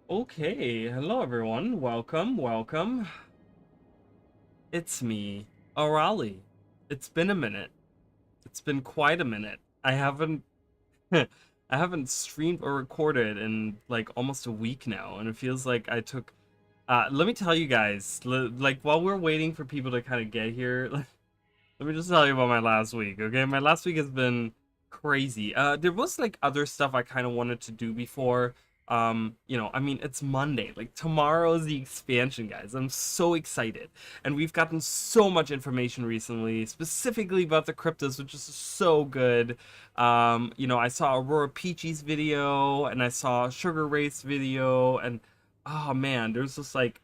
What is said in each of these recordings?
Okay, hello everyone. Welcome. It's me, Arali. It's been a minute. It's been quite a minute. I haven't I haven't streamed or recorded in like almost a week now, and it feels like I took let me tell you guys, like while we're waiting for people to kind of get here, let me just tell you about my last week, okay? My last week has been crazy. There was like other stuff I kind of wanted to do before. I mean, it's Monday. Like tomorrow is the expansion, guys. I'm so excited. And we've gotten so much information recently, specifically about the cryptos, which is so good. I saw Aurora Peachy's video and I saw Sugar Ray's video, and oh man, there's just like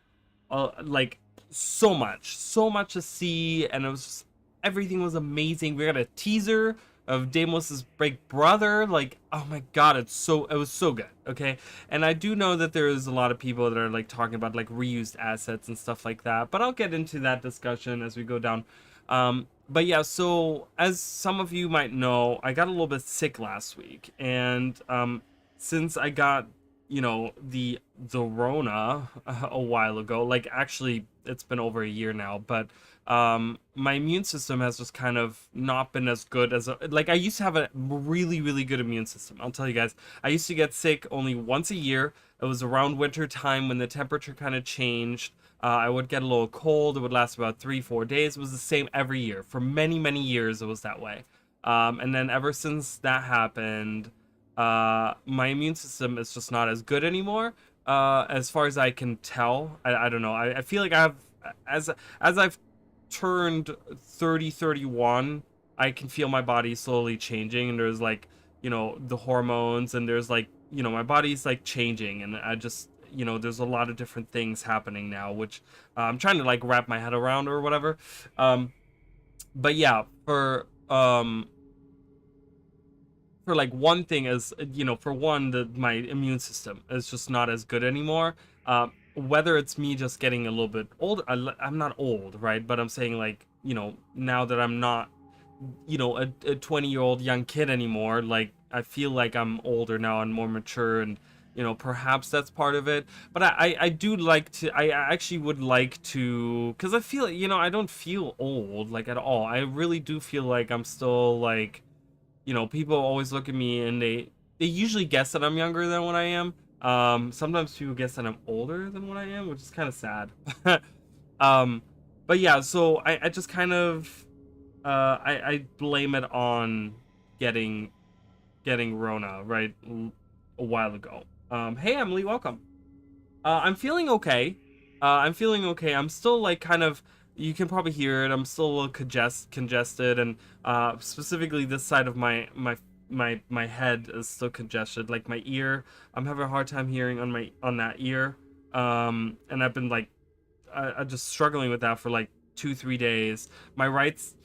so much to see, and it was just everything was amazing. We got a teaser of Deimos's big brother. Like, oh my god, it was so good. Okay, and I do know that there's a lot of people that are like talking about like reused assets and stuff like that, but I'll get into that discussion as we go down. But yeah, so as some of you might know, I got a little bit sick last week, and since I got the Rona a while ago. Like actually, it's been over a year now, but my immune system has just kind of not been as good as like I used to have a really good immune system. I'll tell you guys, I used to get sick only once a year. It was around winter time when the temperature kind of changed. I would get a little cold. It would last about 3-4 days. It was the same every year for many years. It was that way. And then ever since that happened, my immune system is just not as good anymore. As far as I can tell, I don't know. I feel like as I've turned 30, 31, I can feel my body slowly changing, and there's like, the hormones, and there's like, my body's like changing, and I just, there's a lot of different things happening now, which I'm trying to like wrap my head around or whatever. But yeah, for like one thing is, for one, my immune system is just not as good anymore. Whether it's me just getting a little bit old, I'm not old, right? But I'm saying like, now that I'm not, a 20-year-old young kid anymore, like I feel like I'm older now and more mature, and perhaps that's part of it. But I do like to, I actually would like to, because I feel, I don't feel old like at all. I really do feel like I'm still like, people always look at me and they usually guess that I'm younger than what I am. Sometimes people guess that I'm older than what I am, which is kind of sad. um, but yeah, so I just kind of I blame it on getting getting Rona right a while ago. Hey Emily, welcome. I'm feeling okay. I'm feeling okay. I'm still like kind of. You can probably hear it. I'm still a little congested, and specifically this side of my head is still congested. Like my ear, I'm having a hard time hearing on that ear. And I've been like, I'm just struggling with that for like 2-3 days. My right's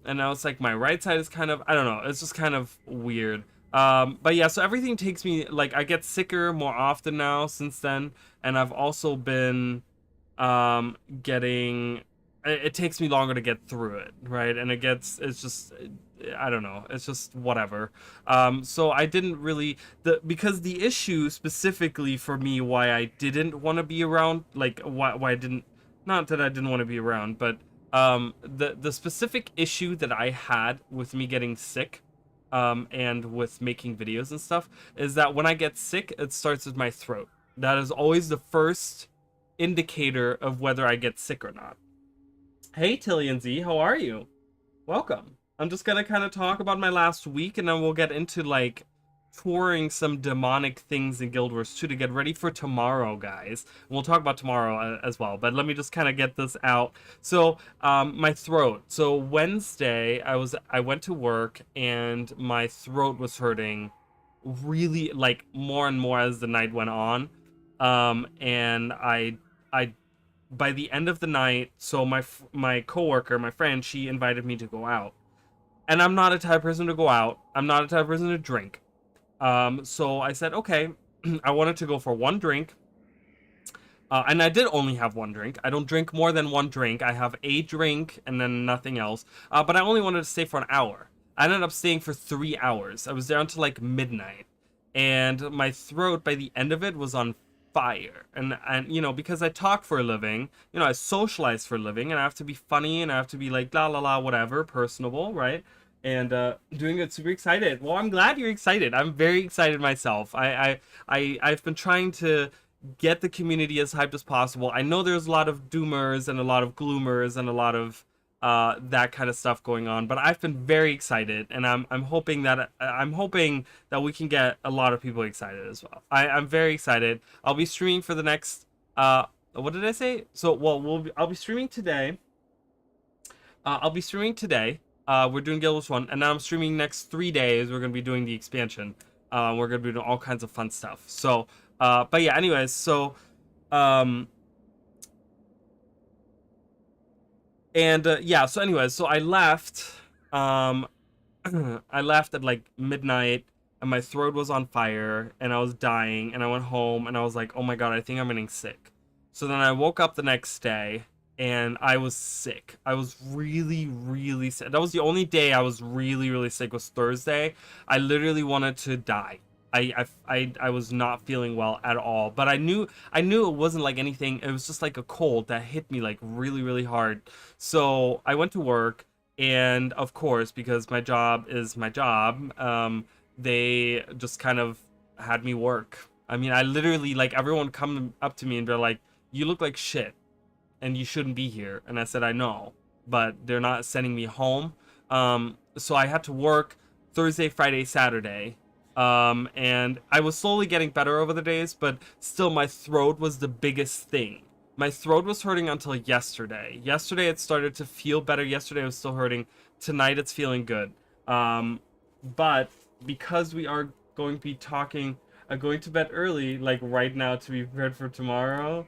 and now it's like my right side is kind of, I don't know, it's just kind of weird. But yeah, so everything takes me, like I get sicker more often now since then, and I've also been getting, it takes me longer to get through it, right? And it's just, I don't know, it's just whatever. So I didn't really, because the issue specifically for me why I didn't want to be around, like why I didn't, not that I didn't want to be around, but the specific issue that I had with me getting sick, and with making videos and stuff, is that when I get sick, it starts with my throat. That is always the first indicator of whether I get sick or not. Hey Tillian Z, how are you? Welcome. I'm just gonna kind of talk about my last week, and then we'll get into like touring some demonic things in Guild Wars 2 to get ready for tomorrow, guys. And we'll talk about tomorrow as well, but let me just kind of get this out. So, my throat. So Wednesday, I went to work and my throat was hurting really like more and more as the night went on. And I by the end of the night, so my coworker, my friend, she invited me to go out. And I'm not a type of person to go out. I'm not a type of person to drink. So I said, okay, I wanted to go for one drink. And I did only have one drink. I don't drink more than one drink. I have a drink and then nothing else. But I only wanted to stay for an hour. I ended up staying for 3 hours. I was there until like midnight. And my throat by the end of it was on fire. And you know, because I talk for a living, you know, I socialize for a living, and I have to be funny, and I have to be like la la la whatever, personable, right? And doing it, super excited. Well, I'm glad you're excited. I'm very excited myself. I've been trying to get the community as hyped as possible. I know there's a lot of doomers and a lot of gloomers and a lot of that kind of stuff going on, but I've been very excited, and I'm hoping that we can get a lot of people excited as well. I'm very excited. I'll be streaming for the next what did I say? So I'll be streaming today. We're doing Guild Wars 1, and now I'm streaming next 3 days. We're going to be doing the expansion. We're going to be doing all kinds of fun stuff. So, but yeah, anyways, so, yeah, so anyways, so I left, I left at like midnight, and my throat was on fire, and I was dying, and I went home, and I was like, oh my god, I think I'm getting sick. So then I woke up the next day, and I was sick. I was really, really sick. That was the only day I was really, really sick, was Thursday. I literally wanted to die. I was not feeling well at all. But I knew it wasn't like anything. It was just like a cold that hit me like really, really hard. So I went to work, and of course, because my job is my job, they just kind of had me work. I mean, I literally, like, everyone come up to me and they're like, "You look like shit, and you shouldn't be here." And I said, I know, but they're not sending me home. So I had to work Thursday, Friday, Saturday. And I was slowly getting better over the days, but still my throat was the biggest thing. My throat was hurting until yesterday. Yesterday it started to feel better. Yesterday it was still hurting. Tonight it's feeling good. But because we are going to be talking, going to bed early, like right now, to be prepared for tomorrow.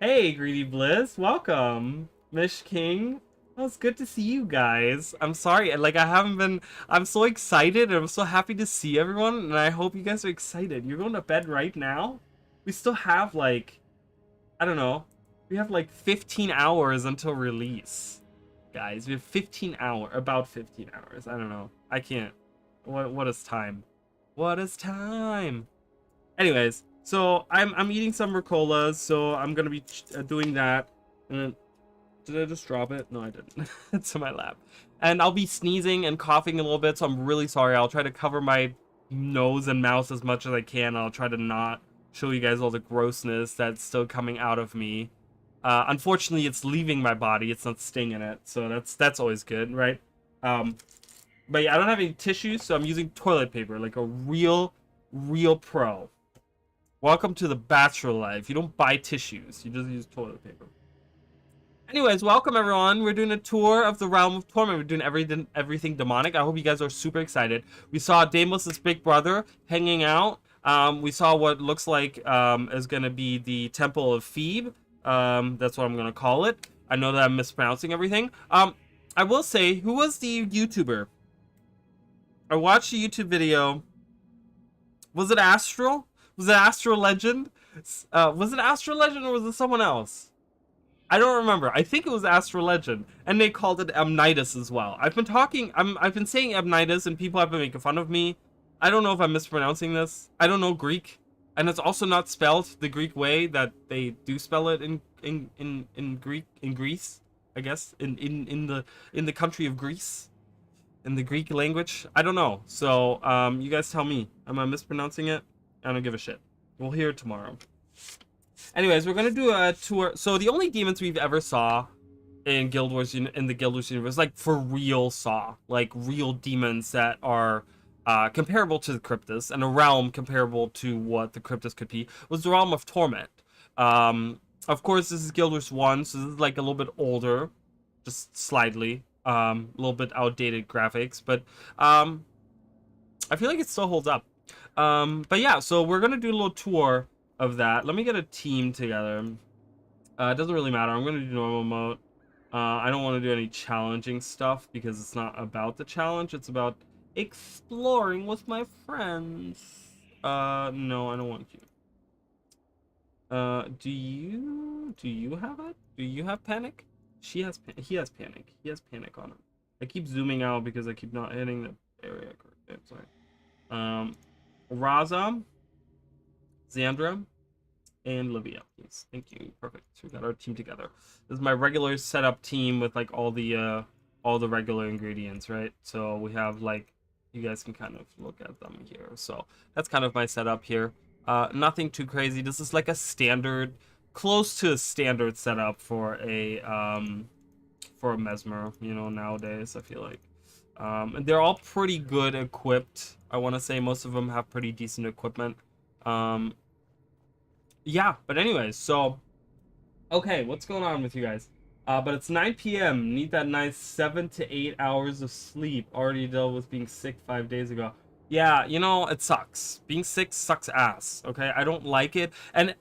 Hey, Greedy Bliss, welcome. Mish King. Well, it's good to see you guys. I'm sorry, like, I haven't been. I'm so excited, and I'm so happy to see everyone, and I hope you guys are excited. You're going to bed right now? We still have, like, I don't know. We have, like, 15 hours until release. Guys, we have about 15 hours. I don't know. I can't. What is time? What is time? Anyways, so I'm eating some Ricolas, so I'm gonna be doing that. And then, did I just drop it? No, I didn't. It's in my lap. And I'll be sneezing and coughing a little bit, so I'm really sorry. I'll try to cover my nose and mouth as much as I can. I'll try to not show you guys all the grossness that's still coming out of me. Unfortunately, it's leaving my body. It's not staying in it, so that's always good, right? But yeah, I don't have any tissues, so I'm using toilet paper, like a real pro. Welcome to the bachelor life. You don't buy tissues. You just use toilet paper. Anyways, welcome everyone. We're doing a tour of the Realm of Torment. We're doing everything demonic. I hope you guys are super excited. We saw Daemon's big brother hanging out. We saw what looks like is going to be the Temple of Phoebe. That's what I'm going to call it. I know that I'm mispronouncing everything. I will say, who was the YouTuber? I watched a YouTube video. Was it Astral? Was it Astral Legend? Was it Astral Legend, or was it someone else? I don't remember. I think it was Astral Legend, and they called it Amnitus as well. I've been saying Amnitus, and people have been making fun of me. I don't know if I'm mispronouncing this. I don't know Greek, and it's also not spelled the Greek way that they do spell it in Greece. I guess in the country of Greece, in the Greek language. I don't know. So you guys tell me. Am I mispronouncing it? I don't give a shit. We'll hear it tomorrow. Anyways, we're gonna do a tour. So the only demons we've ever saw in Guild Wars, in the Guild Wars universe, like for real like real demons that are comparable to the Cryptus, and a realm comparable to what the Cryptus could be, was the Realm of Torment. Of course, this is Guild Wars 1, so this is like a little bit older, just slightly, a little bit outdated graphics, but I feel like it still holds up. But yeah, so we're gonna do a little tour of that. Let me get a team together. It doesn't really matter. I'm gonna do normal mode. I don't want to do any challenging stuff because it's not about the challenge. It's about exploring with my friends. No, I don't want you. Do you have it? Do you have panic? He has panic. He has panic on him. I keep zooming out because I keep not hitting the area. I'm sorry. Raza, Xandra, And Livia, please. Thank you. Perfect. So we got our team together. This is my regular setup team with like all the regular ingredients, right? So we have like, you guys can kind of look at them here. So that's kind of my setup here. Nothing too crazy. This is like a standard, close to a standard setup for a Mesmer, you know, nowadays, I feel like. And they're all pretty good equipped. I want to say most of them have pretty decent equipment. Yeah, but anyways, so okay, what's going on with you guys? But it's 9 p.m. Need that nice 7 to 8 hours of sleep. Already dealt with being sick 5 days ago. Yeah, you know, it sucks. Being sick sucks ass. Okay, I don't like it. And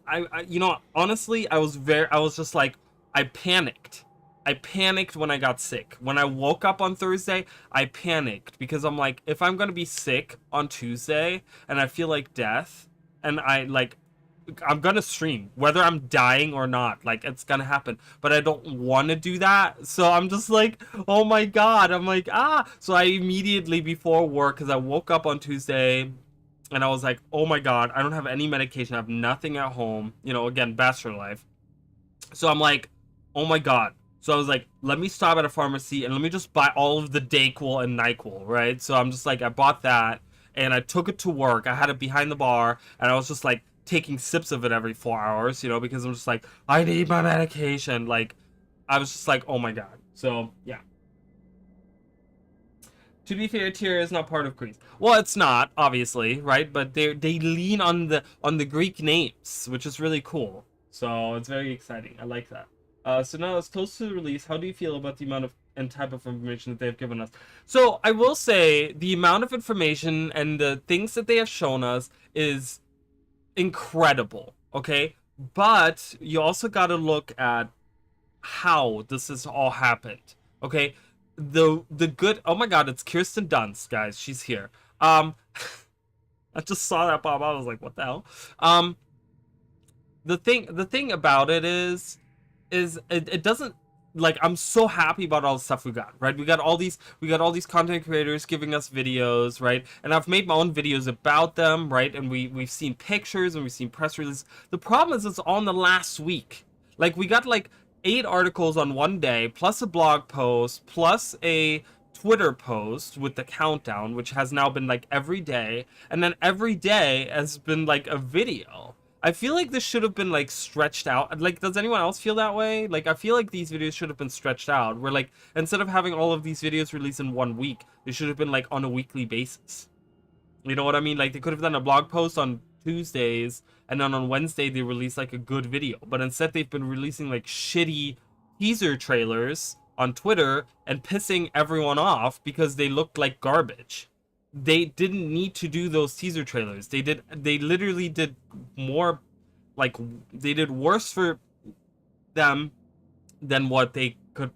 you know, honestly, I was just like, I panicked. I panicked when I got sick. When I woke up on Thursday, I panicked because I'm like, if I'm gonna be sick on Tuesday and I feel like death, and I'm gonna stream whether I'm dying or not, like it's gonna happen, but I don't want to do that, so I'm just like, oh my god, I'm like, so I immediately before work, because I woke up on Tuesday and I was like, oh my god, I don't have any medication, I have nothing at home, you know, again, bachelor life. So I'm like, oh my god. So I was like, let me stop at a pharmacy and let me just buy all of the Dayquil and NyQuil, right? So I'm just like, I bought that and I took it to work. I had it behind the bar and I was just like taking sips of it every 4 hours, you know, because I'm just like, I need my medication. Like, I was just like, oh my god. So yeah. To be fair, Tyr is not part of Greece. Well, it's not, obviously, right? But they lean on the Greek names, which is really cool. So it's very exciting. I like that. So now it's close to the release. How do you feel about the amount of and type of information that they've given us? So I will say the amount of information and the things that they have shown us is incredible. Okay, but you also got to look at how this has all happened. Okay, the good. Oh my God, it's Kirsten Dunst, guys. She's here. I just saw that pop. I was like, what the hell? The thing about it is it doesn't, like, I'm so happy about all the stuff we got, right? We got all these content creators giving us videos, right? And I've made my own videos about them, right? And we've seen pictures and we've seen press releases. The problem is it's all in the last week. Like, we got like 8 articles on one day, plus a blog post, plus a Twitter post with the countdown, which has now been like every day, and then every day has been like a video. I feel like this should have been like stretched out. Like, does anyone else feel that way? Like, I feel like these videos should have been stretched out. Where like, instead of having all of these videos released in 1 week, they should have been like on a weekly basis. You know what I mean? Like, they could have done a blog post on Tuesdays, and then on Wednesday they release like a good video. But instead they've been releasing like shitty teaser trailers on Twitter and pissing everyone off because they looked like garbage. They didn't need to do those teaser trailers. They literally did more, like, they did worse for them than what they could,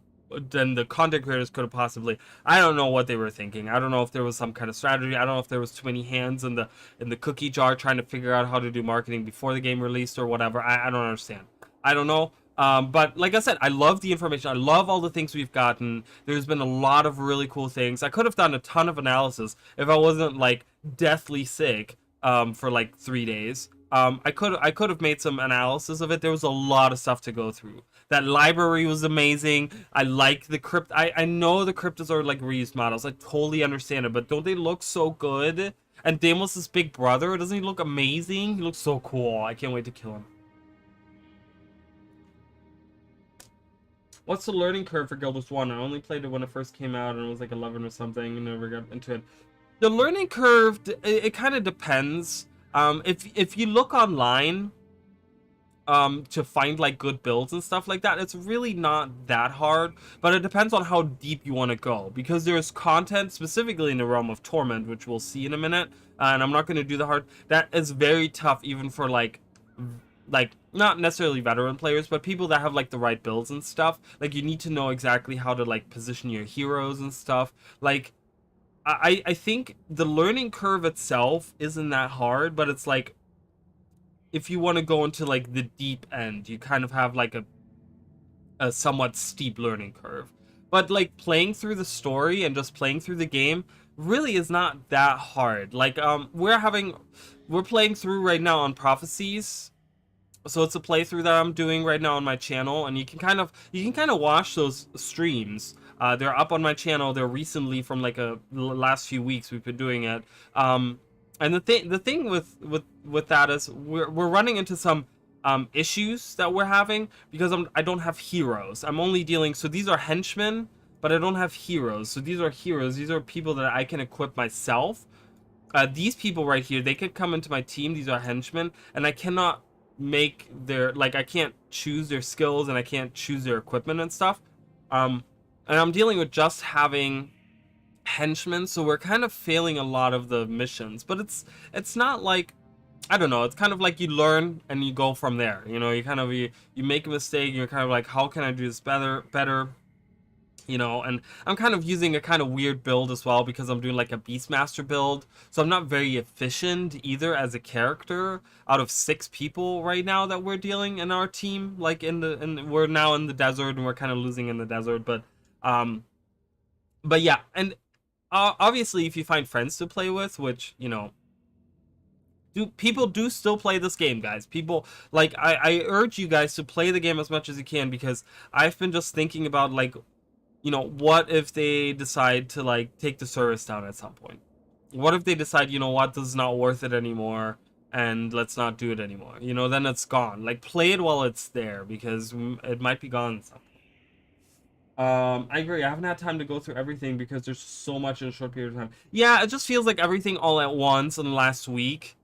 than the content creators could have possibly. I don't know what they were thinking. I don't know if there was some kind of strategy. I don't know if there was too many hands in the cookie jar trying to figure out how to do marketing before the game released or whatever. I don't understand. I don't know. But like I said, I love the information. I love all the things we've gotten. There's been a lot of really cool things. I could have done a ton of analysis if I wasn't like deathly sick for like 3 days. I could have made some analysis of it. There was a lot of stuff to go through. That library was amazing. I like the crypt. I know the cryptos are like reused models. I totally understand it, but don't they look so good? And Deimos' big brother, doesn't he look amazing? He looks so cool. I can't wait to kill him. What's the learning curve for Guild Wars 1? I only played it when it first came out and it was like 11 or something and never got into it. The learning curve, it kind of depends. If you look online to find like good builds and stuff like that, it's really not that hard, but it depends on how deep you want to go, because there's content specifically in the Realm of Torment, which we'll see in a minute, and I'm not going to do the hard, that is very tough even for like not necessarily veteran players, but people that have like the right builds and stuff. Like, you need to know exactly how to like position your heroes and stuff. Like, I think the learning curve itself isn't that hard, but it's like, if you want to go into like the deep end, you kind of have like a somewhat steep learning curve. But like, playing through the story and just playing through the game really is not that hard. Like, we're playing through right now on Prophecies, So it's a playthrough that I'm doing right now on my channel, and you can kind of watch those streams. They're up on my channel. They're recently from like last few weeks we've been doing it. Um, and the thing with that is we're running into some issues that we're having because I don't have heroes. I'm only dealing, so these are henchmen, but I don't have heroes. So these are heroes. These are people that I can equip myself. These people right here, they could come into my team. These are henchmen, and I cannot make their, like, I can't choose their skills, and I can't choose their equipment and stuff. Um, and I'm dealing with just having henchmen, so we're kind of failing a lot of the missions. But it's not like, I don't know. It's kind of like you learn and you go from there. You know, you make a mistake. You're kind of like, how can I do this better? You know, and I'm kind of using a kind of weird build as well because I'm doing like a Beastmaster build, so I'm not very efficient either as a character out of 6 people right now that we're dealing in our team, like and we're now in the desert and we're kind of losing in the desert. Um but yeah, and obviously if you find friends to play with, which, you know, people do still play this game, guys. People, like, I urge you guys to play the game as much as you can, because I've been just thinking about, like, you know, what if they decide to, like, take the service down at some point? What if they decide, you know what, this is not worth it anymore, and let's not do it anymore? You know, then it's gone. Like, play it while it's there, because it might be gone at some point. I agree. I haven't had time to go through everything because there's so much in a short period of time. Yeah, it just feels like everything all at once in the last week.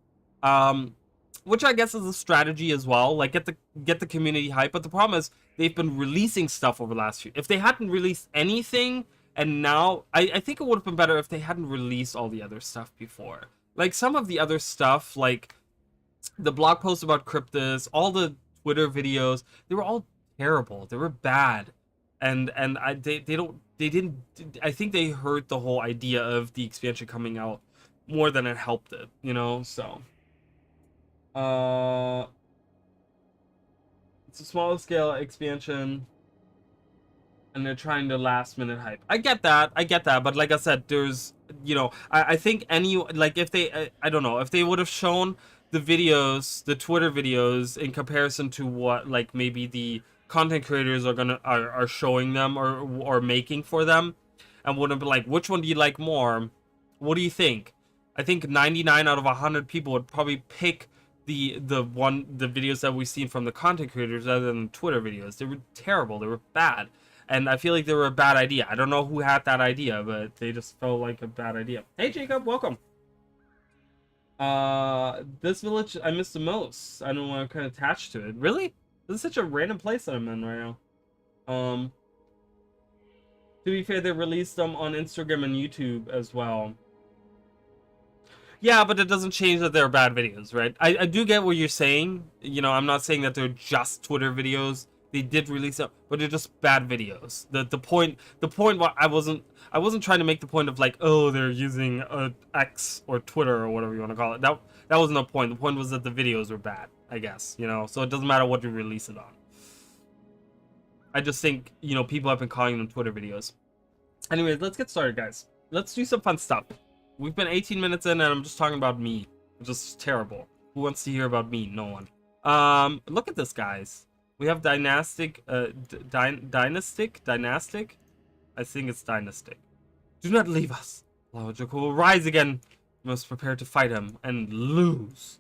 Um, which I guess is a strategy as well. Like, get the community hype. But the problem is they've been releasing stuff over the last few. If they hadn't released anything, and now I think it would have been better if they hadn't released all the other stuff before. Like some of the other stuff, like the blog post about Cryptus, all the Twitter videos, they were all terrible. They were bad, and they didn't. I think they hurt the whole idea of the expansion coming out more than it helped it. You know, so. Uh, it's a smaller scale expansion, and they're trying to last minute hype. I get that, but like I said, there's, you know, I think any, like, if they, I don't know, if they would have shown the videos, the Twitter videos, in comparison to what, like, maybe the content creators are showing them or making for them, and would have been like, which one do you like more? What do you think? I think 99 out of 100 people would probably pick the videos that we've seen from the content creators rather than Twitter videos. They were terrible. They were bad. And I feel like they were a bad idea. I don't know who had that idea, but they just felt like a bad idea. Hey, Jacob, welcome. This village I miss the most. I don't want to kind of attached to it. Really? This is such a random place that I'm in right now. To be fair, they released them on Instagram and YouTube as well. Yeah, but it doesn't change that they're bad videos, right? I do get what you're saying. You know, I'm not saying that they're just Twitter videos. They did release it, but they're just bad videos. The point why I wasn't trying to make the point of like, oh, they're using X or Twitter or whatever you want to call it. That wasn't the point. The point was that the videos were bad, I guess, you know. So it doesn't matter what you release it on. I just think, you know, people have been calling them Twitter videos. Anyways, let's get started, guys. Let's do some fun stuff. We've been 18 minutes in and I'm just talking about me. It's just terrible. Who wants to hear about me? No one. Look at this, guys. We have dynastic. I think it's dynastic. Do not leave us. Lord Joko will rise again. We must prepare to fight him and lose.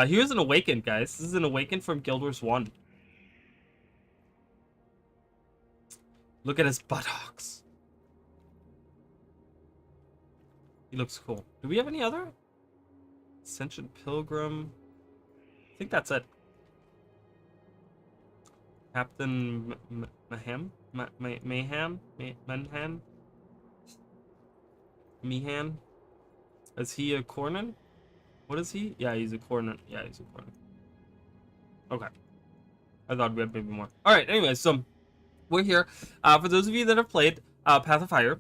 Here's an awakened, guys. This is an awakened from Guild Wars 1. Look at his buttocks. He looks cool. Do we have any other? Ascension Pilgrim. I think that's it. Captain Maham? Mahan? Manhan? Mehan? Is he a Cornin? What is he? Yeah, he's a Cornin. Yeah, he's a Cornin. Okay. I thought we had maybe more. Alright, anyways, so we're here. For those of you that have played Path of Fire,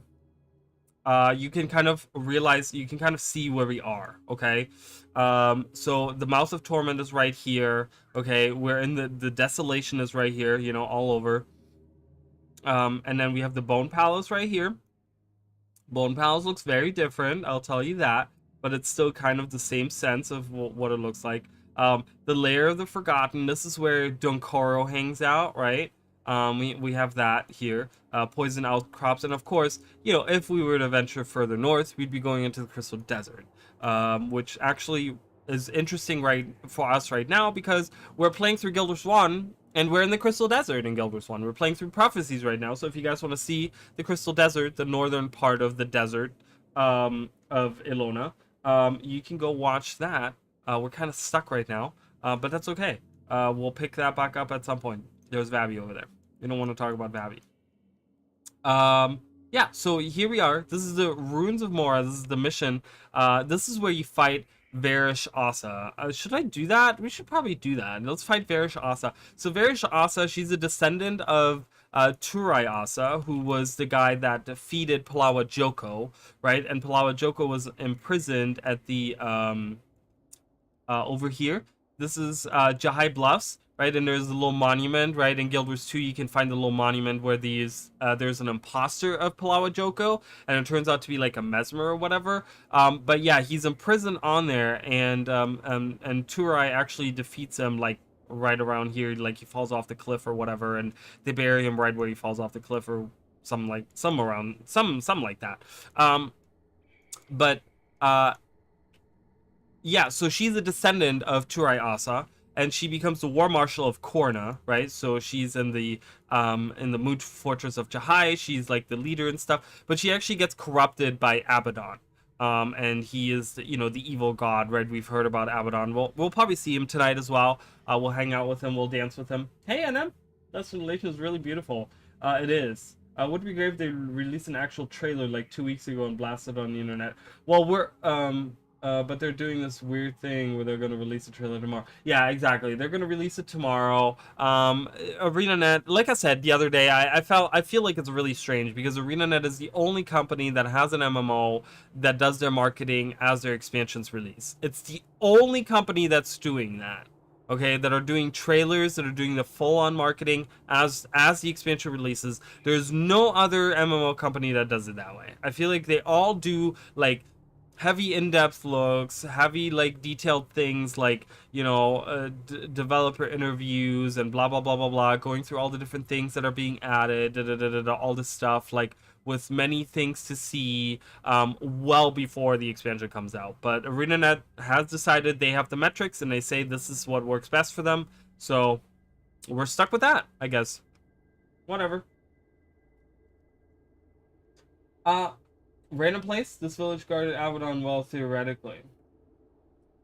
you can kind of realize, you can kind of see where we are, okay? So the Mouth of Torment is right here, okay? We're in the Desolation is right here, you know, all over. And then we have the Bone Palace right here. Bone Palace looks very different, I'll tell you that, but it's still kind of the same sense of what it looks like. The Lair of the Forgotten. This is where Dunkoro hangs out, right? We have that here. Poison outcrops, and of course, if we were to venture further north, we'd be going into the Crystal Desert, which actually is interesting right for us right now because we're playing through Guild Wars 1 and we're in the Crystal Desert in Guild Wars 1. We're playing through Prophecies right now, so if you guys want to see the Crystal Desert, the northern part of the desert of Ilona, you can go watch that. We're kind of stuck right now, but that's okay. We'll pick that back up at some point. There's Vavi over there. We don't want to talk about Vavi. Yeah, so here we are. This is the Ruins of Mora. This is the mission. This is where you fight Varish Asa. Should I do that? We should probably do that. Let's fight Varish Asa. So Varish Asa, she's a descendant of Turai Asa, who was the guy that defeated Palawa Joko, right? And Palawa Joko was imprisoned at the over here. This is Jahai Bluffs, right? And there's a little monument, right? In Guild Wars 2, you can find the little monument where there's an imposter of Palawa Joko, and it turns out to be like a mesmer or whatever. But yeah, he's imprisoned on there, and Turai actually defeats him like right around here, like he falls off the cliff or whatever, and they bury him right where he falls off the cliff or something like that. But yeah, so she's a descendant of Turai Asa, and she becomes the war marshal of Korna, right? So she's in the Moot Fortress of Jahai. She's like the leader and stuff, but she actually gets corrupted by Abaddon. And he is, the evil god, right? We've heard about Abaddon. We'll probably see him tonight as well. We'll hang out with him. We'll dance with him. Hey, NM, that simulation is really beautiful. It is. Would be great if they released an actual trailer like 2 weeks ago and blasted on the internet. Well, but they're doing this weird thing where they're going to release a trailer tomorrow. Yeah, exactly. They're going to release it tomorrow. ArenaNet, like I said the other day, I feel like it's really strange because ArenaNet is the only company that has an MMO that does their marketing as their expansions release. It's the only company that's doing that. Okay, that are doing trailers, that are doing the full-on marketing as the expansion releases. There's no other MMO company that does it that way. I feel like they all do like heavy in-depth looks, heavy like detailed things like developer interviews and blah blah blah blah blah, going through all the different things that are being added, all this stuff, like with many things to see well before the expansion comes out. But ArenaNet has decided they have the metrics and they say this is what works best for them, so we're stuck with that, I guess. Whatever. Random place? This village guarded Abaddon well, theoretically.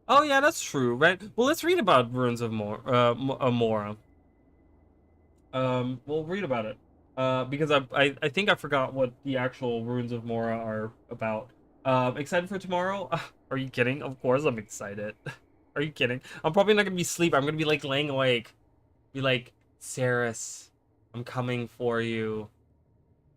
Oh yeah, that's true, right? Well, let's read about Ruins of Mora. We'll read about it. Because I think I forgot what the actual Ruins of Mora are about. Excited for tomorrow? Are you kidding? Of course I'm excited. Are you kidding? I'm probably not gonna be asleep. I'm gonna be like laying awake. Be like, Saris, I'm coming for you.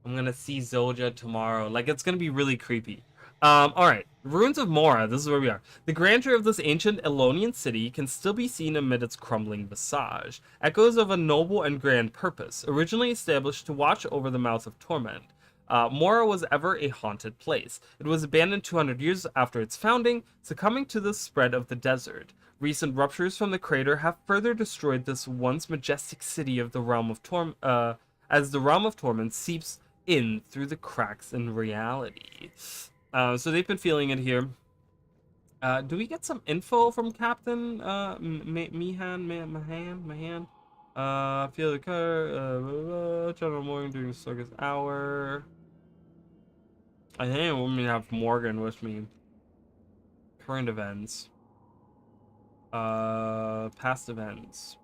I'm gonna see Zolja tomorrow. Like, it's gonna be really creepy. Alright. Ruins of Mora, this is where we are. The grandeur of this ancient Elonian city can still be seen amid its crumbling visage. Echoes of a noble and grand purpose, originally established to watch over the mouth of torment. Mora was ever a haunted place. It was abandoned 200 years after its founding, succumbing to the spread of the desert. Recent ruptures from the crater have further destroyed this once majestic city of the Realm of Torment, as the Realm of Torment seeps in through the cracks in reality. So they've been feeling it here. Do we get some info from Captain Mahan? Feel the car. General Morgan during the circus hour. I think I want me to have Morgan with me. Current events. Past events.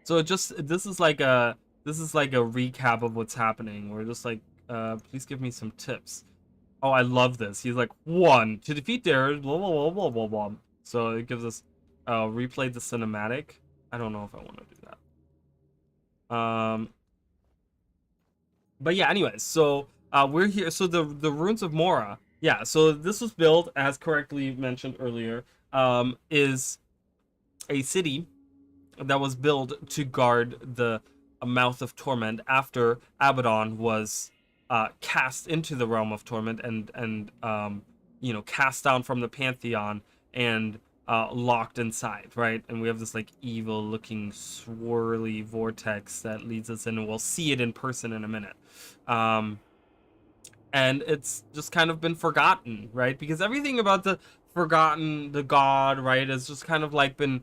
So this is like a recap of what's happening. We're just like, please give me some tips. Oh, I love this. He's like, 1, to defeat Darius, blah, blah, blah, blah, blah, blah. So it gives us, replay the cinematic. I don't know if I want to do that. But yeah, anyways, so, we're here. So the Ruins of Mora. Yeah, so this was built, as correctly mentioned earlier, is a city that was built to guard the mouth of torment after Abaddon was cast into the Realm of Torment and cast down from the Pantheon and locked inside, right? And we have this like evil looking swirly vortex that leads us in, and we'll see it in person in a minute. And it's just kind of been forgotten, right? Because everything about the god, right, has just kind of like been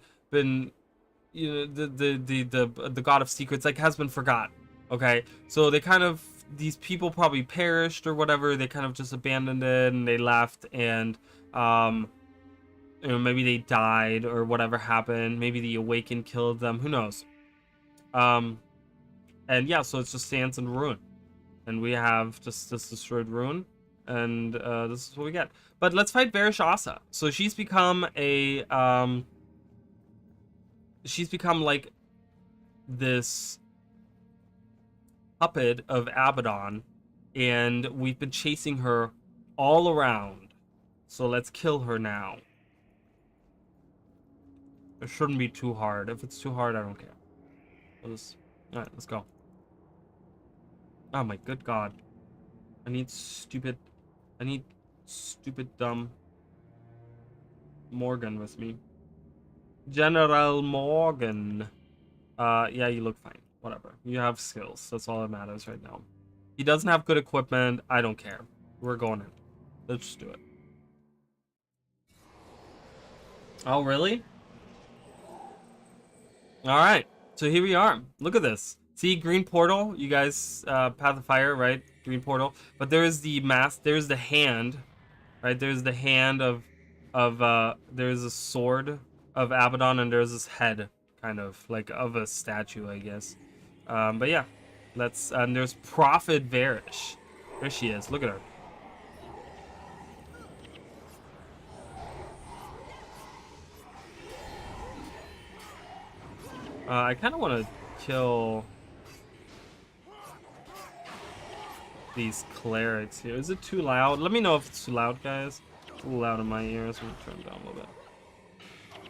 you know, the god of secrets like has been forgotten. Okay, so they kind of, these people probably perished or whatever. They kind of just abandoned it and they left, and you know, maybe they died or whatever happened. Maybe the awakened killed them. Who knows? Um, and yeah, so it just stands in ruin, and we have just this destroyed ruin, and this is what we get. But let's fight Verishasa. So she's become a she's become like this puppet of Abaddon, and we've been chasing her all around. So let's kill her now. It shouldn't be too hard. If it's too hard, I don't care. Alright, let's go. Oh my good god. I need stupid dumb Morgan with me. General Morgan. Yeah, you look fine. Whatever. You have skills. That's all that matters right now. He doesn't have good equipment. I don't care. We're going in. Let's just do it. Oh, really? Alright. So here we are. Look at this. See, green portal? You guys, Path of Fire, right? Green portal. But there is the mask. There's the hand. Right? There's the hand of there's a sword of Abaddon, and there's this head, kind of like of a statue, I guess. But yeah, let's. And there's Prophet Varish. There she is. Look at her. I kind of want to kill these clerics here. Is it too loud? Let me know if it's too loud, guys. It's a little loud in my ears. I'm gonna turn it down a little bit.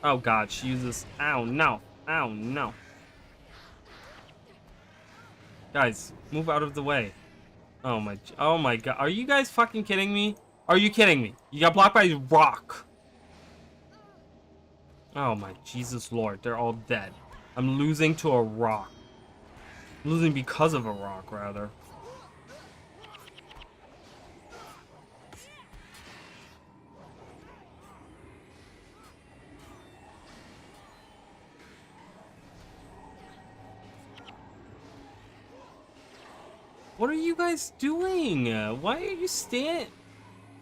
Oh god, she uses. Ow, no. Ow, no. Guys, move out of the way. Oh my god. Are you guys fucking kidding me? Are you kidding me? You got blocked by a rock. Oh my Jesus Lord. They're all dead. I'm losing to a rock. I'm losing because of a rock, rather. What are you guys doing? Why are you standing?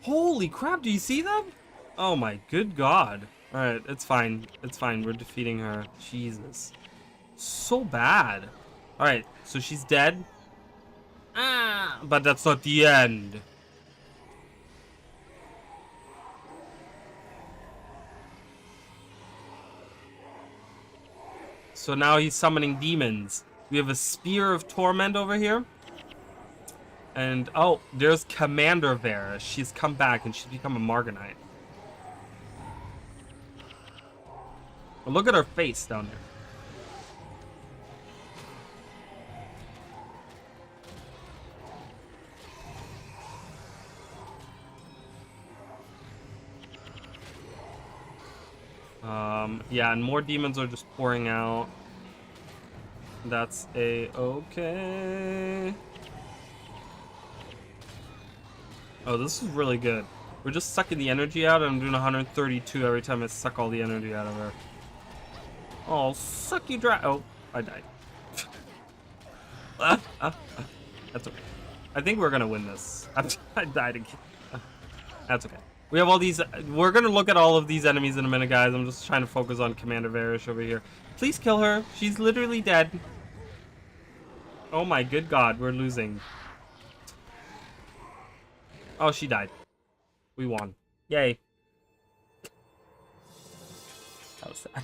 Holy crap, do you see them? Oh my good god. Alright, it's fine. It's fine. We're defeating her. Jesus. So bad. Alright, so she's dead. Ah, but that's not the end. So now he's summoning demons. We have a Spear of Torment over here. And, oh, there's Commander Vera. She's come back and she's become a Marganite. Well, look at her face down there. Yeah, and more demons are just pouring out. That's okay. Oh, this is really good. We're just sucking the energy out, and I'm doing 132 every time I suck all the energy out of her. Oh, suck you dry. Oh, I died. That's okay. I think we're gonna win this. I died again. That's okay. We have all these. We're gonna look at all of these enemies in a minute, guys. I'm just trying to focus on Commander Varish over here. Please kill her. She's literally dead. Oh my good god, we're losing. Oh, she died. We won. Yay. That was sad.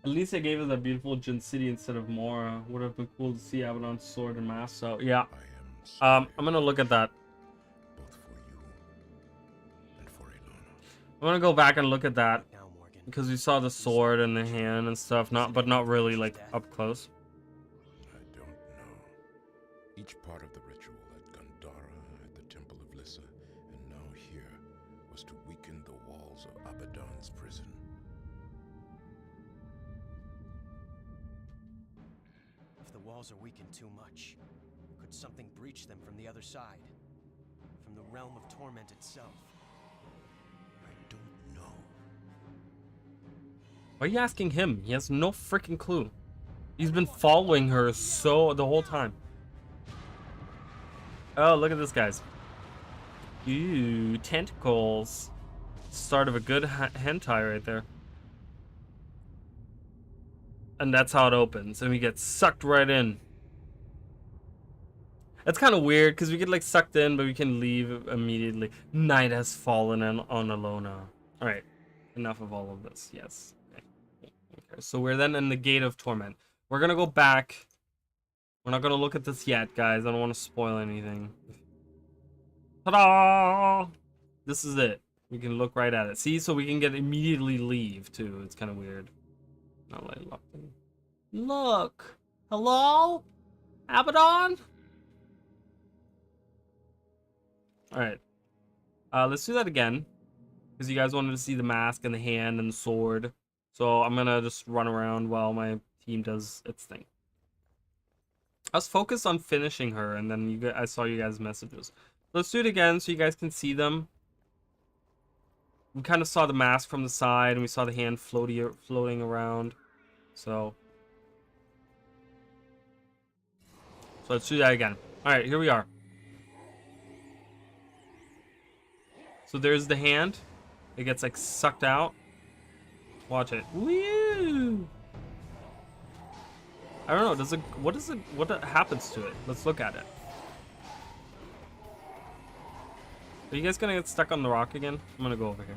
At least they gave us a beautiful Jin City instead of Mora. Would have been cool to see Abaddon's sword and mask. So yeah, I'm gonna look at that. Both for you and for Ilona. I'm gonna go back and look at that. Because we saw the sword in the hand and stuff, but not really like up close. I don't know. Each part of the ritual at Gandhara, at the Temple of Lissa, and now here, was to weaken the walls of Abaddon's prison. If the walls are weakened too much, could something breach them from the other side? From the Realm of Torment itself? I don't know. Why are you asking him? He has no freaking clue. He's been following her the whole time. Oh, look at this, guys. Ooh, tentacles. Start of a good hentai right there. And that's how it opens, and we get sucked right in. That's kind of weird, because we get like sucked in, but we can leave immediately. Night has fallen on Alona. Alright, enough of all of this, yes. Okay, so we're then in the Gate of Torment. We're gonna go back. We're not gonna look at this yet, guys. I don't want to spoil anything. Ta-da! This is it. We can look right at it. See, so we can get immediately leave, too. It's kind of weird. Not like locked in. Look! Hello? Abaddon? Alright. Let's do that again. Because you guys wanted to see the mask and the hand and the sword. So I'm gonna just run around while my team does its thing. I was focused on finishing her, and then I saw you guys' messages. Let's do it again so you guys can see them. We kind of saw the mask from the side, and we saw the hand floating around. So let's do that again. Alright, here we are. So there's the hand. It gets like sucked out. Watch it. Woo! I don't know, what happens to it? Let's look at it. Are you guys gonna get stuck on the rock again? I'm gonna go over here.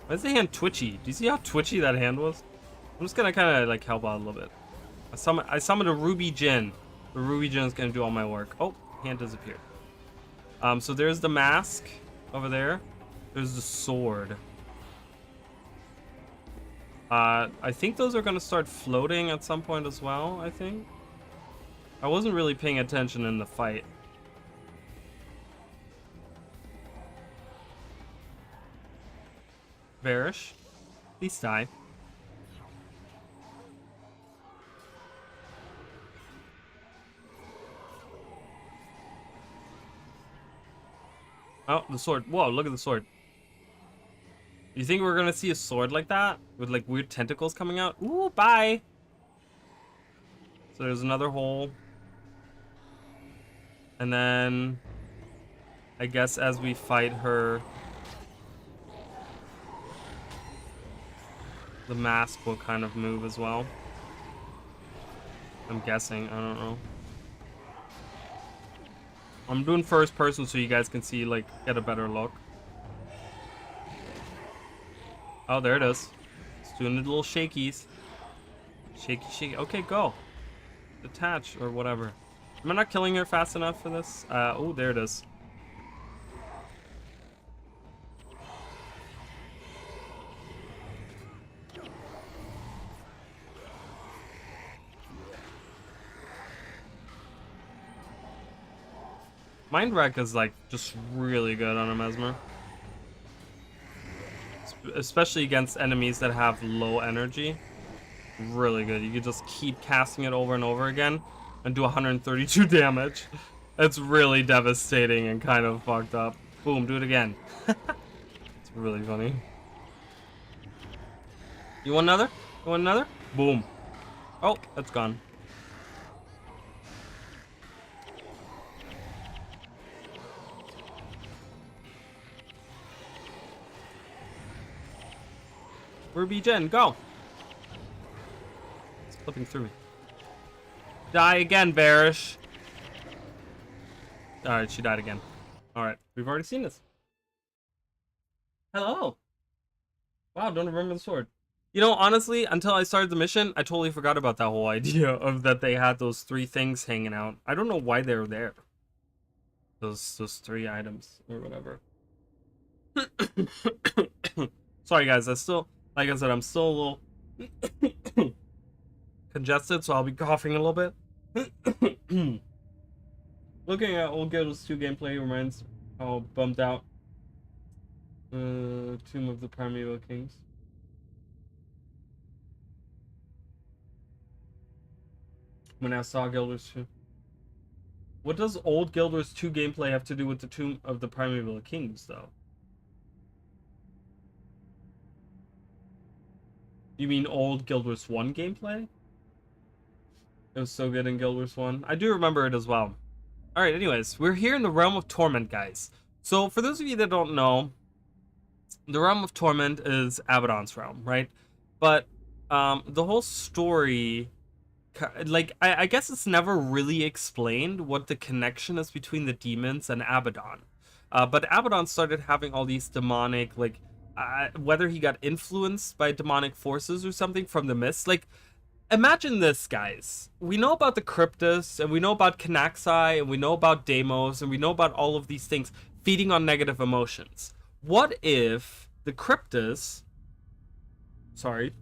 Why is the hand twitchy? Do you see how twitchy that hand was? I'm just gonna kind of like help out a little bit. I summoned a Ruby Djinn. The Ruby Djinn is gonna do all my work. Oh, hand disappeared. So there's the mask over there. There's the sword. I think those are gonna start floating at some point as well, I think. I wasn't really paying attention in the fight. Varish, please die. Oh, the sword. Whoa, look at the sword. You think we're gonna see a sword like that? With like weird tentacles coming out? Ooh, bye! So there's another hole. And then I guess as we fight her, the mask will kind of move as well. I'm guessing, I don't know. I'm doing first person so you guys can see, like, get a better look. Oh, there it is. It's doing the little shakies. Shaky, shaky. Okay, go. Detach or whatever. Am I not killing her fast enough for this? Oh, there it is. Mind Wreck is like just really good on a Mesmer. Especially against enemies that have low energy. Really good. You can just keep casting it over and over again and do 132 damage. It's really devastating and kind of fucked up. Boom, do it again. It's really funny. You want another? You want another? Boom. Oh, that's gone. Ruby Djinn, go! It's flipping through me. Die again, Varish. Alright, she died again. Alright, we've already seen this. Hello! Wow, don't remember the sword. You know, honestly, until I started the mission, I totally forgot about that whole idea of that they had those three things hanging out. I don't know why they were there. those 3 items or whatever. Sorry guys, like I said, I'm still a little congested, so I'll be coughing a little bit. Looking at old Guilders 2 gameplay reminds how bummed out Tomb of the Primeval Kings. When I saw Guilders 2. What does old Guilders 2 gameplay have to do with the Tomb of the Primeval Kings, though? You mean old Guild Wars 1 gameplay? It was so good in Guild Wars 1. I do remember it as well. Alright, anyways, we're here in the Realm of Torment, guys. So, for those of you that don't know, the Realm of Torment is Abaddon's realm, right? But the whole story, like, I guess it's never really explained what the connection is between the demons and Abaddon. But Abaddon started having all these demonic, like, whether he got influenced by demonic forces or something from the mist. Like, imagine this, guys. We know about the Cryptus, and we know about Canaxi, and we know about Deimos, and we know about all of these things feeding on negative emotions. What if the Cryptus, sorry,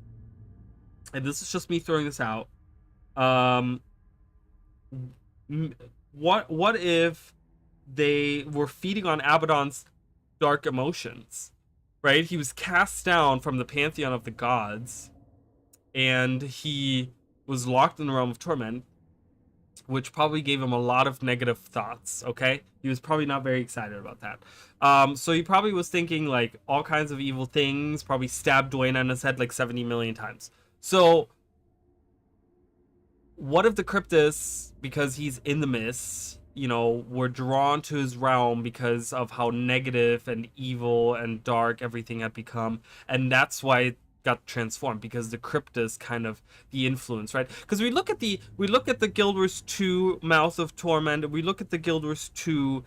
and this is just me throwing this out, what if they were feeding on Abaddon's dark emotions, right? He was cast down from the pantheon of the gods, and he was locked in the Realm of Torment, which probably gave him a lot of negative thoughts, okay? He was probably not very excited about that. So he probably was thinking, like, all kinds of evil things, probably stabbed Dwayne in his head like 70 million times. So, what if the Cryptus, because he's in the mist, you know, were drawn to his realm because of how negative and evil and dark everything had become, and that's why it got transformed, because the Cryptus kind of the influence, right? Because we look at the Guild Wars 2 Mouth of Torment, and we look at the Guild Wars 2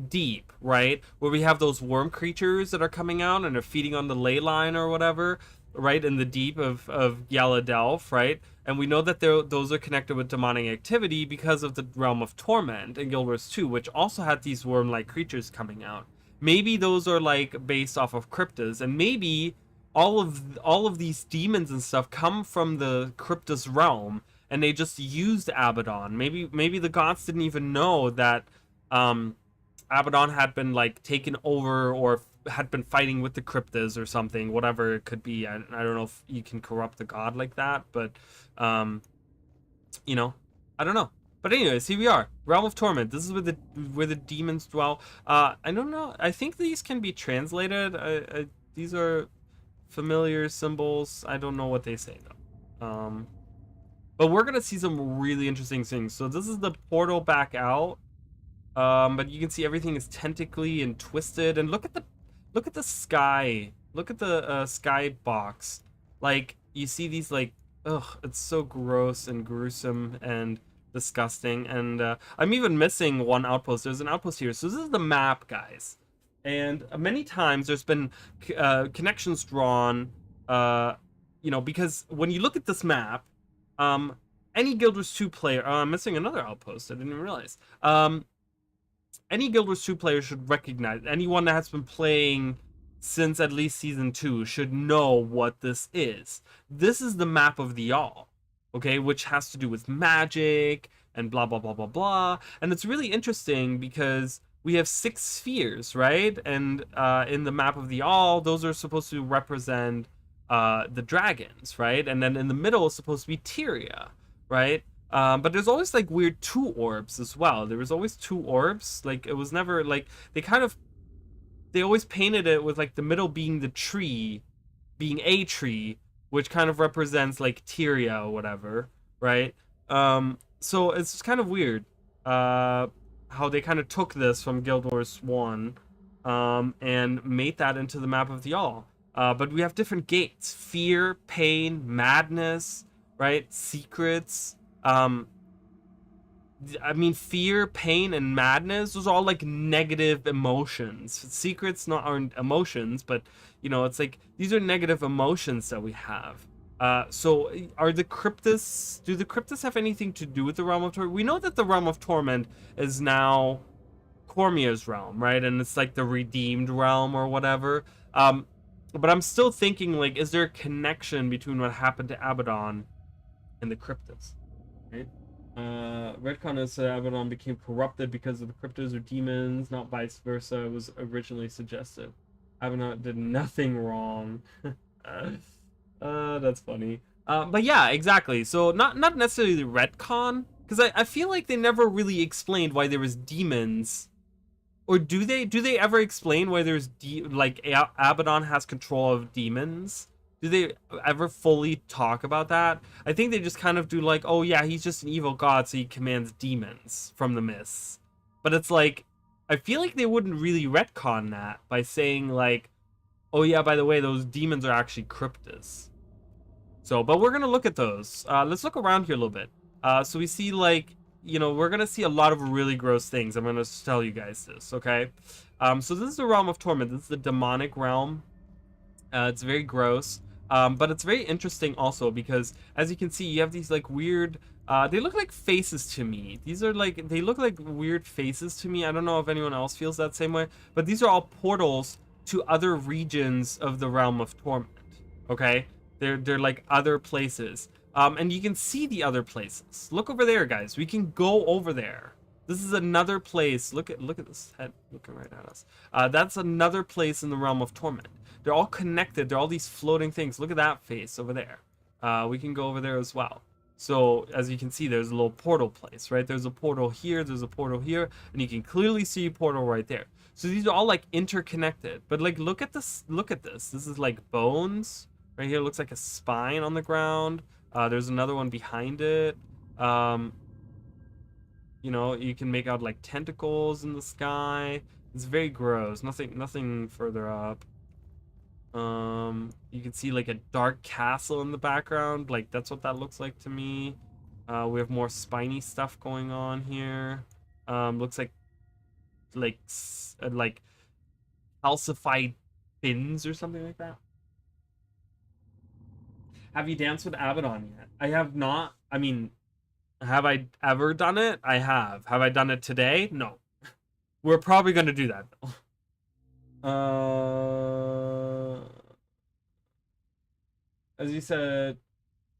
Deep, right, where we have those worm creatures that are coming out and are feeding on the ley line or whatever, right, in the deep of Yaladelph, right? And we know that those are connected with demonic activity because of the Realm of Torment in Guild Wars 2, which also had these worm-like creatures coming out. Maybe those are like based off of Cryptus, and maybe all of these demons and stuff come from the Cryptus realm, and they just used Abaddon. Maybe the gods didn't even know that Abaddon had been like taken over or had been fighting with the Cryptas or something, whatever it could be. I don't know if you can corrupt the god like that, but you know, I don't know. But anyways, here we are, Realm of Torment. This is where the demons dwell. I don't know. I think these can be translated. These are familiar symbols. I don't know what they say though. But we're gonna see some really interesting things. So this is the portal back out. But you can see everything is tentacly and twisted. And look at the sky. Look at the sky box. Like, you see these, like, ugh, it's so gross and gruesome and disgusting. And I'm even missing one outpost. There's an outpost here. So this is the map, guys. And many times there's been connections drawn, you know, because when you look at this map, any Guild Wars 2 player, I'm missing another outpost, I didn't even realize. Any Guild Wars 2 player should recognize, anyone that has been playing since at least Season 2 should know what this is. This is the map of the All, okay, which has to do with magic and blah, blah, blah, blah, blah. And it's really interesting because we have 6 spheres, right? And in the map of the All, those are supposed to represent the dragons, right? And then in the middle is supposed to be Tyria, right? But there's always like weird 2 orbs as well. There was always 2 orbs. Like, it was never like, they always painted it with like the middle being the tree, being a tree, which kind of represents like Tyria or whatever, right? So it's just kind of weird how they kind of took this from Guild Wars 1 and made that into the map of the All. But we have different gates: fear, pain, madness, right? Secrets. I mean, fear, pain, and madness, those are all like negative emotions. Secrets aren't emotions, but you know, it's like these are negative emotions that we have. So are the Cryptus, do the Cryptus have anything to do with the Realm of Torment? We know that the Realm of Torment is now Cormia's realm, right? And it's like the redeemed realm or whatever. But I'm still thinking, like, is there a connection between what happened to Abaddon and the cryptids, right? Redcon is Abaddon became corrupted because of the cryptids or demons, not vice versa. It was originally suggested. Abaddon did nothing wrong. That's funny. But yeah, exactly. So not necessarily the retcon, because I feel like they never really explained why there was demons. Or do they? Do they ever explain why there's Abaddon has control of demons? Do they ever fully talk about that? I think they just kind of do like, oh yeah, he's just an evil god, so he commands demons from the mists. But it's like, I feel like they wouldn't really retcon that by saying like, oh yeah, by the way, those demons are actually cryptids. So, but we're gonna look at those. Let's look around here a little bit. So we see like, we're gonna see a lot of really gross things. I'm gonna tell you guys this, okay? So this is the Realm of Torment. This is the demonic realm. It's very gross, but it's very interesting also because, as you can see, you have these like weird. They look like faces to me. These are like they look like weird faces to me. I don't know if anyone else feels that same way, but these are all portals to other regions of the Realm of Torment. Okay, they're like other places. And you can see the other places. Look over there, guys. We can go over there. This is another place. Look at this head looking right at us. That's another place in the Realm of Torment. They're all connected. They're all these floating things. Look at that face over there. We can go over there as well. So as you can see, there's a little portal place, right? There's a portal here. There's a portal here, and you can clearly see a portal right there. So these are all like interconnected. But like, look at this. Look at this. This is like bones. Right here looks like a spine on the ground. There's another one behind it. You can make out like tentacles in the sky. It's very gross. Nothing further up. You can see like a dark castle in the background. Like that's what that looks like to me. We have more spiny stuff going on here. Looks like calcified fins or something like that. Have you danced with Abaddon yet? I have not. I mean, have I ever done it? I have. Have I done it today? No. We're probably going to do that, though. As you said,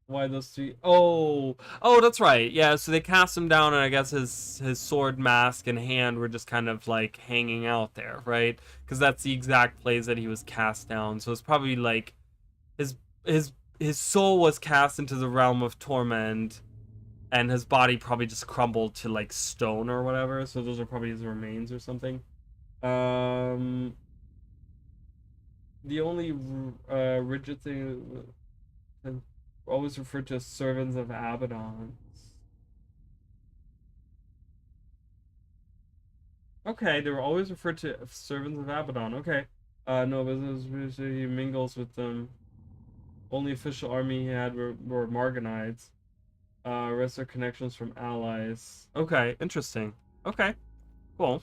why those three? Oh, that's right. Yeah, so they cast him down, and I guess his sword, mask, and hand were just kind of like hanging out there, right? Because that's the exact place that he was cast down. So it's probably like his his soul was cast into the Realm of Torment, and his body probably just crumbled to like stone or whatever. So those are probably his remains or something. The only rigid thing always referred to as servants of Abaddon. Okay, they were always referred to as servants of Abaddon. Okay. No, but he mingles with them. Only official army he had were Marganites. Rest are connections from allies. Okay, interesting. Okay, cool.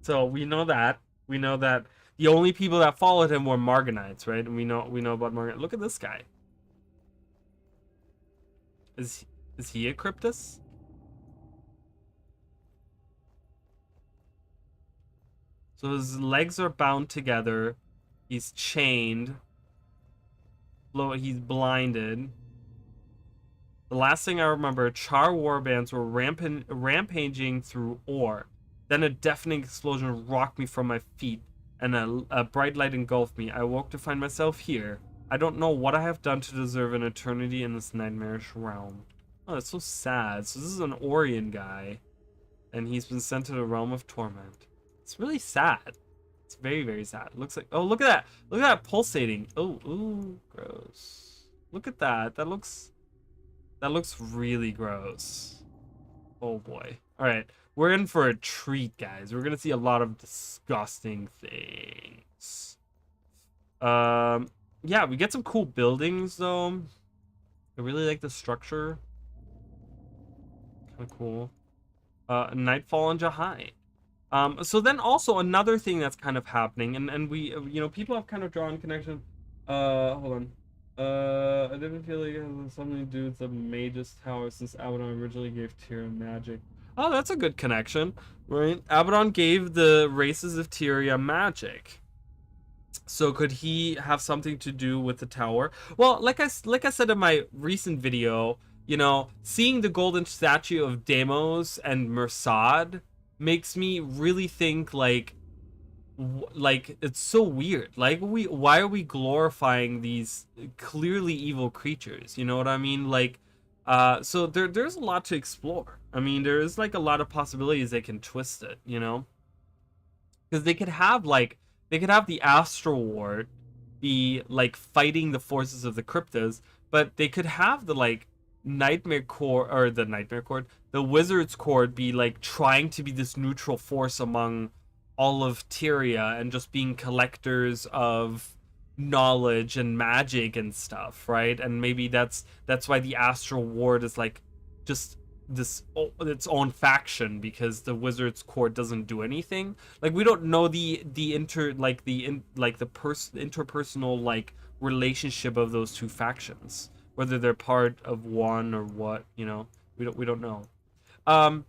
So we know that. We know that the only people that followed him were Marganites, right? And we know about Marganite. Look at this guy. Is he a Cryptus? So his legs are bound together. He's chained. He's blinded. The last thing I remember, Char warbands were rampaging through ore. Then a deafening explosion rocked me from my feet, and a bright light engulfed me. I woke to find myself here. I don't know what I have done to deserve an eternity in this nightmarish realm. Oh, that's so sad. So this is an Orion guy, and he's been sent to the Realm of Torment. It's really sad. It's very, very sad. It looks like, oh, look at that. Look at that pulsating. Oh, ooh, gross. Look at that. That looks really gross. Oh boy. All right. We're in for a treat, guys. We're going to see a lot of disgusting things. Yeah, we get some cool buildings though. I really like the structure. Kind of cool. Nightfall on Jahai. So then also another thing that's kind of happening, and we, people have kind of drawn connection. Hold on. I didn't feel like it has something to do with the Mage's Tower since Abaddon originally gave Tyr magic. Oh, that's a good connection, right? Abaddon gave the races of Tyria magic. So could he have something to do with the tower? Well, like I said in my recent video, you know, seeing the golden statue of Deimos and Mersad makes me really think like it's so weird. Like why are we glorifying these clearly evil creatures? You know what I mean? Like so there's a lot to explore. I mean, there is like a lot of possibilities they can twist it, you know? Because they could have the Astral Ward be like fighting the forces of the cryptas, but they could have the like Nightmare Core or the Nightmare Cord, the Wizard's Cord be like trying to be this neutral force among all of Tyria and just being collectors of knowledge and magic and stuff, right? And maybe that's why the Astral Ward is like just this its own faction because the Wizard's Court doesn't do anything. Like we don't know the inter like the in like the interpersonal like relationship of those two factions, whether they're part of one or what, you know. We don't know. Um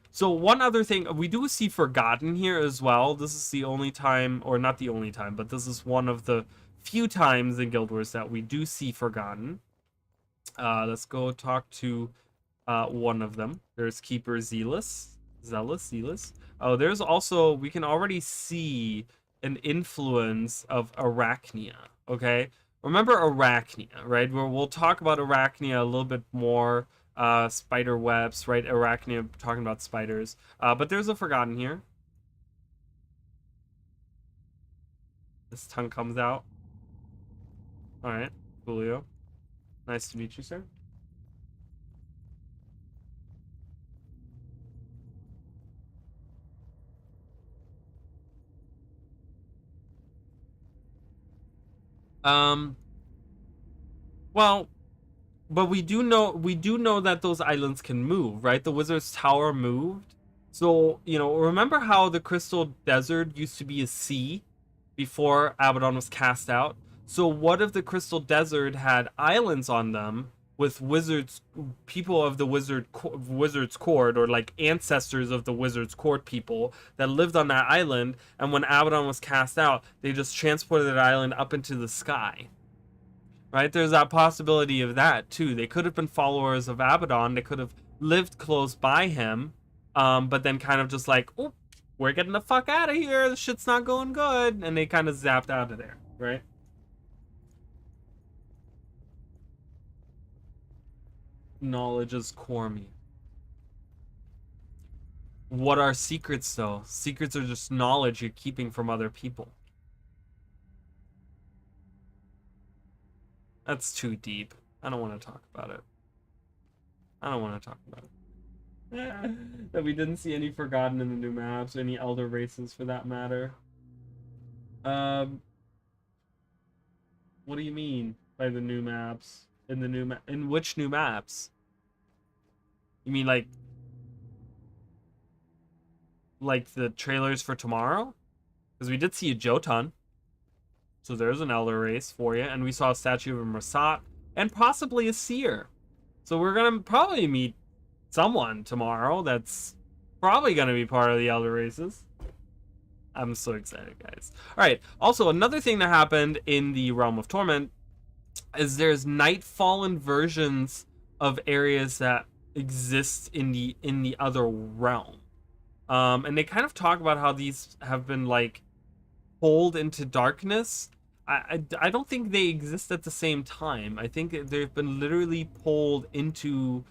so one other thing, we do see Forgotten here as well. This is the only time, or not the only time, but this is one of the few times in Guild Wars that we do see Forgotten. Let's go talk to one of them. There's Keeper Zealous. Oh, there's also, we can already see an influence of Arachnia, okay? Remember Arachnia, right? We'll talk about Arachnia a little bit more. Spider webs, right? Arachnia talking about spiders. But there's a Forgotten here. This tongue comes out. Alright, Julio. Nice to meet you, sir. Um, well, but we do know that those islands can move, right? The Wizard's Tower moved. So, you know, remember how the Crystal Desert used to be a sea before Abaddon was cast out? So what if the Crystal Desert had islands on them with wizards, people of the Wizard's Court, or like ancestors of the Wizard's Court people that lived on that island, and when Abaddon was cast out, they just transported that island up into the sky, right? There's that possibility of that too. They could have been followers of Abaddon. They could have lived close by him, but then kind of just like, oh, we're getting the fuck out of here. The shit's not going good, and they kind of zapped out of there, right? Knowledge is core me. What are secrets though? Secrets are just knowledge you're keeping from other people. That's too deep. I don't want to talk about it. I don't want to talk about it. That we didn't see any Forgotten in the new maps, or any Elder races for that matter. Um, what do you mean by the new maps? In the in which new maps? You mean like the trailers for tomorrow? Because we did see a Jotun. So there's an Elder race for you, and we saw a statue of a Masat, and possibly a Seer. So we're gonna probably meet someone tomorrow that's probably gonna be part of the Elder races. I'm so excited, guys. All right. Also, another thing that happened in the Realm of Torment is there's Nightfallen versions of areas that exist in the other realm. And they kind of talk about how these have been like pulled into darkness. I don't think they exist at the same time. I think they've been literally pulled into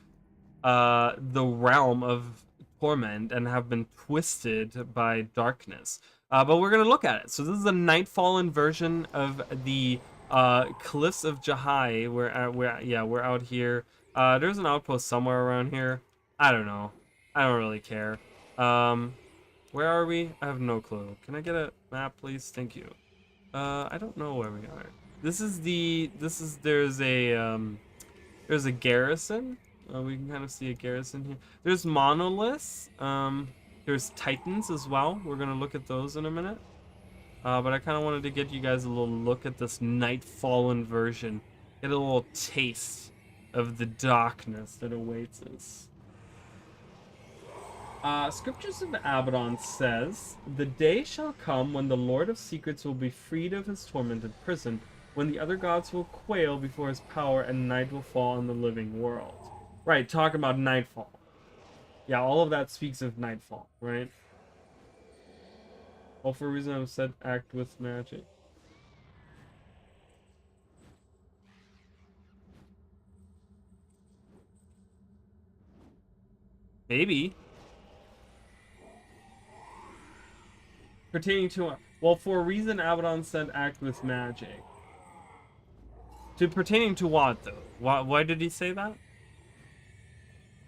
the realm of torment and have been twisted by darkness. But we're gonna look at it. So this is a Nightfallen version of the Cliffs of Jahai. We're out here. There's an outpost somewhere around here. I don't know. I don't really care. Where are we? I have no clue. Can I get a map, please? Thank you. I don't know where we are. There's a garrison. We can kind of see a garrison here. There's monoliths. There's titans as well. We're gonna look at those in a minute. But I kind of wanted to get you guys a little look at this Nightfallen version. Get a little taste of the darkness that awaits us. Scriptures of Abaddon says, "The day shall come when the Lord of Secrets will be freed of his tormented prison, when the other gods will quail before his power, and night will fall on the living world." Right, talking about nightfall. Yeah, all of that speaks of nightfall, right? All for a reason I've said act with magic. Maybe. Pertaining to, well, for a reason Abaddon said act with magic. To pertaining to what, though? Why did he say that?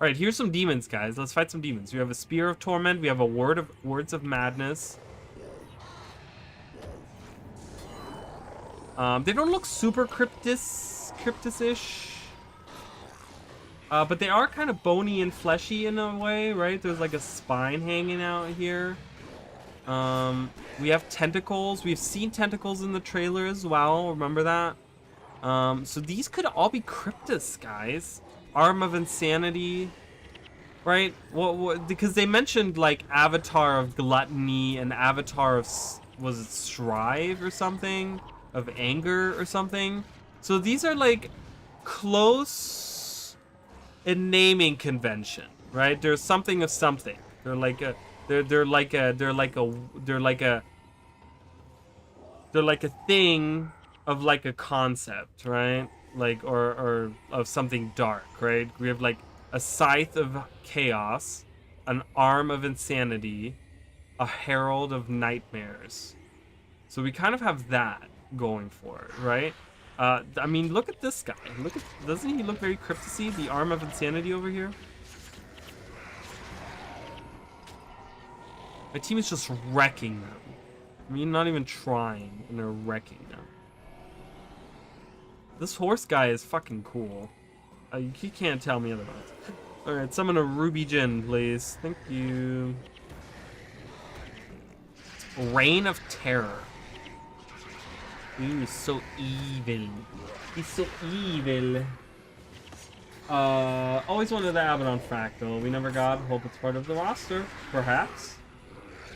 Alright, here's some demons, guys. Let's fight some demons. We have a Spear of Torment. We have a Words of Madness. They don't look super cryptis-ish. But they are kind of bony and fleshy in a way, right? There's like a spine hanging out here. We have tentacles. We've seen tentacles in the trailer as well. Remember that? So these could all be cryptis, guys. Arm of Insanity, right? Well, because they mentioned like Avatar of Gluttony and Avatar of, was it Strive or something? Of Anger or something. So these are like close in naming convention, right? There's something of something. They're like a thing of like a concept, right? Like or of something dark, right? We have like a Scythe of Chaos, an Arm of Insanity, a Herald of Nightmares. So we kind of have that going for it, right? I mean, look at this guy. Doesn't he look very cryptic-y? The Arm of Insanity over here. My team is just wrecking them. I mean, not even trying, and they're wrecking them. This horse guy is fucking cool. You can't tell me otherwise. Alright, summon a Ruby Jin, please. Thank you. Reign of Terror. Ooh, so evil. He's so evil. Always wanted the Abaddon Fractal. We never got. Hope it's part of the roster. Perhaps.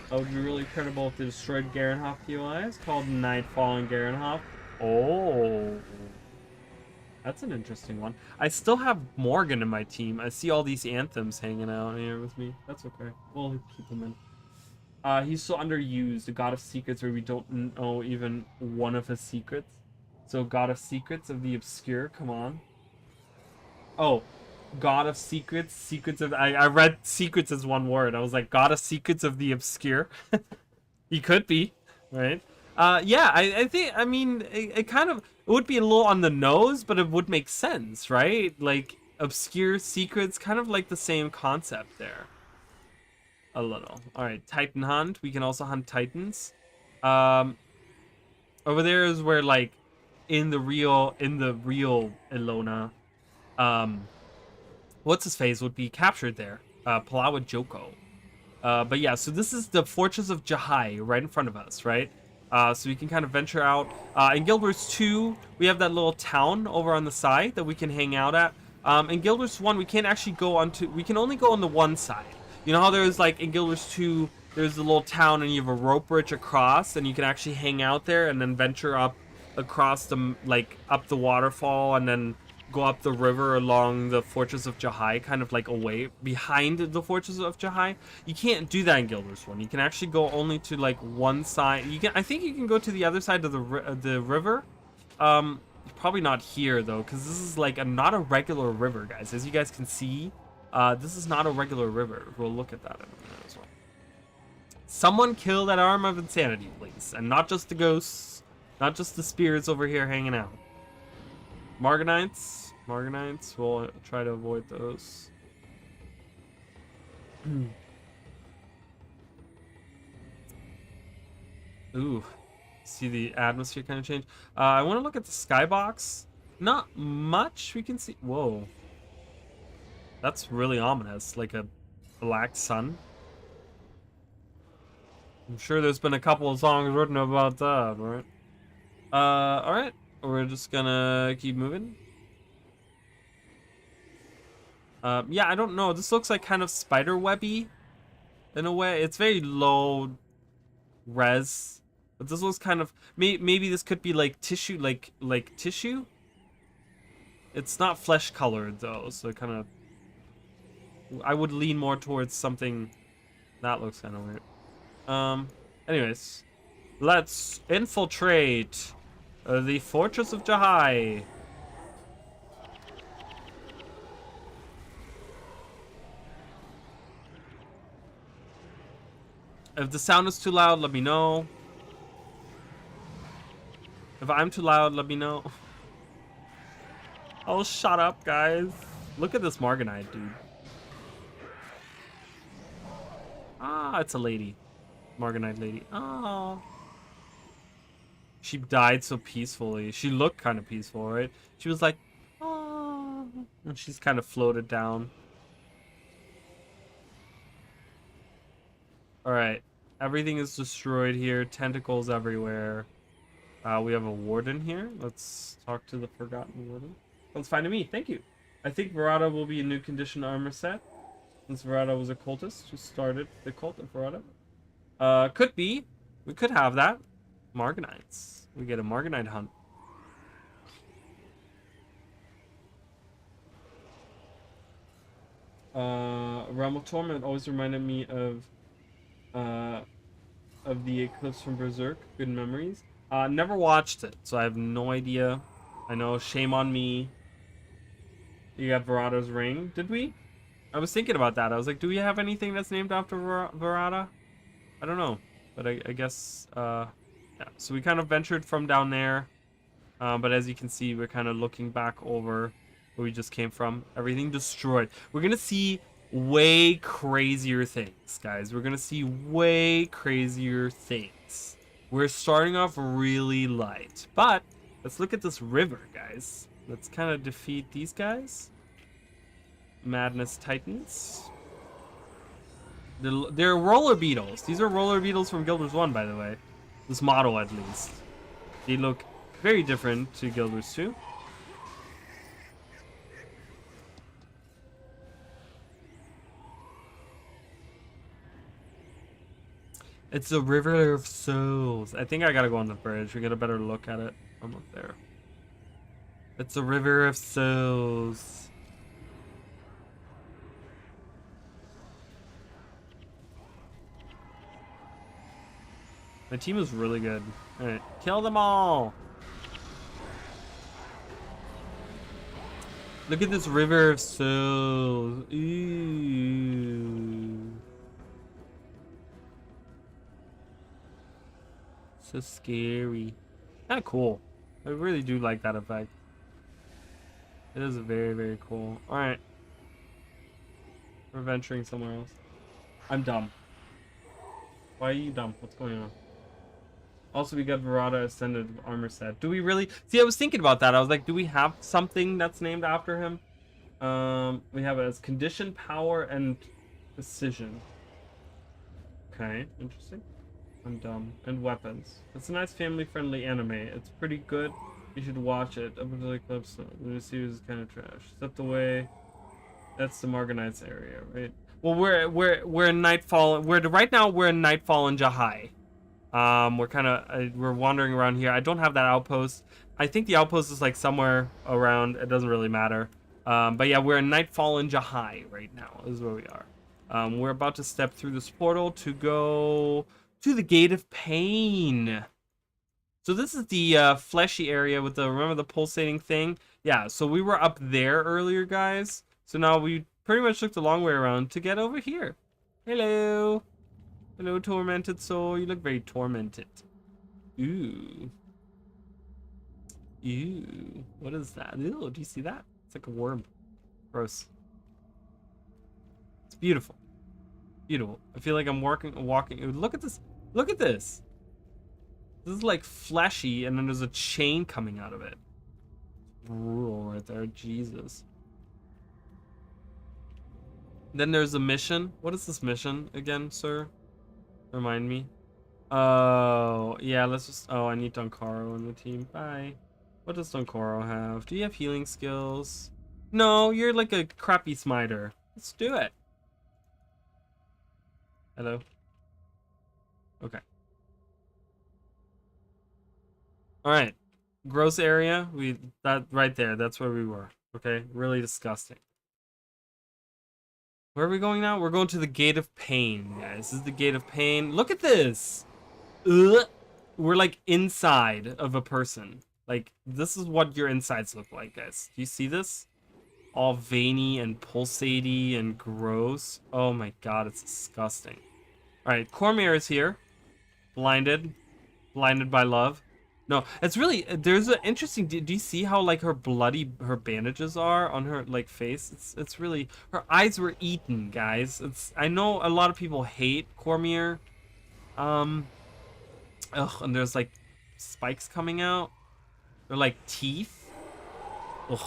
That would be really credible if they destroyed Garenhoff POIs. Called Nightfall and Garenhoff. Oh. That's an interesting one. I still have Morgan in my team. I see all these anthems hanging out here with me. That's okay. We'll keep them in. He's so underused. The God of Secrets, where we don't know even one of his secrets. So God of Secrets of the Obscure. Come on. Oh, God of Secrets. Secrets of... I read Secrets as one word. I was like, God of Secrets of the Obscure. He could be, right? Yeah, I think... I mean, it kind of... It would be a little on the nose, but it would make sense, right? Like, Obscure Secrets, kind of like the same concept there. A little. Alright, Titan Hunt. We can also hunt Titans. Over there is where, like, in the real Ilona, what's his face would be captured there. Palawa Joko. But yeah, so this is the Fortress of Jahai right in front of us, right? So we can kind of venture out. In Guild Wars 2, we have that little town over on the side that we can hang out at. In Guild Wars 1, we can't actually go onto... We can only go on the one side. You know how there's, like, in Guild Wars 2, there's a little town and you have a rope bridge across, and you can actually hang out there and then venture up across the, like, up the waterfall and then go up the river along the Fortress of Jahai, kind of like away behind the Fortress of Jahai. You can't do that in Guild Wars 1. You can actually go only to like one side. You can, I think you can go to the other side of the river. Probably not here though, because this is like not a regular river, guys. As you guys can see, this is not a regular river. We'll look at that in a minute as well. Someone kill that Arm of Insanity, please, and not just the ghosts, not just the spirits over here hanging out. Marganites, we'll try to avoid those. Ooh, see the atmosphere kind of change. I want to look at the skybox. Not much we can see. Whoa, that's really ominous, like a black sun. I'm sure there's been a couple of songs written about that, right? All right. We're just gonna keep moving. Yeah, I don't know. This looks like kind of spider webby. in a way. It's very low res, but this looks kind of maybe this could be like tissue, like tissue. It's not flesh colored though, so it kind of, I would lean more towards something that looks kind of weird. Anyways, let's infiltrate the fortress of Jahai. If the sound is too loud, let me know. If I'm too loud, let me know. Oh, shut up, guys. Look at this Marganite, dude. Ah, it's a lady. Marganite lady. Oh. She died so peacefully. She looked kind of peaceful, right? She was like, oh. And she's kind of floated down. Alright. Everything is destroyed here. Tentacles everywhere. We have a warden here. Let's talk to the forgotten warden. Sounds fine to me. Thank you. I think Verada will be a new condition armor set, since Verada was a cultist who started the cult of Verada. Could be. We could have that. Marganites. We get a Marganite hunt. Realm of Torment always reminded me of the Eclipse from Berserk. Good memories. Never watched it, so I have no idea. I know, shame on me. You got Verada's ring. Did we? I was thinking about that. I was like, do we have anything that's named after Verada? I don't know. But I guess, yeah. So we kind of ventured from down there. But as you can see, we're kind of looking back over where we just came from. Everything destroyed. We're going to see way crazier things, guys. We're going to see way crazier things. We're starting off really light. But let's look at this river, guys. Let's kind of defeat these guys. Madness Titans. They're roller beetles. These are roller beetles from Guild Wars 1, by the way. This model, at least. They look very different to Guild Wars 2. It's the River of Souls. I think I gotta go on the bridge. We get a better look at it. I'm up there. It's a River of Souls. My team is really good. Alright, kill them all! Look at this River of Souls. Ooh. So scary. Kinda cool. I really do like that effect. It is very, very cool. Alright. We're venturing somewhere else. I'm dumb. Why are you dumb? What's going on? Also, we got Verada Ascended armor set. Do we really? See, I was thinking about that. I was like, do we have something that's named after him? We have it as condition, power, and precision. Okay, interesting. I'm dumb. And weapons. It's a nice family-friendly anime. It's pretty good. You should watch it. Up until the Eclipse. The series is kind of trash. Step away. That's the Marganites area, right? Well, we're in Nightfall. Right now we're in Nightfall in Jahai. We're wandering around here. I don't have that outpost. I think the outpost is like somewhere around. It doesn't really matter. But yeah, we're in Nightfall in Jahai right now. This is where we are. We're about to step through this portal to go to the Gate of Pain. So this is the fleshy area with the, remember the pulsating thing? Yeah, so we were up there earlier, guys. So now we pretty much took the long way around to get over here. Hello. Hello, tormented soul. You look very tormented. Ooh. Ooh. What is that? Ew, do you see that? It's like a worm. Gross. It's beautiful. Beautiful. I feel like I'm walking. Look at this. Look at this. This is like fleshy, and then there's a chain coming out of it. Brutal right there. Jesus. Then there's a mission. What is this mission again, sir? Remind me. Oh, yeah, let's just... Oh, I need Donkaro in the team. Bye. What does Donkaro have? Do you have healing skills? No, you're like a crappy smiter. Let's do it. Hello. Okay. All right. Gross area. That right there. That's where we were. Okay. Really disgusting. Where are we going now? We're going to the Gate of Pain, guys. This is the Gate of Pain. Look at this. Ugh. We're like inside of a person. Like, this is what your insides look like, guys. Do you see this? All veiny and pulsaty and gross. Oh my god, it's disgusting. Alright, Cormier is here. Blinded. Blinded by love. No, it's really, there's an interesting, do you see how like her bandages are on her like face? It's really, her eyes were eaten, guys. I know a lot of people hate Cormier. Ugh, and there's like spikes coming out. They're like teeth. Ugh.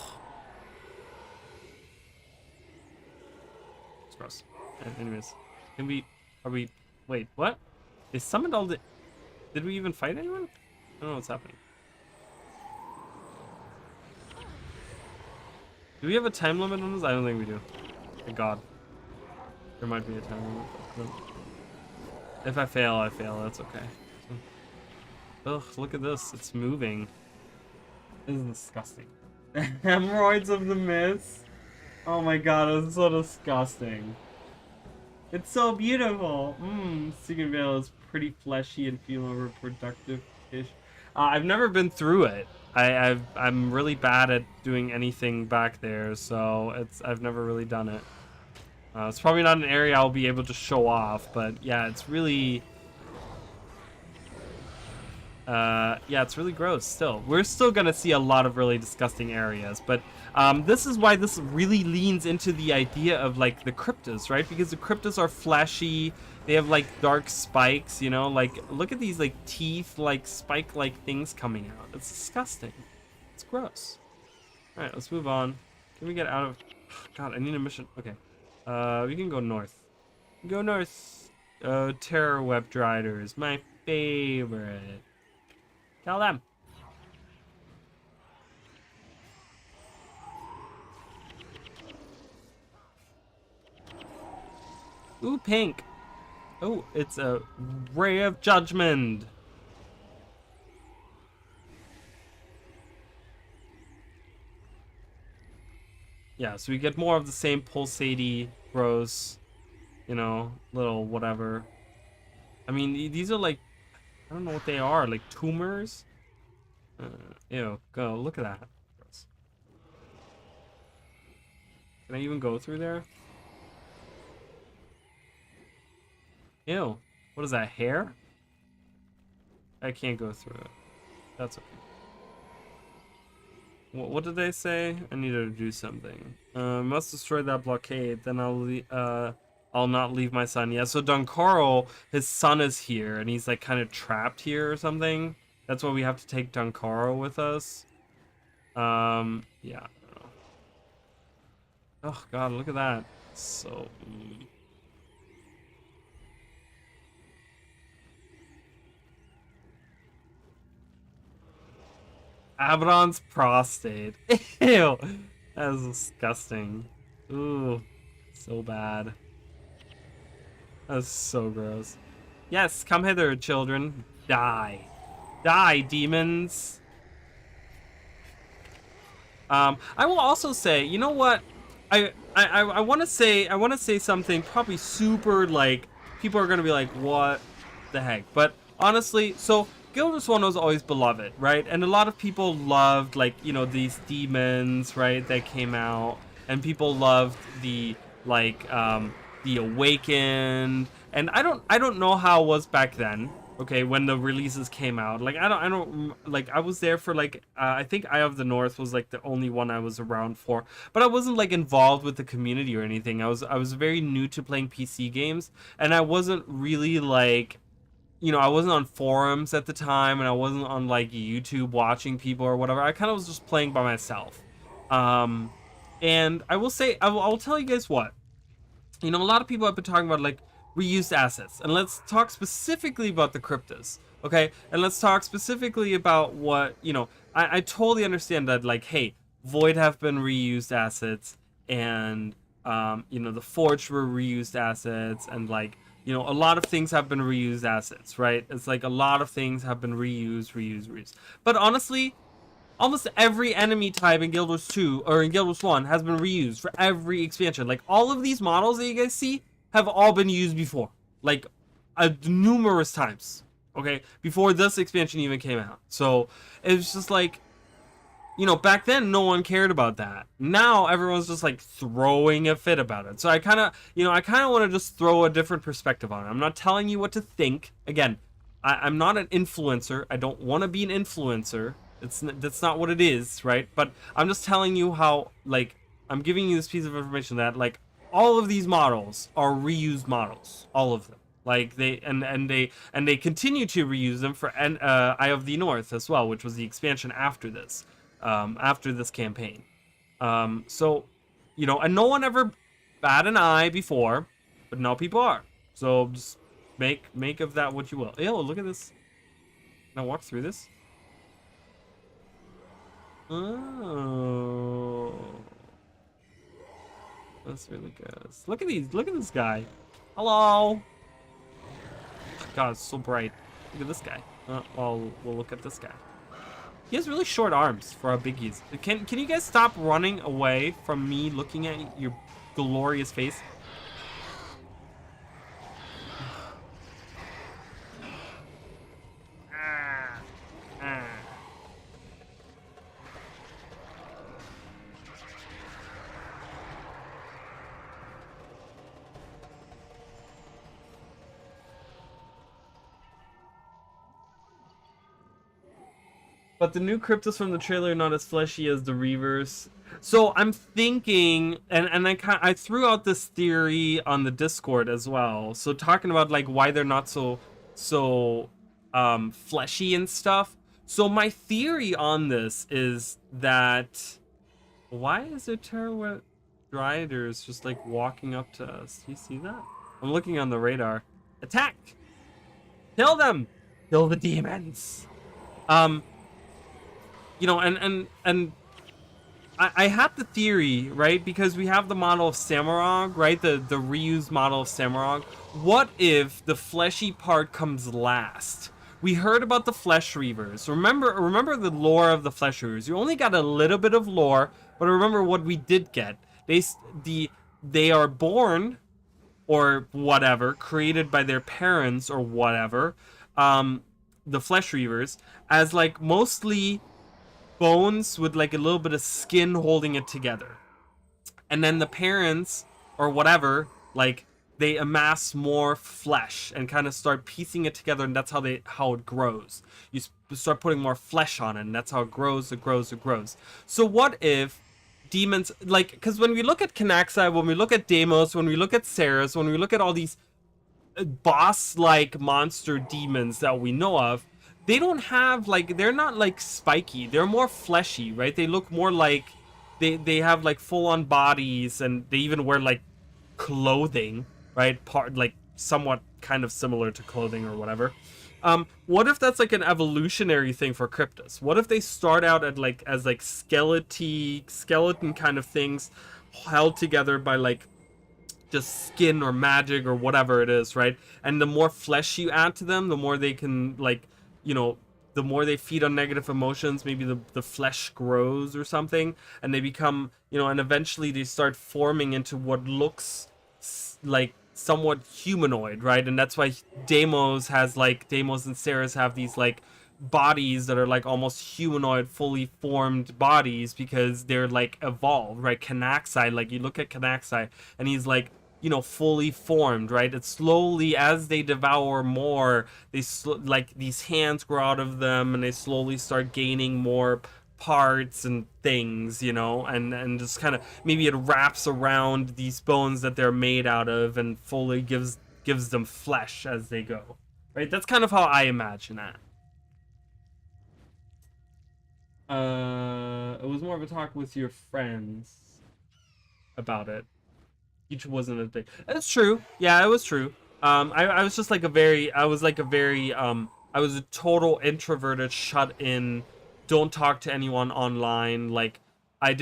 It's gross. Anyways, wait, what? They summoned all the, did we even fight anyone? I don't know what's happening. Do we have a time limit on this? I don't think we do. Thank God. There might be a time limit. No. If I fail, I fail. That's okay. Ugh, look at this. It's moving. This is disgusting. Hemorrhoids of the Mist. Oh my god, it's so disgusting. It's so beautiful. Secret Veil is pretty fleshy and female reproductive-ish. I've never been through it. I'm really bad at doing anything back there, so I've never really done it. It's probably not an area I'll be able to show off, but yeah, it's really... yeah, it's really gross still. We're still gonna see a lot of really disgusting areas, but this is why this really leans into the idea of like the cryptas, right? Because the cryptas are flashy, they have like dark spikes, you know, like look at these like teeth, like spike like things coming out. It's disgusting. It's gross. All right, let's move on. Can we get out of, god, I need a mission. Okay, we can go north. Go north. Terror Web Driders, my favorite. Tell them. Ooh, pink. Oh, it's a ray of judgment. Yeah, so we get more of the same pulsatey, gross, you know, little whatever. I mean, these are like, I don't know what they are, like tumors? Ew, go, look at that. Gross. Can I even go through there? Ew, what is that, hair? I can't go through it. That's okay. What did they say? I need to do something. Must destroy that blockade, then I'll not leave my son. Yeah, so Don Carl, his son is here, and he's like kind of trapped here or something. That's why we have to take Don Carl with us. Yeah, I don't know. Oh god, look at that. So... Abaddon's prostate. Ew. That is disgusting. Ooh. So bad. That's so gross. Yes, come hither, children. Die. Die, demons. I will also say, you know what? I want to say something probably super like people are gonna be like, what the heck? But honestly, so Gildas One was always beloved, right? And a lot of people loved like, you know, these demons, right, that came out, and people loved the like the Awakened, and I don't know how it was back then. Okay, when the releases came out, like I don't like I was there for like I think Eye of the North was like the only one I was around for, but I wasn't like involved with the community or anything. I was very new to playing PC games, and I wasn't really like, you know, I wasn't on forums at the time, and I wasn't on like YouTube watching people or whatever. I kind of was just playing by myself. And I will say, I will tell you guys what, you know, a lot of people have been talking about like reused assets, and let's talk specifically about the cryptas, okay? And let's talk specifically about what, you know, I totally understand that, like, hey, Void have been reused assets, and you know, the Forged were reused assets, and like you know, a lot of things have been reused assets, right? It's like a lot of things have been reused. But honestly, almost every enemy type in Guild Wars 2 or in Guild Wars 1 has been reused for every expansion. Like all of these models that you guys see have all been used before, like numerous times. Okay, before this expansion even came out. So it's just like, you know, back then no one cared about that. Now everyone's just like throwing a fit about it. So I kind of, you know, I kind of want to just throw a different perspective on it. I'm not telling you what to think. Again, I'm not an influencer. I don't want to be an influencer. That's not what it is, right? But I'm just telling you how, like, I'm giving you this piece of information that, like, all of these models are reused models, all of them. Like they continue to reuse them for Eye of the North as well, which was the expansion after this campaign. So, you know, and no one ever bat an eye before, but now people are. So just make of that what you will. Ew, look at this. Can I walk through this? Oh, that's really good. Look at these. Look at this guy. Hello. God, it's so bright. Look at this guy. Well, we'll look at this guy. He has really short arms for how big he is. Can you guys stop running away from me looking at your glorious face? But the new Cryptos from the trailer are not as fleshy as the Reavers. So I'm thinking, and I threw out this theory on the Discord as well. So talking about like why they're not so fleshy and stuff. So my theory on this is that why is there Terrawet Driders just like walking up to us? Do you see that? I'm looking on the radar. Attack! Kill them! Kill the demons! You know, and I have the theory, right? Because we have the model of Samurag, right? The reused model of Samurag. What if the fleshy part comes last? We heard about the Flesh Reavers. Remember the lore of the Flesh Reavers. You only got a little bit of lore, but remember what we did get. They are born or whatever, created by their parents or whatever. The Flesh Reavers as like mostly bones with like a little bit of skin holding it together, and then the parents or whatever, like they amass more flesh and kind of start piecing it together, and that's how it grows. You start putting more flesh on it, and that's how it grows. So what if demons, like, because when we look at Canaxai, when we look at Deimos, when we look at Ceres, when we look at all these boss-like monster demons that we know of, they don't have like, they're not like spiky, they're more fleshy, right? They look more like they have like full-on bodies, and they even wear like clothing, right? Part like somewhat kind of similar to clothing or whatever. What if that's like an evolutionary thing for Cryptos? What if they start out at like as like skeleton kind of things held together by like just skin or magic or whatever it is, right? And the more flesh you add to them, the more they can, like, you know, the more they feed on negative emotions, maybe the flesh grows or something, and they become, you know, and eventually they start forming into what looks like somewhat humanoid, right? And that's why Deimos and Ceres have these like bodies that are like almost humanoid, fully formed bodies, because they're like evolved, right? Canaxai, like you look at Canaxai and he's like, you know, fully formed, right? It's slowly, as they devour more, like these hands grow out of them, and they slowly start gaining more parts and things, you know, and just kind of maybe it wraps around these bones that they're made out of and fully gives them flesh as they go, right? That's kind of how I imagine that. It was more of a talk with your friends about it. Each wasn't as big. That's true. Yeah, it was true. I was just like I was a total introverted, shut in, don't talk to anyone online. Like, I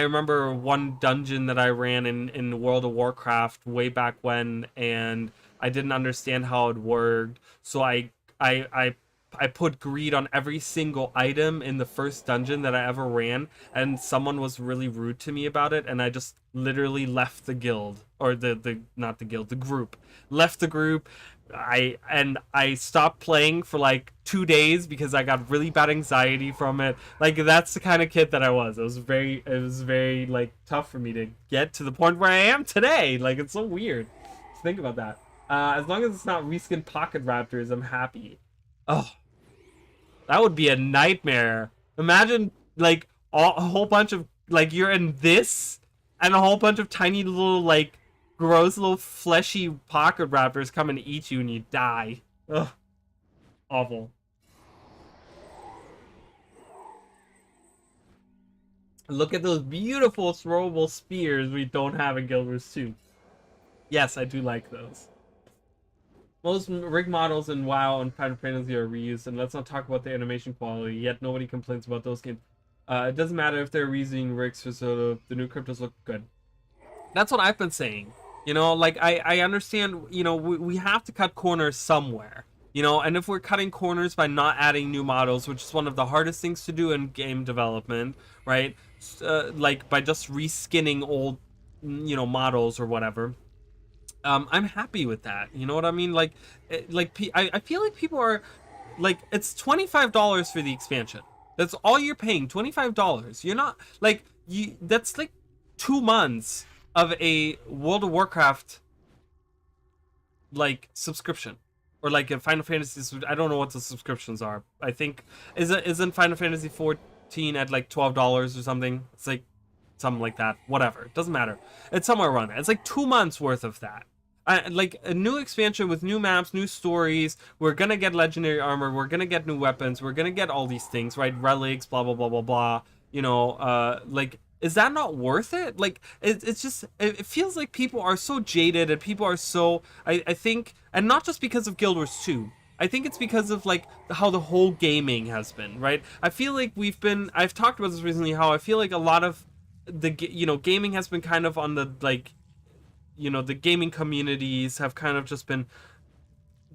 remember one dungeon that I ran in World of Warcraft way back when, and I didn't understand how it worked. So I I I put greed on every single item in the first dungeon that I ever ran, and someone was really rude to me about it, and I just literally left the guild, or the not the guild, the group. Left the group. I stopped playing for like 2 days because I got really bad anxiety from it. Like that's the kind of kid that I was. It was very like tough for me to get to the point where I am today. Like it's so weird. Think about that. As long as it's not reskin pocket raptors, I'm happy. Oh, that would be a nightmare. Imagine like a whole bunch of like you're in this and a whole bunch of tiny little like gross little fleshy pocket raptors come and eat you and you die. Ugh, awful. Look at those beautiful throwable spears we don't have in Guild Wars 2. Yes, I do like those. Most rig models in WoW and Final Fantasy are reused, and let's not talk about the animation quality, yet nobody complains about those games. It doesn't matter if they're reusing rigs for Soda, the new cryptos look good. That's what I've been saying. You know, like, I understand, you know, we have to cut corners somewhere. You know, and if we're cutting corners by not adding new models, which is one of the hardest things to do in game development, right? Like, by just reskinning old, you know, models or whatever. I'm happy with that. You know what I mean? Like, I feel like people are like, it's $25 for the expansion. That's all you're paying, $25. You're not like you. That's like 2 months of a World of Warcraft like subscription, or like a Final Fantasy. I don't know what the subscriptions are. I think isn't Final Fantasy 14 at like $12 or something? It's like something like that. Whatever, it doesn't matter. It's somewhere around there. It's like 2 months worth of that. Like a new expansion with new maps, new stories. We're gonna get legendary armor. We're gonna get new weapons. We're gonna get all these things, right? Relics, blah blah blah blah blah. You know, like, is that not worth it? Like, it's just, it feels like people are so jaded, and people are so, I think, and not just because of Guild Wars 2. I think it's because of like how the whole gaming has been, right? I feel like I've talked about this recently, how I feel like a lot of you know, gaming has been kind of on the like, you know, the gaming communities have kind of just been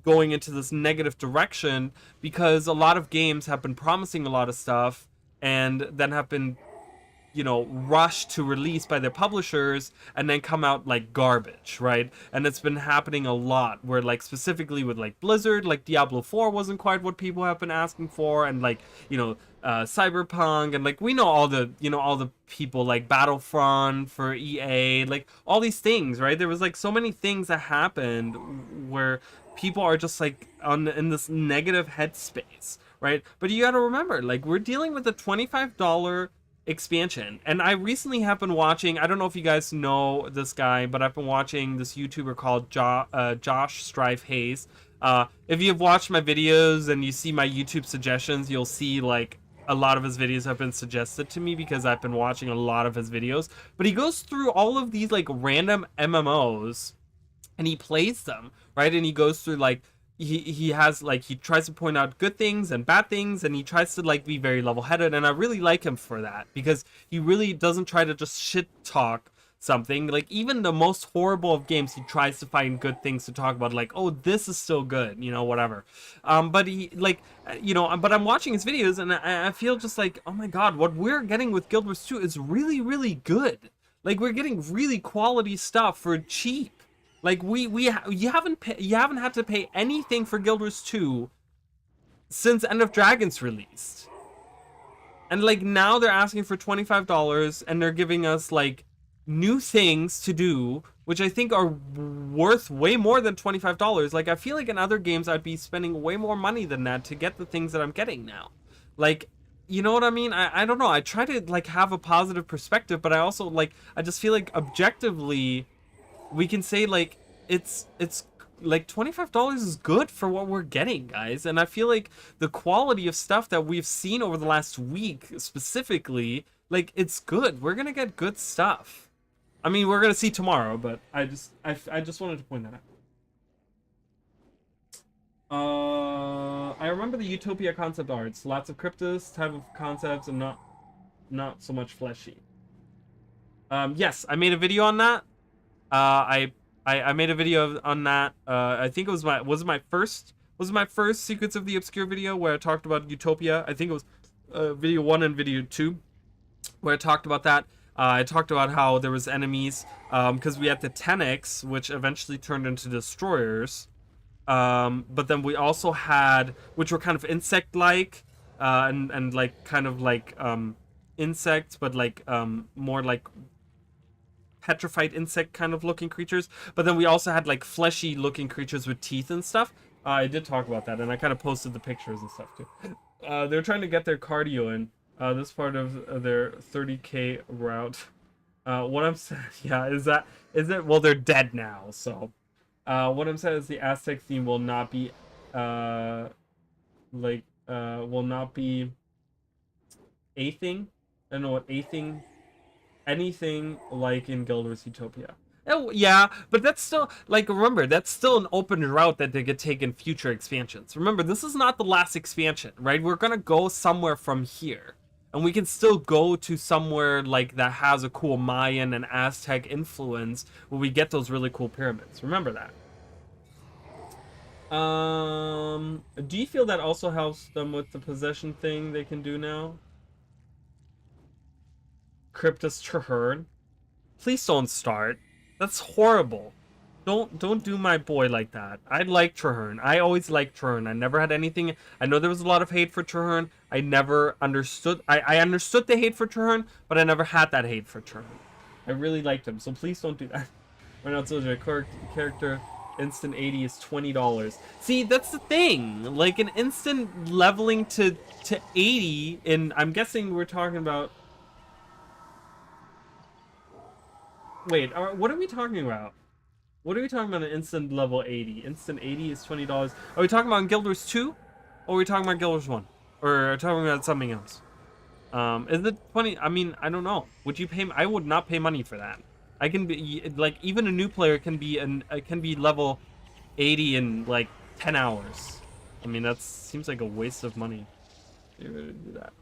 going into this negative direction because a lot of games have been promising a lot of stuff and then have been, you know, rushed to release by their publishers and then come out like garbage, right? And it's been happening a lot where, like, specifically with like Blizzard, like Diablo 4 wasn't quite what people have been asking for, and like, you know, Cyberpunk, and like we know all the, you know, all the people like Battlefront for EA, like all these things, right? There was like so many things that happened where people are just like in this negative headspace, right? But you got to remember, like, we're dealing with a $25 expansion, and I recently have been watching, I don't know if you guys know this guy, but I've been watching this YouTuber called Josh Strife Hayes. If you've watched my videos and you see my YouTube suggestions, you'll see like a lot of his videos have been suggested to me because I've been watching a lot of his videos. But he goes through all of these like random MMOs and he plays them, right? And he goes through like, he has like, he tries to point out good things and bad things, and he tries to like be very level-headed, and I really like him for that because he really doesn't try to just shit talk something. Like, even the most horrible of games, he tries to find good things to talk about, like, oh, this is still good, you know, whatever. But he like, you know, but I'm watching his videos and I feel just like, oh my god, what we're getting with Guild Wars 2 is really really good. Like, we're getting really quality stuff for cheap. Like, you haven't had to pay anything for Guild Wars 2 since End of Dragons released. And like, now they're asking for $25 and they're giving us like new things to do, which I think are worth way more than $25. Like, I feel like in other games I'd be spending way more money than that to get the things that I'm getting now. Like, you know what I mean? I don't know. I try to like have a positive perspective, but I also like, I just feel like objectively we can say like it's like $25 is good for what we're getting, guys. And I feel like the quality of stuff that we've seen over the last week specifically, like, it's good. We're gonna get good stuff. I mean, we're gonna see tomorrow, but I just wanted to point that out. I remember the Utopia concept arts, lots of cryptos type of concepts and not so much fleshy. Yes, I made a video on that. I I made a video on that. I think it was my first Secrets of the Obscure video where I talked about Utopia. I think it was video 1 and video 2 where I talked about that. I talked about how there was enemies because we had the Tenix, which eventually turned into destroyers. But then we also had, which were kind of insect-like, and like kind of like insects, but like more like petrified insect kind of looking creatures. But then we also had like fleshy looking creatures with teeth and stuff. I did talk about that, and I kind of posted the pictures and stuff too. They're trying to get their cardio in. This part of their 30K route. What I'm saying, yeah, is it? Well, they're dead now, so. What I'm saying is the Aztec theme will not be, will not be a thing. I don't know what a thing, anything like in Guild Wars Utopia. Oh, yeah, but that's still, like, remember, that's still an open route that they could take in future expansions. Remember, this is not the last expansion, right? We're gonna go somewhere from here. And we can still go to somewhere, like, that has a cool Mayan and Aztec influence where we get those really cool pyramids. Remember that. Do you feel that also helps them with the possession thing they can do now? Cryptus Traherne? Please don't start. That's horrible. Don't do my boy like that. I like Traherne. I always liked Traherne. I never had anything. I know there was a lot of hate for Traherne. I never understood. I understood the hate for Traherne, but I never had that hate for Traherne. I really liked him. So please don't do that. Right now, soldier character instant 80 is $20. See, that's the thing. Like an instant leveling to 80, and I'm guessing we're talking about. Wait, what are we talking about? What are we talking about an instant level 80? Instant 80 is $20. Are we talking about Guild Wars 2? Or are we talking about Guild Wars 1? Or are we talking about something else? Is it 20? I mean, I don't know. Would you pay? I would not pay money for that. I can be, like, even a new player can be level 80 in, like, 10 hours. I mean, that seems like a waste of money. You're gonna do that.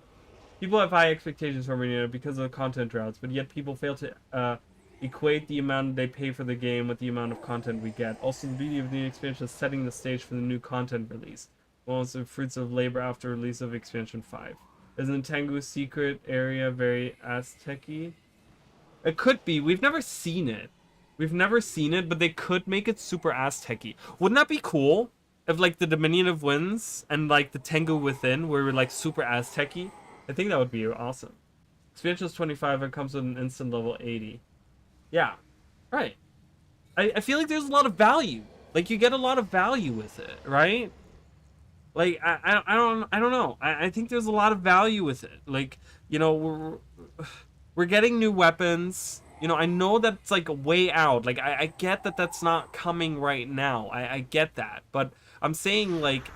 People have high expectations for Arena because of the content routes, but yet people fail to, equate the amount they pay for the game with the amount of content we get. Also, the beauty of the expansion is setting the stage for the new content release. Most of the fruits of labor after release of expansion 5. Isn't Tengu's secret area very Aztec-y? It could be. We've never seen it. We've never seen it, but they could make it super Aztec-y. Wouldn't that be cool? If, like, the Dominion of Winds and, like, the Tengu within were, like, super Aztec-y? I think that would be awesome. Expansion is 25 and comes with an instant level 80. Yeah, right. I feel like there's a lot of value. Like, you get a lot of value with it, right? Like, I don't know. I think there's a lot of value with it. Like, you know, we're getting new weapons. You know, I know that's like a way out. Like, I get that that's not coming right now. I get that. But I'm saying, like,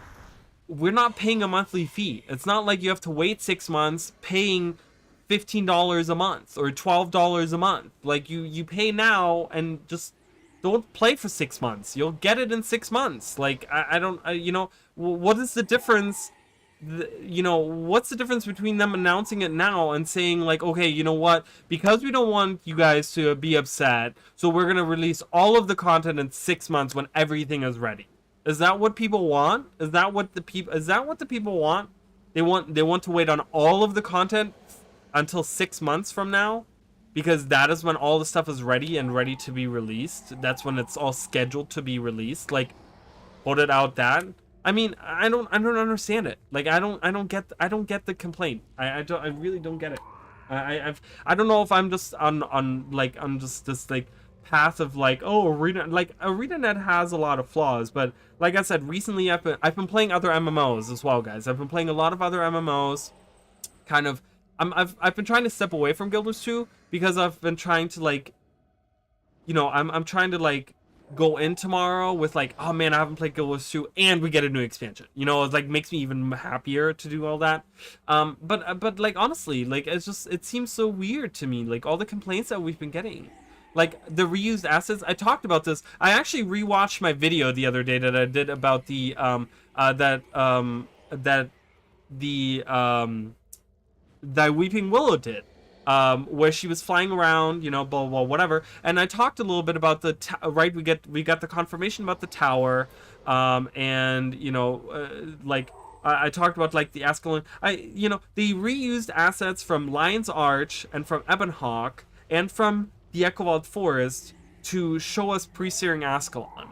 we're not paying a monthly fee. It's not like you have to wait 6 months paying $15 a month or $12 a month. Like, you pay now and just don't play for 6 months. You'll get it in 6 months. Like, I don't, you know, what is the difference? You know, what's the difference between them announcing it now and saying, like, okay, you know what? Because we don't want you guys to be upset, so we're gonna release all of the content in 6 months when everything is ready. Is that what people want? Is that what the people want? They want to wait on all of the content until 6 months from now, because that is when all the stuff is ready and ready to be released. That's when it's all scheduled to be released. Like, put it out that. I mean, I don't understand it. Like, I don't get the complaint. I really don't get it. I don't know if I'm just on just this, like, path of, like, oh, ArenaNet has a lot of flaws, but like I said, recently I've been playing other MMOs as well, guys. I've been playing a lot of other MMOs, kind of. I've been trying to step away from Guild Wars 2 because I've been trying to, like, you know, I'm trying to, like, go in tomorrow with, like, oh man, I haven't played Guild Wars 2 and we get a new expansion. You know, it, like, makes me even happier to do all that. But like, honestly, like, it seems so weird to me, like, all the complaints that we've been getting. Like, the reused assets, I talked about this. I actually rewatched my video the other day that I did about the that Weeping Willow did. where she was flying around, you know, blah, blah, blah, whatever. And I talked a little bit about the right. We got the confirmation about the tower, and you know, like I talked about like the Ascalon. You know, they reused assets from Lion's Arch and from Ebonhawk and from the Echovald Forest to show us pre-searing Ascalon.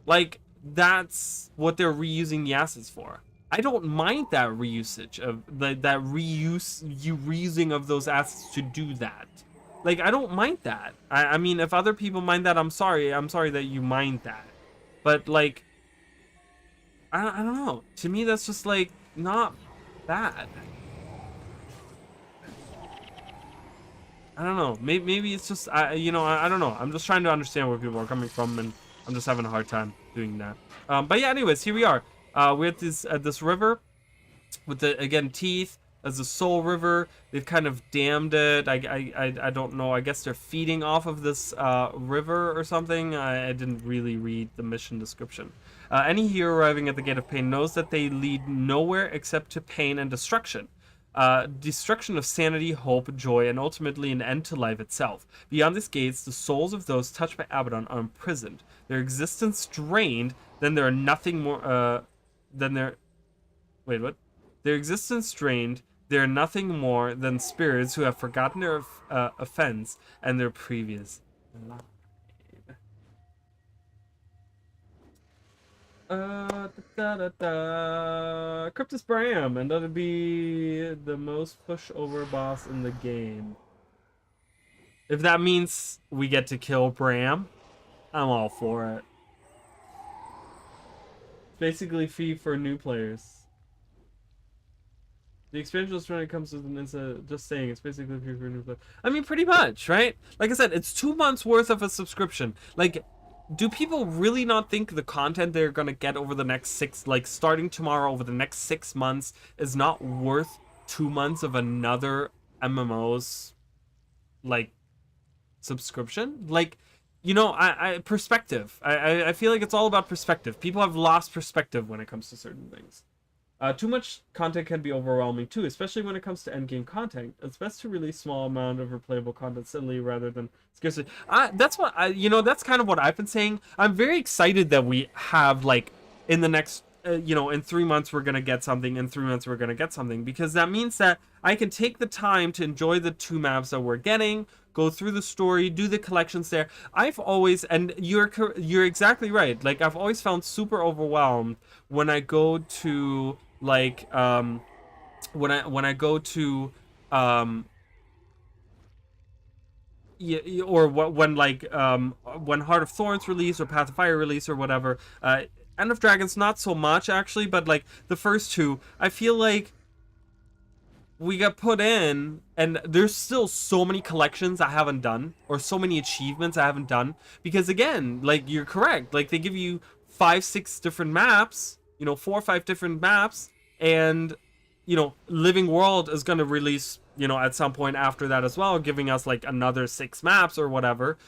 Like, that's what they're reusing the assets for. I don't mind that reusage of reusing of those assets to do that. Like, I don't mind that. I mean, if other people mind that, I'm sorry. I'm sorry that you mind that. But like, I don't know. To me, that's just like not bad. I don't know. Maybe it's just you know, I don't know. I'm just trying to understand where people are coming from, and I'm just having a hard time doing that. But yeah, anyways, here we are. We're at this river with the, again, teeth as a soul river. They've kind of dammed it. I don't know. I guess they're feeding off of this river or something. I didn't really read the mission description. Any hero arriving at the Gate of Pain knows that they lead nowhere except to pain and destruction. Destruction of sanity, hope, joy, and ultimately an end to life itself. Beyond these gates, the souls of those touched by Abaddon are imprisoned, their existence drained, then there are nothing more, wait, what? Their existence drained, they are nothing more than spirits who have forgotten their offense and their previous life. Cryptus Bram, and that'll be the most pushover boss in the game. If that means we get to kill Bram, I'm all for it. Basically free for new players. The expansion just when it comes to the just saying it's basically free for new players. I mean, pretty much, right? Like I said, it's 2 months worth of a subscription. Like, do people really not think the content they're gonna get over the next starting tomorrow over the next 6 months is not worth 2 months of another MMO's like subscription? Like, you know, perspective. I feel like it's all about perspective. People have lost perspective when it comes to certain things. Too much content can be overwhelming too, especially when it comes to endgame content. It's best to release small amount of replayable content steadily rather than scarcely. That's what you know. That's kind of what I've been saying. I'm very excited that we have like in the next, you know, in 3 months we're gonna get something. In 3 months we're gonna get something, because that means that I can take the time to enjoy the 2 maps that we're getting, go through the story, do the collections there. I've always, and you're exactly right. Like, I've always found super overwhelmed when I go to like when I go to yeah, or when like when Heart of Thorns release or Path of Fire release or whatever. End of Dragons not so much actually, but like the first two, I feel like we got put in and there's still so many collections I haven't done, or so many achievements I haven't done, because again, like, you're correct, like they give you 5-6 different maps, you know, 4 or 5 different maps, and you know, Living World is going to release, you know, at some point after that as well, giving us like another 6 maps or whatever.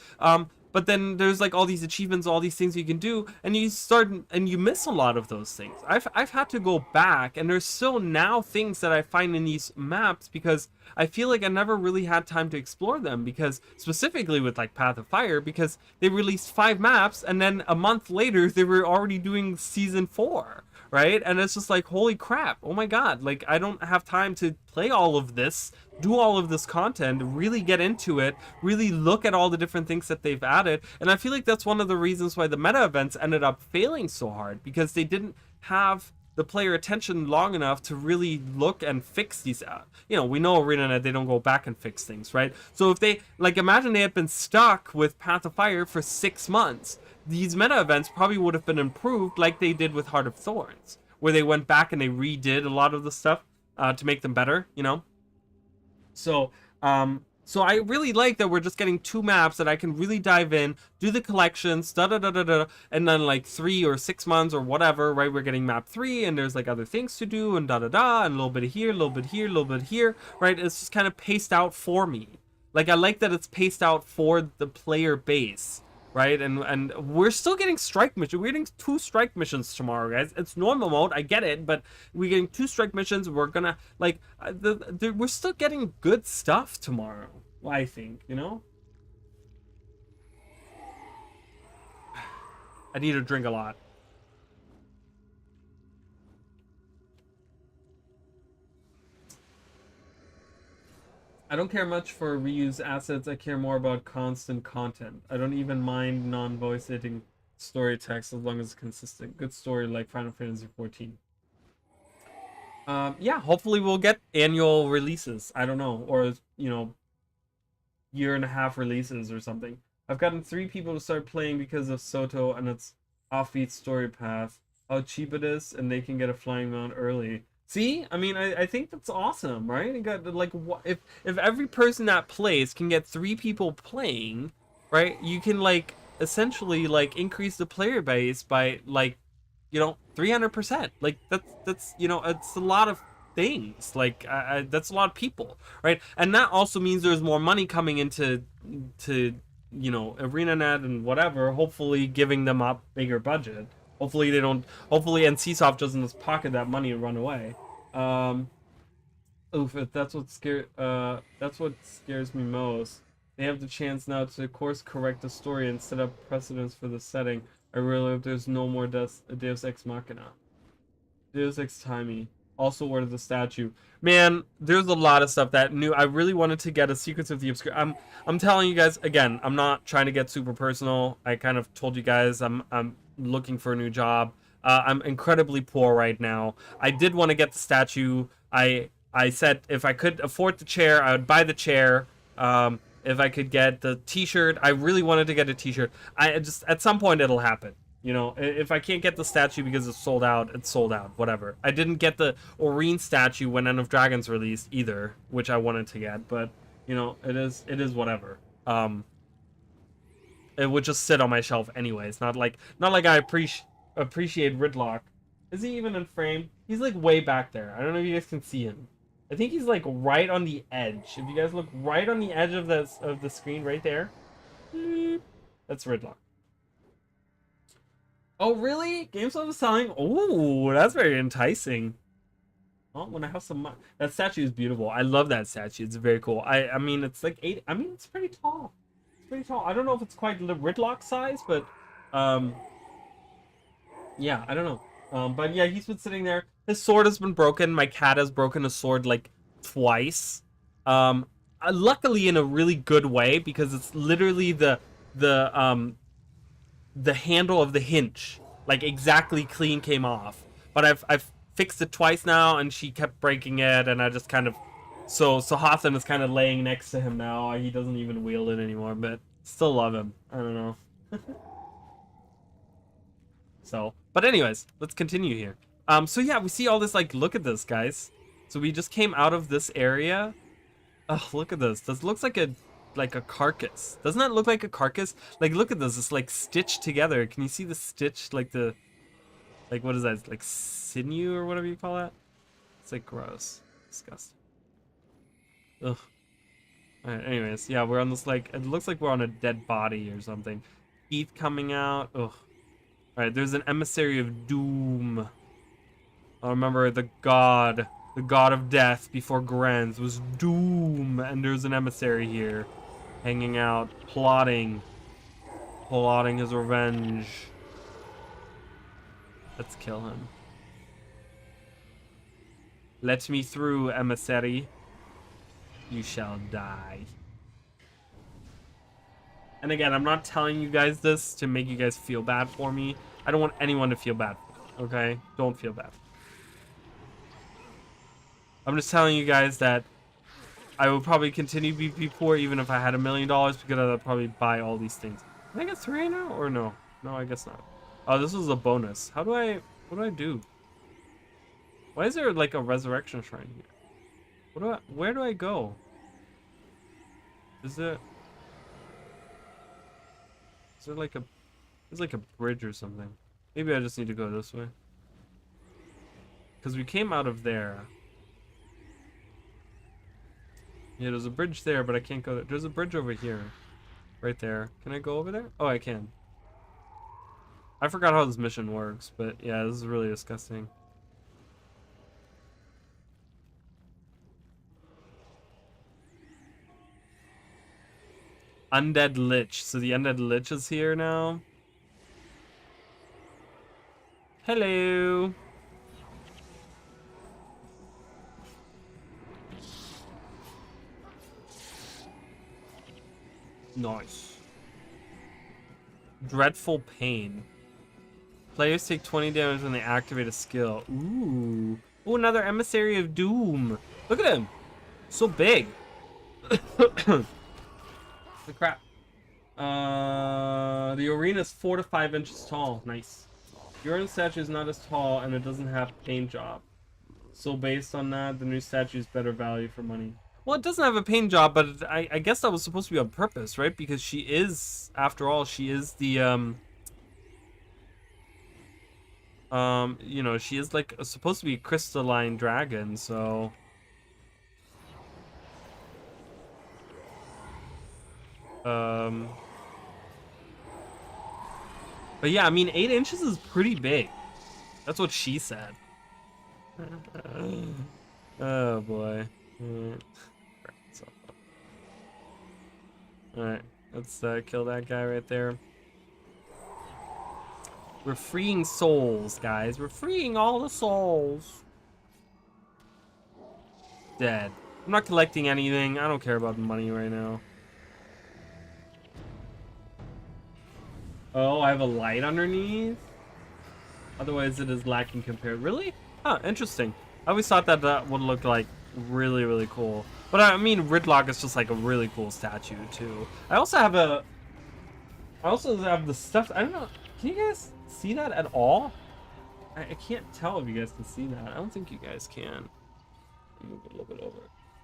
But then there's like all these achievements, all these things you can do, and you start and you miss a lot of those things. I've had to go back, and there's still now things that I find in these maps because I feel like I never really had time to explore them, because specifically with like Path of Fire, because they released 5 maps and then a month later they were already doing season 4. Right? And it's just like, holy crap, oh my god, like I don't have time to play all of this, do all of this content, really get into it, really look at all the different things that they've added. And I feel like that's one of the reasons why the meta events ended up failing so hard, because they didn't have the player attention long enough to really look and fix these out. You know, we know ArenaNet, they don't go back and fix things, right? So if they, like, imagine they had been stuck with Path of Fire for 6 months, these meta events probably would have been improved like they did with Heart of Thorns, where they went back and they redid a lot of the stuff to make them better, you know? So, so I really like that we're just getting 2 maps that I can really dive in, do the collections, and then like 3 or 6 months or whatever, right? We're getting map 3, and there's like other things to do, and and a little bit here, a little bit here, a little bit here, right? It's just kind of paced out for me. Like, I like that it's paced out for the player base, right? And we're still getting strike missions. We're getting 2 strike missions tomorrow, guys. It's normal mode, I get it, but we're getting 2 strike missions. We're gonna like we're still getting good stuff tomorrow, I think, you know. I need to drink a lot. I don't care much for reuse assets. I care more about constant content. I don't even mind non-voice editing story text as long as it's consistent. Good story like Final Fantasy 14. Yeah, hopefully we'll get annual releases. I don't know, or you know, year and a half releases or something. I've gotten 3 people to start playing because of Soto and its offbeat story path. How cheap it is, and they can get a flying mount early. See, I mean, I think that's awesome, right? You got like, what if every person that plays can get 3 people playing, right? You can like essentially like increase the player base by like, you know, 300%. Like that's you know, it's a lot of things. Like that's a lot of people, right? And that also means there's more money coming into to you know, ArenaNet and whatever, hopefully giving them a bigger budget. Hopefully they don't. Hopefully NCSoft doesn't just pocket that money and run away. Oof, if that's what scares me most. They have the chance now to course correct the story and set up precedents for the setting. I really hope there's no more Deus Ex Machina. Deus Ex Timey. Also ordered the statue. Man, there's a lot of stuff that new. I really wanted to get a Secrets of the Obscure. I'm telling you guys again. I'm not trying to get super personal. I kind of told you guys I'm looking for a new job. I'm incredibly poor right now. I did want to get the statue. I said if I could afford the chair, I would buy the chair. If I could get the T-shirt, I really wanted to get a T-shirt. I just at some point it'll happen. You know, if I can't get the statue because it's sold out, it's sold out. Whatever. I didn't get the Oreen statue when End of Dragons released either, which I wanted to get. But you know, it is whatever. It would just sit on my shelf anyways. Not like I appreciate Ridlock. Is he even in frame? He's like way back there. I don't know if you guys can see him. I think he's like right on the edge. If you guys look right on the edge of the screen, right there, that's Ridlock. Oh, really? GameStop is selling? Oh, that's very enticing. Oh, when I have some money. That statue is beautiful. I love that statue. It's very cool. I mean, it's like 8. I mean, it's pretty tall. It's pretty tall. I don't know if it's quite Ridlock size, but yeah, I don't know. But yeah, he's been sitting there. His sword has been broken. My cat has broken a sword like twice. Luckily in a really good way because it's literally the handle of the hinge, like exactly clean came off. But I've fixed it twice now, and she kept breaking it, and I just kind of so Hawthorne is kind of laying next to him now. He doesn't even wield it anymore, but still love him. I don't know. So, but anyways, let's continue here. So yeah, we see all this, like, look at this, guys. So we just came out of this area. Oh, look at this. This looks like a carcass. Doesn't that look like a carcass? Like, look at this. It's like stitched together. Can you see the stitch? Like what is that? It's like sinew or whatever you call that? It's like gross. Disgusting. Ugh. Alright, anyways, yeah, we're on this, like, it looks like we're on a dead body or something. Teeth coming out. Ugh. Alright, there's an emissary of doom. I remember the god of death before Grenz was Doom, and there's an emissary here, hanging out, plotting his revenge. Let's kill him. Let me through, emissary. You shall die. And again, I'm not telling you guys this to make you guys feel bad for me. I don't want anyone to feel bad for me, okay? Don't feel bad. I'm just telling you guys that I would probably continue to be poor even if I had $1 million because I'd probably buy all these things. Can I get 3 now or no? No, I guess not. Oh, this is a bonus. What do I do? Why is there like a resurrection shrine here? Where do I go? Is there like there's like a bridge or something? Maybe I just need to go this way. Because we came out of there. Yeah, there's a bridge there, but I can't go there. There's a bridge over here. Right there. Can I go over there? Oh, I can. I forgot how this mission works, but yeah, this is really disgusting. Undead Lich. So the Undead Lich is here now. Hello. Nice. Dreadful Pain. Players take 20 damage when they activate a skill. Ooh. Oh, another Emissary of Doom. Look at him. So big. The crap. The arena is 4 to 5 inches tall. Nice. Your own statue is not as tall and it doesn't have paint job. So based on that, the new statue is better value for money. Well, it doesn't have a paint job, but I guess that was supposed to be on purpose, right? Because she is, after all, she is the you know, she is like supposed to be a crystalline dragon, so but yeah, I mean 8 inches is pretty big. That's what she said. Oh boy. Alright, let's kill that guy right there. We're freeing souls, guys. We're freeing all the souls. Dead. I'm not collecting anything. I don't care about the money right now. Oh, I have a light underneath? Otherwise, it is lacking compared. Really? Huh, interesting. I always thought that that would look like really, really cool. But I mean, Ridlock is just like a really cool statue, too. I also have the stuff. I don't know. Can you guys see that at all? I can't tell if you guys can see that. I don't think you guys can. Move it a little bit over.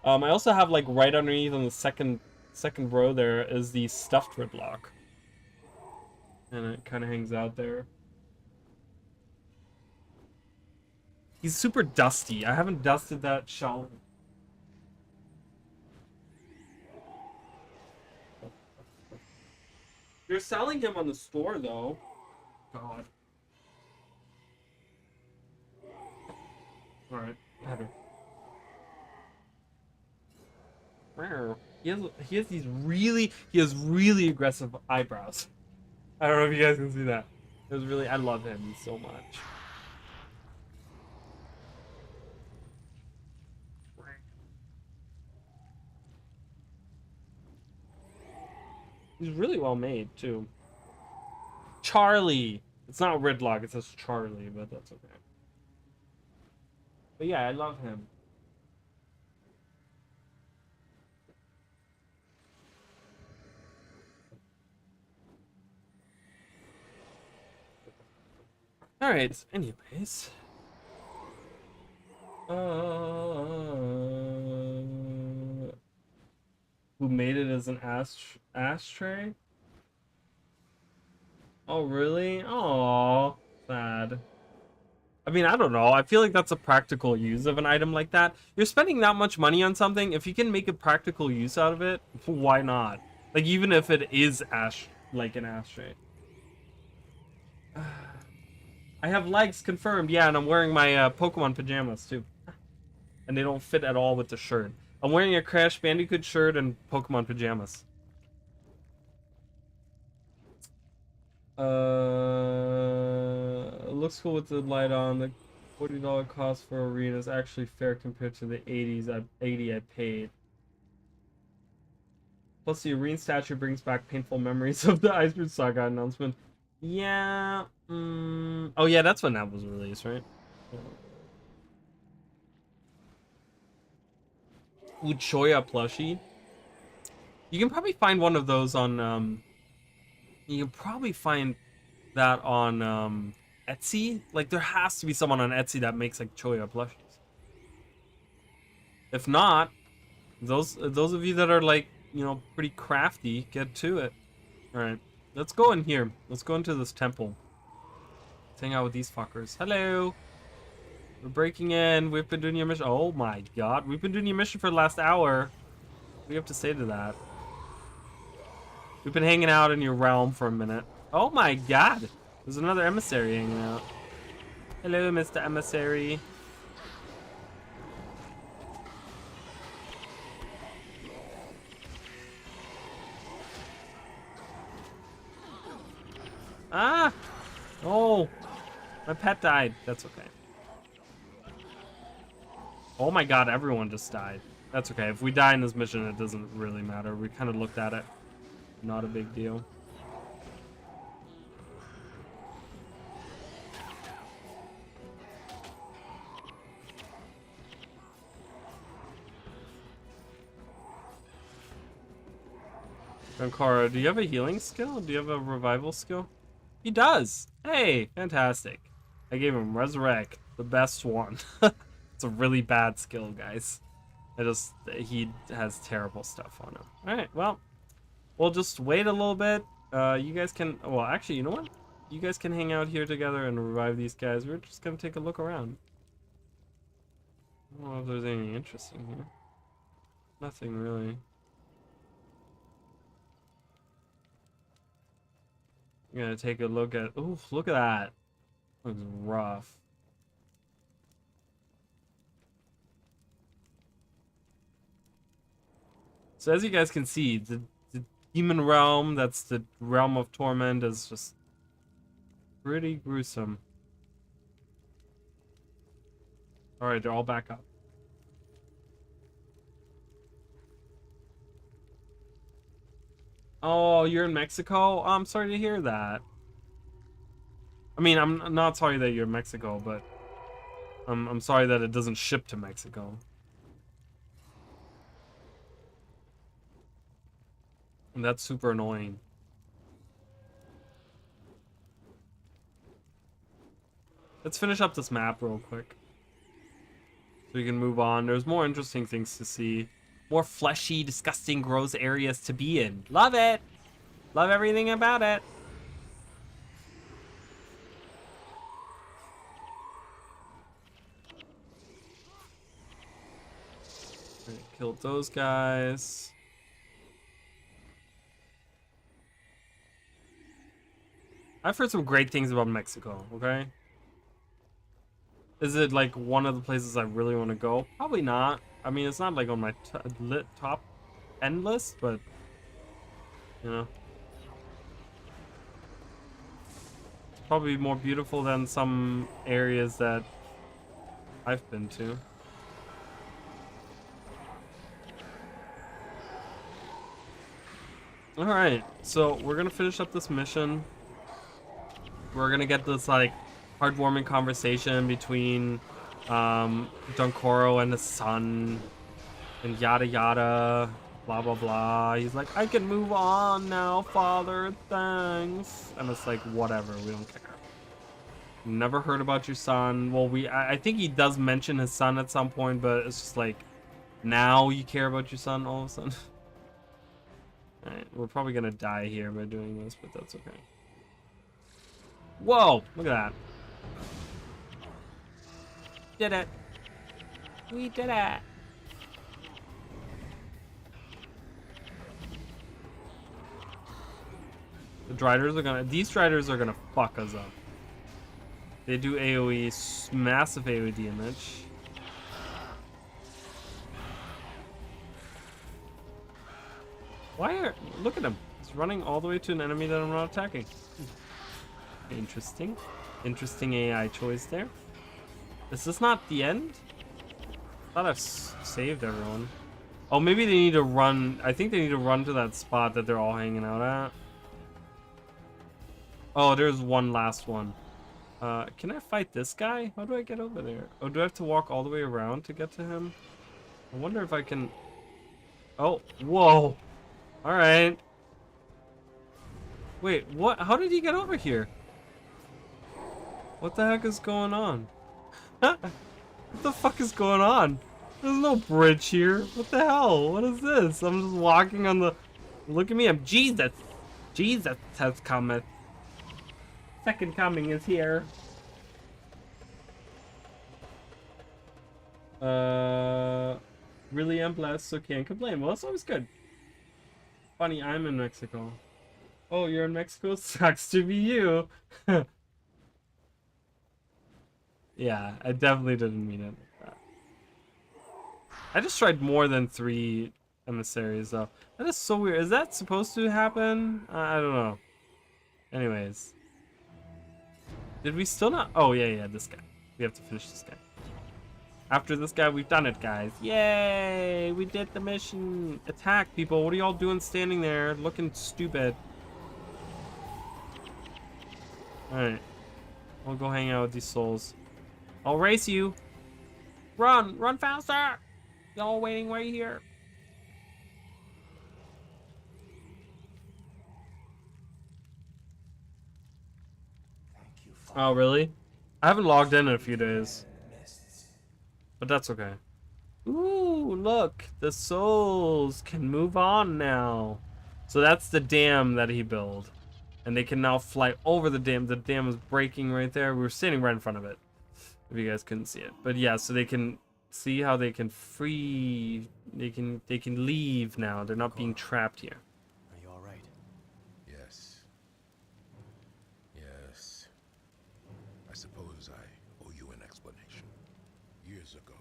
I also have like right underneath on the second row there is the stuffed Ridlock. And it kind of hangs out there. He's super dusty. I haven't dusted that shelf. You're selling him on the store, though. God. Alright, better. He has these really aggressive eyebrows. I don't know if you guys can see that. It was really, I love him so much. He's really well made too. Charlie. It's not Ridlock, it says Charlie, but that's okay. But yeah, I love him. Alright, anyways. Who made it as an ashtray? Oh, really? Oh, sad. I mean, I don't know. I feel like that's a practical use of an item like that. You're spending that much money on something. If you can make a practical use out of it, why not? Like, even if it is like an ashtray. I have legs confirmed. Yeah, and I'm wearing my Pokemon pajamas, too. And they don't fit at all with the shirt. I'm wearing a Crash Bandicoot shirt and Pokemon pajamas. It looks cool with the light on. The $40 cost for arena is actually fair compared to the 80 I paid. Plus, the arena statue brings back painful memories of the Iceberg Saga announcement. Yeah. Oh, yeah, that's when that was released, right? Uchoya plushie. You can probably find one of those on you can probably find that on Etsy. Like there has to be someone on Etsy that makes like Choya plushies. If not, those of you that are like, you know, pretty crafty, get to it. All right, let's go in here. Let's go into this temple. Let's hang out with these fuckers. Hello. We're breaking in. We've been doing your mission. Oh my god. We've been doing your mission for the last hour. What do you have to say to that? We've been hanging out in your realm for a minute. Oh my god! There's another emissary hanging out. Hello, Mr. Emissary. Ah! Oh! My pet died. That's okay. Oh my god, everyone just died. That's okay. If we die in this mission, it doesn't really matter. We kind of looked at it. Not a big deal. Ankara, do you have a healing skill? Do you have a revival skill? He does! Hey, fantastic. I gave him Resurrect, the best one. It's a really bad skill, guys. He has terrible stuff on him. Alright, well, we'll just wait a little bit. You guys can, well, actually, you know what? You guys can hang out here together and revive these guys. We're just gonna take a look around. I don't know if there's anything interesting here. Nothing really. I'm gonna take a look at, ooh, look at that. Looks rough. So as you guys can see, the demon realm, that's the realm of torment, is just pretty gruesome. Alright, they're all back up. Oh, you're in Mexico? Oh, I'm sorry to hear that. I mean, I'm not sorry that you're in Mexico, but I'm sorry that it doesn't ship to Mexico. And that's super annoying. Let's finish up this map real quick, so we can move on. There's more interesting things to see. More fleshy, disgusting, gross areas to be in. Love it! Love everything about it. Right, killed those guys. I've heard some great things about Mexico, okay? Is it like one of the places I really want to go? Probably not. I mean, it's not like on my top end list, but you know, it's probably more beautiful than some areas that I've been to. All right, so we're gonna finish up this mission. We're gonna get this like heartwarming conversation between Dunkoro and his son, and yada yada, blah blah blah. He's like, I can move on now, father, thanks. And it's like, whatever, we don't care. Never heard about your son. Well, I think he does mention his son at some point, but it's just like, now you care about your son all of a sudden. Alright, we're probably gonna die here by doing this, but that's okay. Whoa, look at that. Did it. We did it. The Driders are gonna, these Driders are gonna fuck us up. They do AoE, massive AoE damage. Look at him. He's running all the way to an enemy that I'm not attacking. Interesting. Interesting AI choice there. Is this not the end? I thought I've saved everyone. Oh, maybe they need to run. I think they need to run to that spot that they're all hanging out at. Oh, there's one last one. Can I fight this guy? How do I get over there? Oh, do I have to walk all the way around to get to him? I wonder if I can... Oh, whoa. Alright. Wait, what? How did he get over here? What the heck is going on? What the fuck is going on? There's no bridge here. What the hell? What is this? I'm just walking on the... Look at me, I'm Jesus. Jesus has come. Second coming is here. Really am blessed, so can't complain. Well, that's always good. Funny, I'm in Mexico. Oh, you're in Mexico? Sucks to be you. Yeah, I definitely didn't mean it like that. I just tried more than 3 emissaries, though. That is so weird. Is that supposed to happen? I don't know. Anyways. Did we still not? Oh, yeah, yeah, this guy. We have to finish this guy. After this guy, we've done it, guys. Yay! We did the mission. Attack, people. What are y'all doing standing there looking stupid? Alright. We'll go hang out with these souls. I'll race you. Run! Run faster! Y'all waiting right here. Oh, really? I haven't logged in a few days. But that's okay. Ooh, look. The souls can move on now. So that's the dam that he built. And they can now fly over the dam. The dam is breaking right there. We were standing right in front of it. If you guys couldn't see it. But yeah, so they can see how they can free. They can leave now. They're not being trapped here. Are you all right? Yes. Yes. I suppose I owe you an explanation. Years ago,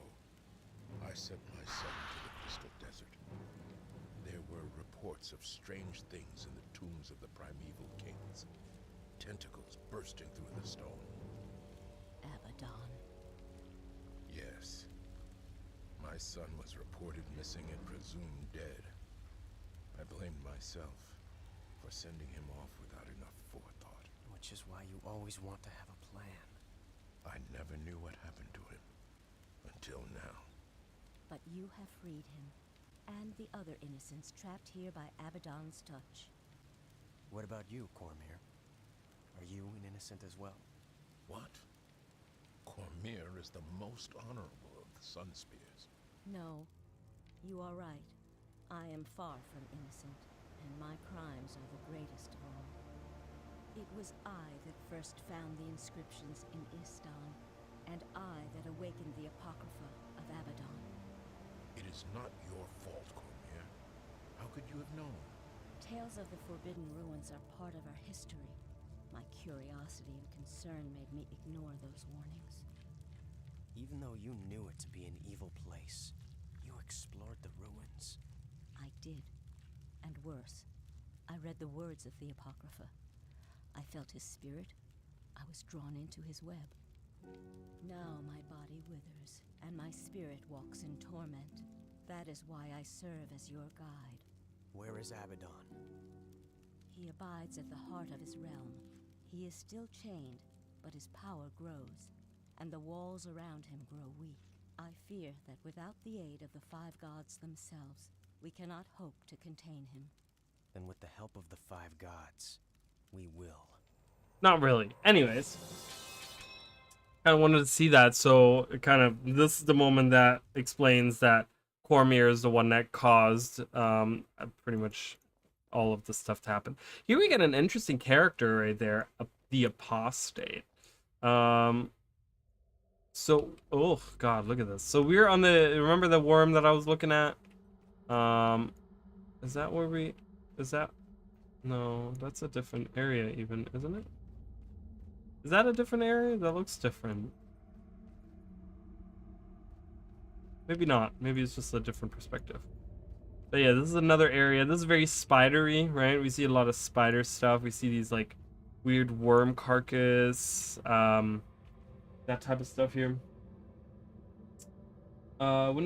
I sent my son to the Crystal Desert. There were reports of strange things in the tombs of the primeval kings. Tentacles bursting through the stone. Abaddon. Yes. My son was reported missing and presumed dead. I blamed myself for sending him off without enough forethought. Which is why you always want to have a plan. I never knew what happened to him. Until now. But you have freed him, and the other innocents trapped here by Abaddon's touch. What about you, Cormir? Are you an innocent as well? What? Cormir is the most honorable of the Sun Spears. No, you are right. I am far from innocent, and my crimes are the greatest of all. It was I that first found the inscriptions in Istan, and I that awakened the Apocrypha of Abaddon. It is not your fault, Cormir. How could you have known? Tales of the Forbidden Ruins are part of our history. My curiosity and concern made me ignore those warnings. Even though you knew it to be an evil place, you explored the ruins. I did. And worse, I read the words of the Apocrypha. I felt his spirit. I was drawn into his web. Now my body withers, and my spirit walks in torment. That is why I serve as your guide. Where is Abaddon? He abides at the heart of his realm. He is still chained, but his power grows, and the walls around him grow weak. I fear that without the aid of the 5 gods themselves, we cannot hope to contain him. Then with the help of the 5 gods, we will. Not really. Anyways. I wanted to see that, so this is the moment that explains that Cormir is the one that caused pretty much all of this stuff to happen. Here we get an interesting character right there, the Apostate. So, oh god, look at this. So we're on remember the worm that I was looking at? Is that where no, that's a different area even, isn't it? Is that a different area? That looks different. Maybe not. Maybe it's just a different perspective. But yeah, this is another area. This is very spidery, right? We see a lot of spider stuff. We see these like weird worm carcass, that type of stuff here. When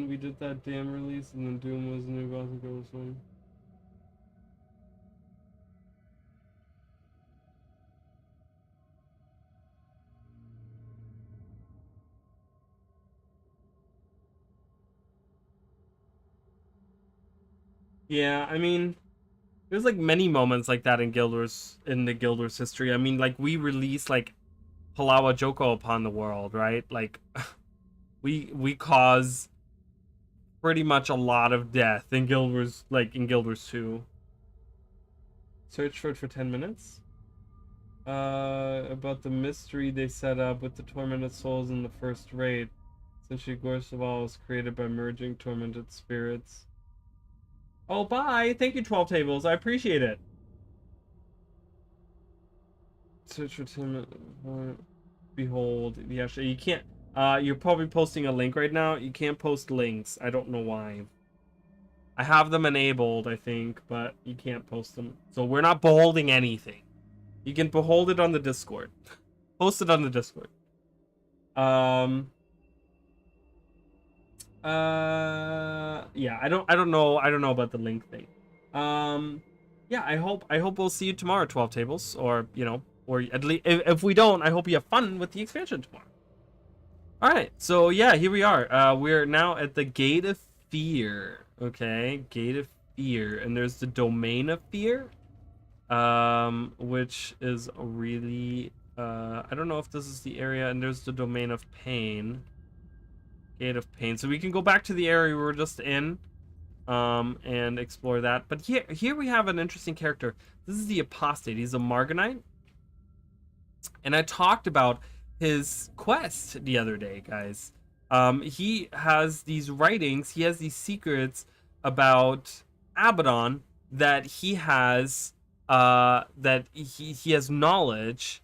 we did that dam release and then Doom was new Gothic Ghost one. Yeah, I mean, there's like many moments like that in the Guild Wars history. I mean, like we released like Palawa Joko upon the world, right? Like we cause pretty much a lot of death in Guild Wars, like in Guild Wars 2. Search for it for 10 minutes. About the mystery they set up with the tormented souls in the first raid. Essentially, Gorsaval was created by merging tormented spirits. Oh, bye. Thank you, 12 tables. I appreciate it. Search for Tim. Behold. Yeah, you can't. You're probably posting a link right now. You can't post links. I don't know why. I have them enabled, I think, but you can't post them. So we're not beholding anything. You can behold it on the Discord. Post it on the Discord. Yeah, I don't know about the link thing. Yeah, I hope we'll see you tomorrow, 12 tables, or or at least if we don't, I hope you have fun with the expansion tomorrow. All right, so yeah, here we are. We're now at the Gate of Fear. Okay, Gate of Fear, and there's the Domain of Fear, which is really I don't know if this is the area, and there's the Domain of Pain. Gate of Pain. So we can go back to the area we were just in, and explore that. But here we have an interesting character. This is the Apostate. He's a Marganite, and I talked about his quest the other day, guys. He has these writings. He has these secrets about Abaddon that he has. That he has knowledge.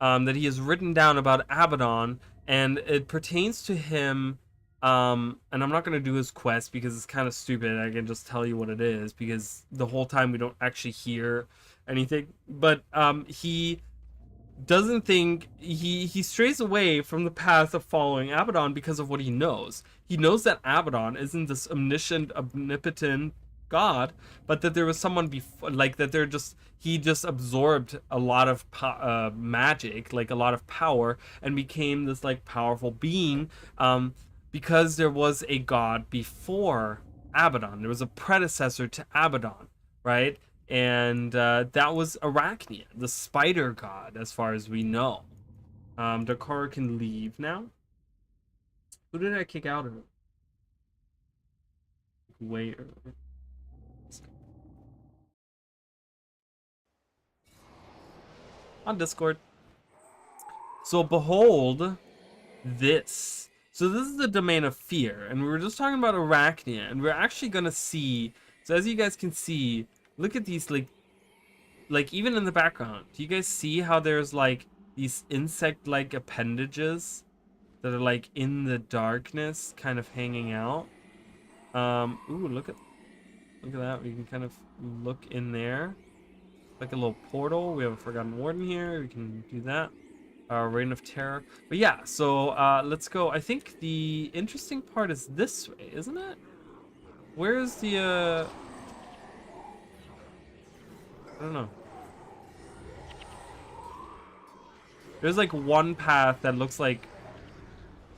That he has written down about Abaddon, and it pertains to him. And I'm not going to do his quest because it's kind of stupid. I can just tell you what it is because the whole time we don't actually hear anything. But he doesn't think he strays away from the path of following Abaddon because of what he knows. He knows that Abaddon isn't this omniscient, omnipotent god, but that there was someone before, like that he just absorbed a lot of magic, like a lot of power, and became this like powerful being. Because there was a god before Abaddon. There was a predecessor to Abaddon, right? And that was Arachnia, the spider god, as far as we know. Dakar can leave now. Who did I kick out of it? Way earlier. On Discord. So behold this. So this is the Domain of Fear, and we were just talking about Arachnia, and we're actually gonna see. So as you guys can see, look at these like even in the background. Do you guys see how there's like these insect-like appendages that are like in the darkness, kind of hanging out? Ooh, look at that. We can kind of look in there, like a little portal. We have a Forgotten Warden here. We can do that. Reign of Terror. But yeah, so let's go. I think the interesting part is this way, isn't it? Where's the I don't know. There's like one path that looks like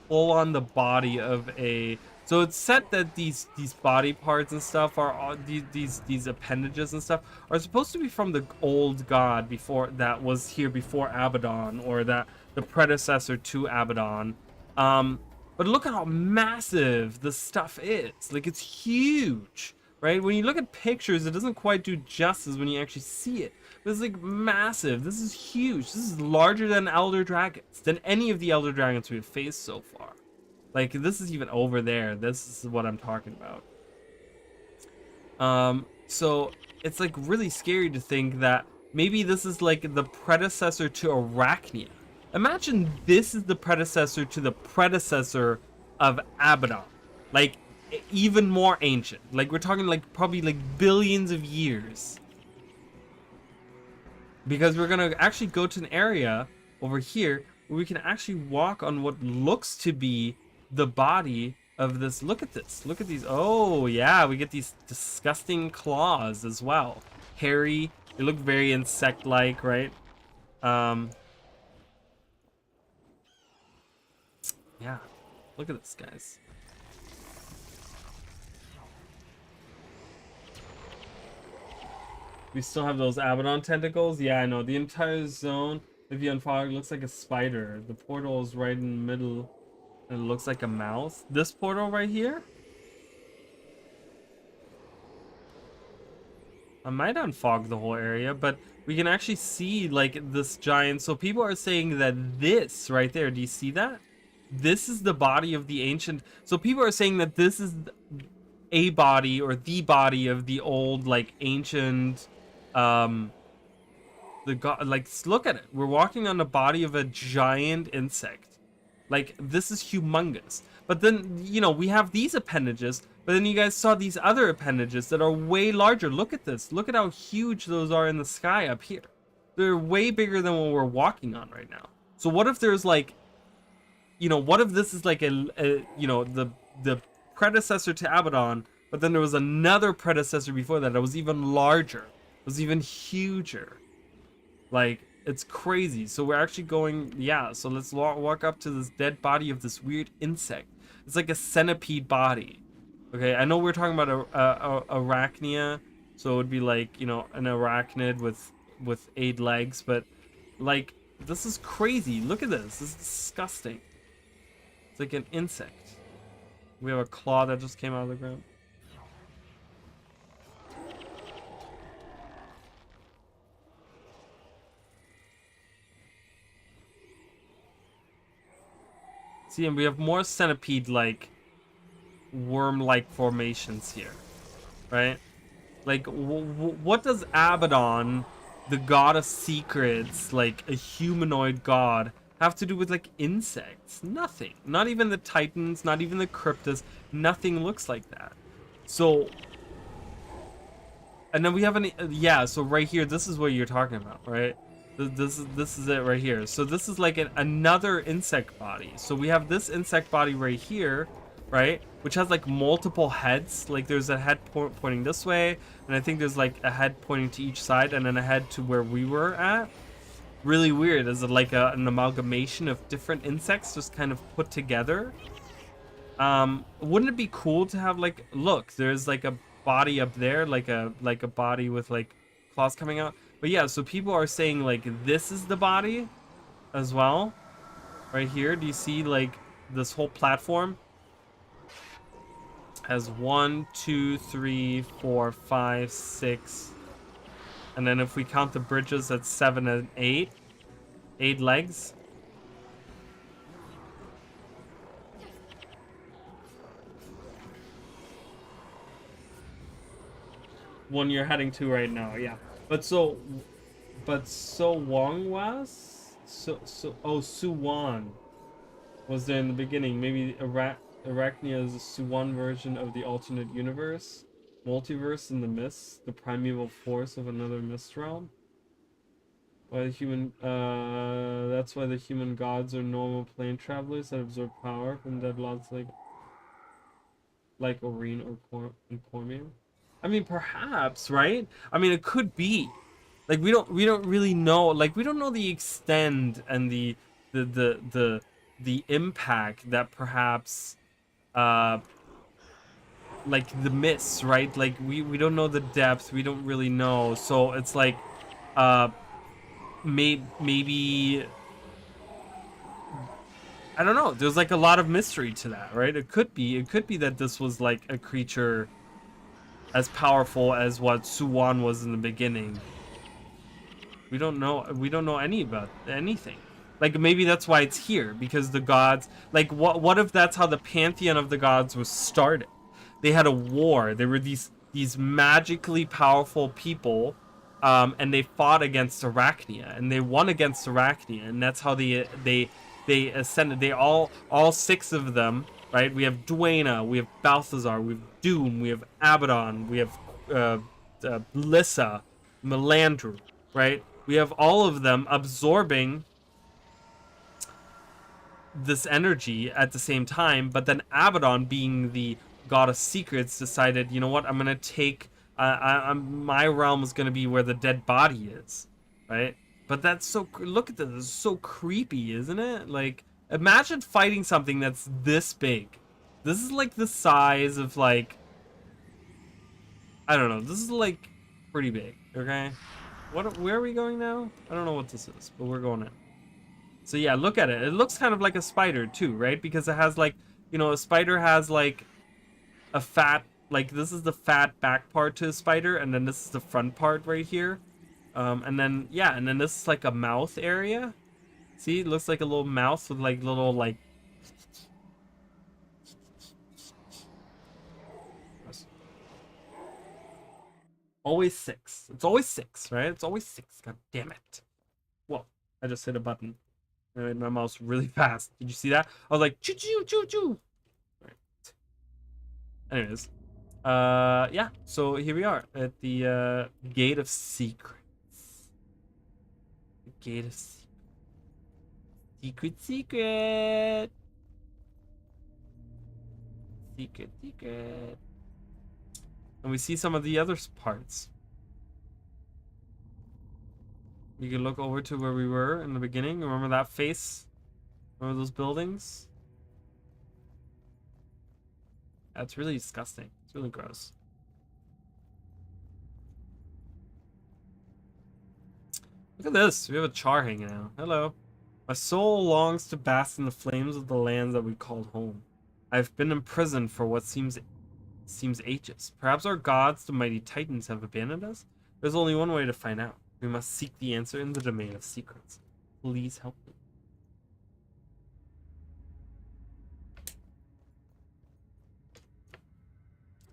full on the body of a. So it's set that these body parts and stuff are all, these appendages and stuff are supposed to be from the old god before that was here before Abaddon, or that the predecessor to Abaddon. But look at how massive the stuff is. Like, it's huge, right? When you look at pictures, it doesn't quite do justice when you actually see it. But it's like massive. This is huge. This is larger than Elder Dragons, than any of the Elder Dragons we've faced so far. Like, this is even over there. This is what I'm talking about. So it's like really scary to think that maybe this is like the predecessor to Arachnia. Imagine this is the predecessor to the predecessor of Abaddon. Like, even more ancient. Like, we're talking like probably like billions of years. Because we're gonna actually go to an area over here where we can actually walk on what looks to be the body of this. Look at this. Look at these. Oh yeah, we get these disgusting claws as well. Hairy. They look very insect-like, right? Yeah. Look at this, guys. We still have those Abaddon tentacles. Yeah, I know. The entire zone, if you unfog, looks like a spider. The portal is right in the middle. And it looks like a mouth. This portal right here? I might unfog the whole area, but we can actually see like this giant. So people are saying that this right there, do you see that? This is the body of the ancient. So people are saying that this is a body or the body of the old like ancient the god. Like, look at it, we're walking on the body of a giant insect. Like, this is humongous. But then, you know, we have these appendages, but then you guys saw these other appendages that are way larger. Look at this, look at how huge those are in the sky up here. They're way bigger than what we're walking on right now. So what if there's like, you know, what if this is like a you know, the predecessor to Abaddon, but then there was another predecessor before that was even larger, was even huger. Like, it's crazy. So we're actually going, yeah, so let's walk up to this dead body of this weird insect. It's like a centipede body. Okay, I know we're talking about arachnia, so it would be like, you know, an arachnid with 8 legs, but like, this is crazy. Look at this. This is disgusting. It's like an insect. We have a claw that just came out of the ground. See, and we have more centipede-like, worm-like formations here, right? Like, what does Abaddon, the god of secrets, like a humanoid god, have to do with like insects? Nothing. Not even the Titans, not even the Cryptus. Nothing looks like that. So, and then we have an, yeah. So right here, this is what you're talking about, right? This is it right here. So this is like another insect body. So we have this insect body right here, right? Which has like multiple heads. Like there's a head pointing this way, and I think there's like a head pointing to each side, and then a head to where we were at. Really weird. Is it like an amalgamation of different insects just kind of put together? Wouldn't it be cool to have like, look, there's like a body up there, like a body with like claws coming out. But yeah, so people are saying like this is the body as well. Right here, do you see like this whole platform has 1, 2, 3, 4, 5, 6, and then if we count the bridges, that's 7 and 8 legs. One you're heading to right now, yeah. But so Wong was Suwan was there in the beginning. Maybe Arachnia is a Suwan version of the alternate universe, multiverse in the mist, the primeval force of another mist realm. Why the human? That's why the human gods are normal plane travelers that absorb power from dead lots like Oreen or Cormier. I mean, perhaps, right? I mean, it could be. Like, we don't really know. Like, we don't know the extent and the impact that perhaps like the mists, right? Like, we don't know the depth. We don't really know. So it's like maybe I don't know. There's like a lot of mystery to that, right? It could be that this was like a creature as powerful as what Suwan was in the beginning. We don't know any about anything. Like, maybe that's why it's here, because the gods, like, what if that's how the pantheon of the gods was started? They had a war. There were these magically powerful people, and they fought against Arachnia, and they won against Arachnia, and that's how they ascended. They all 6 of them, right? We have Duena, we have Balthazar, we have Doom, we have Abaddon, we have Lissa, Melandru, right? We have all of them absorbing this energy at the same time, but then Abaddon, being the god of secrets, decided, you know what, I'm gonna take my realm is gonna be where the dead body is, right? But that's so, look at this, it's so creepy, isn't it? Like, imagine fighting something that's this big. This is like the size of, like, I don't know, this is like pretty big, okay? Where are we going now? I don't know what this is, but we're going in. So yeah, look at it. It looks kind of like a spider too, right? Because it has like, you know, a spider has like a fat, like this is the fat back part to a spider, and then this is the front part right here. And then, yeah, and then this is like a mouth area. See, it looks like a little mouth with like little like... Always 6. It's always 6, right? It's always 6. God damn it. Whoa. I just hit a button. I made my mouse really fast. Did you see that? I was like, choo choo choo choo. Right. Anyways. Yeah. So here we are at the Gate of Secrets. The Gate of Secrets. Secret, secret. Secret, secret. And we see some of the other parts. You can look over to where we were in the beginning. Remember that face? Remember those buildings? That's really disgusting. It's really gross. Look at this. We have a char hanging out. Hello. My soul longs to bask in the flames of the lands that we called home. I've been imprisoned for what seems ages. Perhaps our gods, the mighty titans, have abandoned us? There's only one way to find out. We must seek the answer in the domain of secrets. Please help me.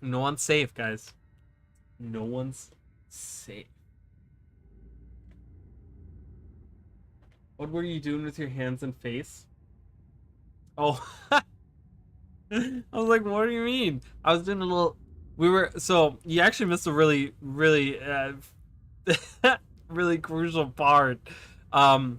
No one's safe, guys. No one's safe. What were you doing with your hands and face? Oh. I was like, what do you mean? I was doing a little... So, you actually missed a really, really, really crucial part. So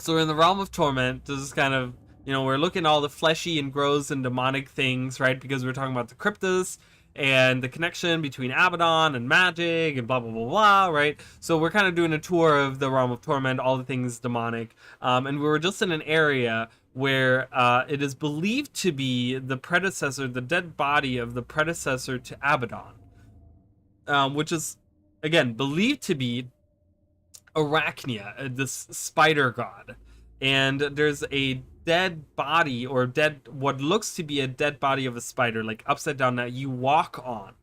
we're in the Realm of Torment. This is kind of, we're looking at all the fleshy and gross and demonic things, right? Because we're talking about the Cryptus and the connection between Abaddon and magic and blah, blah, blah, blah, right? So we're kind of doing a tour of the Realm of Torment, all the things demonic. And we were just in an area where it is believed to be the predecessor, the dead body of the predecessor to Abaddon. Which is, again, believed to be Arachnia, this spider god. And there's a dead body, or what looks to be a dead body of a spider, like upside down, that you walk on.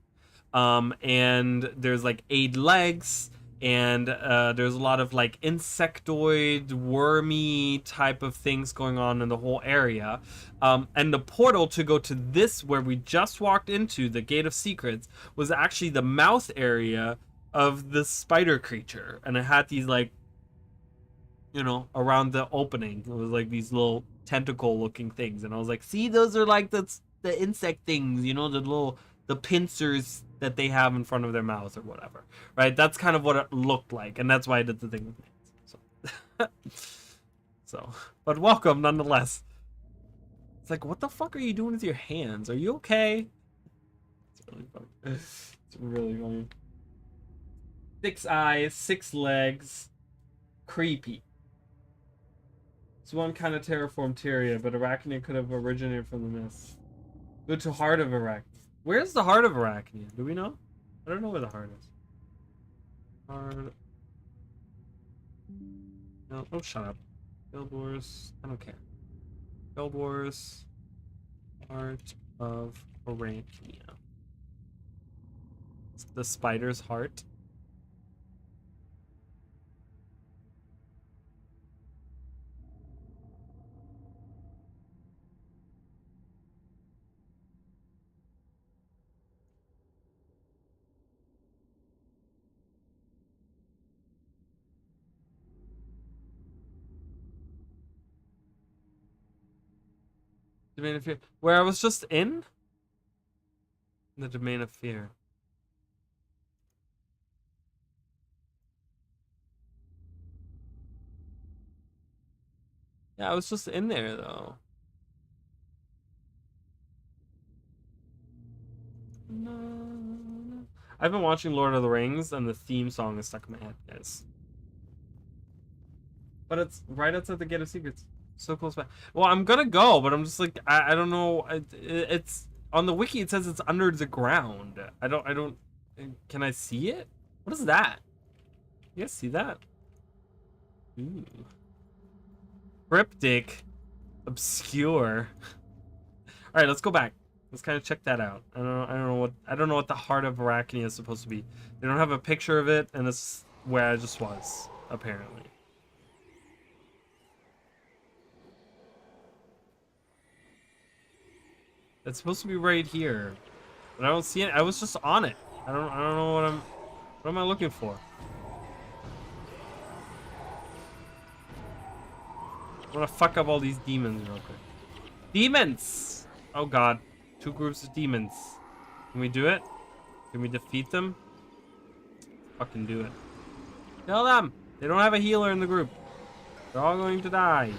And there's like 8 legs, and there's a lot of like insectoid, wormy type of things going on in the whole area. And the portal to go to this, where we just walked into, the Gate of Secrets, was actually the mouth area of the spider creature, and it had these like, around the opening, it was like these little tentacle looking things, and I was like, see, those are like the insect things, the pincers that they have in front of their mouth or whatever, right? That's kind of what it looked like, and that's why I did the thing with names. So but welcome nonetheless. It's like, what the fuck are you doing with your hands? Are you okay? It's really funny. It's really funny. 6 eyes, 6 legs. Creepy. It's one kind of terraformed Tyria, but Arachnia could have originated from the mist. Go to Heart of Arachnia. Where's the Heart of Arachnia? Do we know? I don't know where the heart is. Heart. No, oh, shut up. Guild Wars. I don't care. Guild Wars. Heart of Arachnia. It's the spider's heart. Domain of Fear. Where I was just in? The Domain of Fear. Yeah, I was just in there, though. I've been watching Lord of the Rings, and the theme song is stuck in my head, guys. But it's right outside the Gate of Secrets. So close by. Well, I'm gonna go, but I'm just like, I don't know. It's on the wiki. It says it's under the ground. I don't. Can I see it? What is that? You guys see that? Ooh. Cryptic. Obscure. All right, let's go back. Let's kind of check that out. I don't know what the Heart of Arachnia is supposed to be. They don't have a picture of it, and this is where I just was, apparently. It's supposed to be right here, but I don't see it. I was just on it. I don't know what I'm. What am I looking for? I'm gonna fuck up all these demons real quick. Demons! Oh god. 2 groups of demons. Can we do it? Can we defeat them? Fucking do it. Kill them! They don't have a healer in the group. They're all going to die.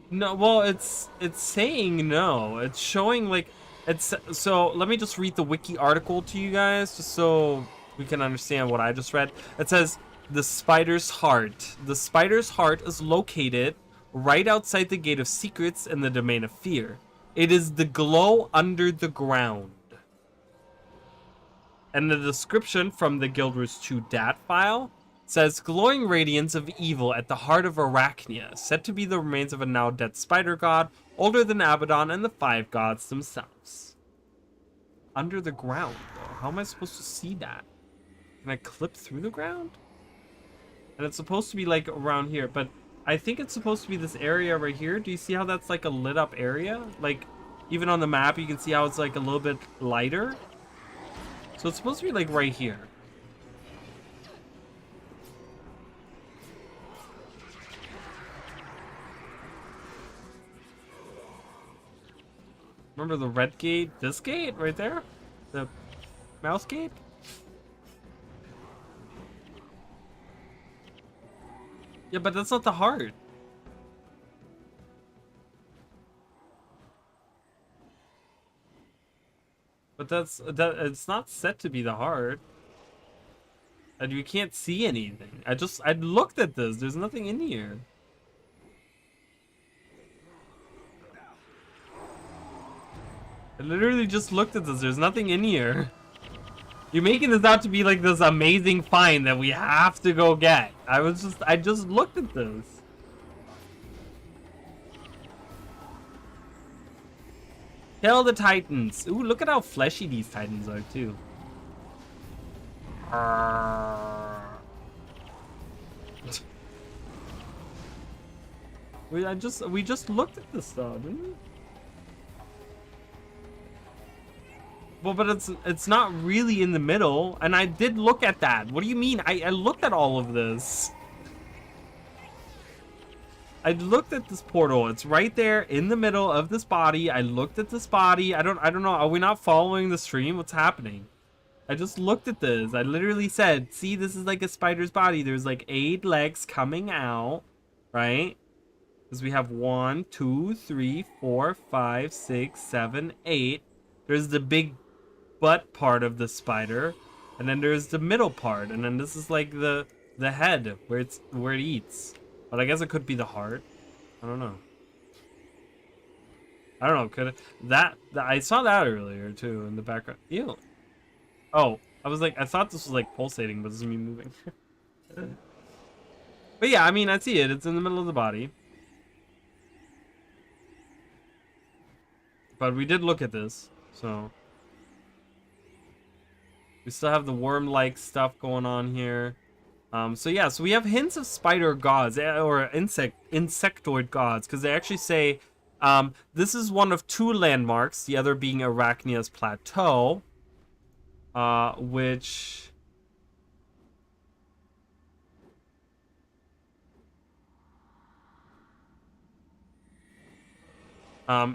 No, well, it's saying no. It's showing like it's so let me just read the wiki article to you guys just so we can understand what I just read. It says the spider's heart. The spider's heart is located right outside the gate of secrets in the domain of fear. It is the glow under the ground. And the description from the Guild Wars 2 DAT file says glowing radiance of evil at the heart of Arachnia, said to be the remains of a now dead spider god, older than Abaddon and the 5 gods themselves. Under the ground, though. How am I supposed to see that? Can I clip through the ground? And it's supposed to be like around here, but I think it's supposed to be this area right here. Do you see how that's like a lit up area? Like, even on the map, you can see how it's like a little bit lighter. So it's supposed to be like right here. Remember the red gate? This gate right there? The mouse gate? Yeah, but that's not the heart. But it's not set to be the heart. And you can't see anything. I looked at this. There's nothing in here. I literally just looked at this. There's nothing in here. You're making this out to be like this amazing find that we have to go get. I just looked at this. Kill the titans. Ooh, look at how fleshy these titans are too. We just looked at this stuff, didn't we? Well, but it's not really in the middle, and I did look at that. What do you mean? I looked at all of this. I looked at this portal. It's right there in the middle of this body. I looked at this body. I don't know. Are we not following the stream? What's happening? I just looked at this. I literally said, see, this is like a spider's body. There's like 8 legs coming out, right? Because we have 1, 2, 3, 4, 5, 6, 7, 8. There's the big butt part of the spider, and then there's the middle part, and then this is like the head where it eats. But I guess it could be the heart. I don't know. Could it, that I saw that earlier too in the background. Ew. Oh, I was like, I thought this was like pulsating, but this is me moving. But yeah, I mean, I see it. It's in the middle of the body. But we did look at this, so we still have the worm-like stuff going on here. So yeah, so we have hints of spider gods or insectoid gods, because they actually say this is one of 2 landmarks, the other being Arachnia's plateau, which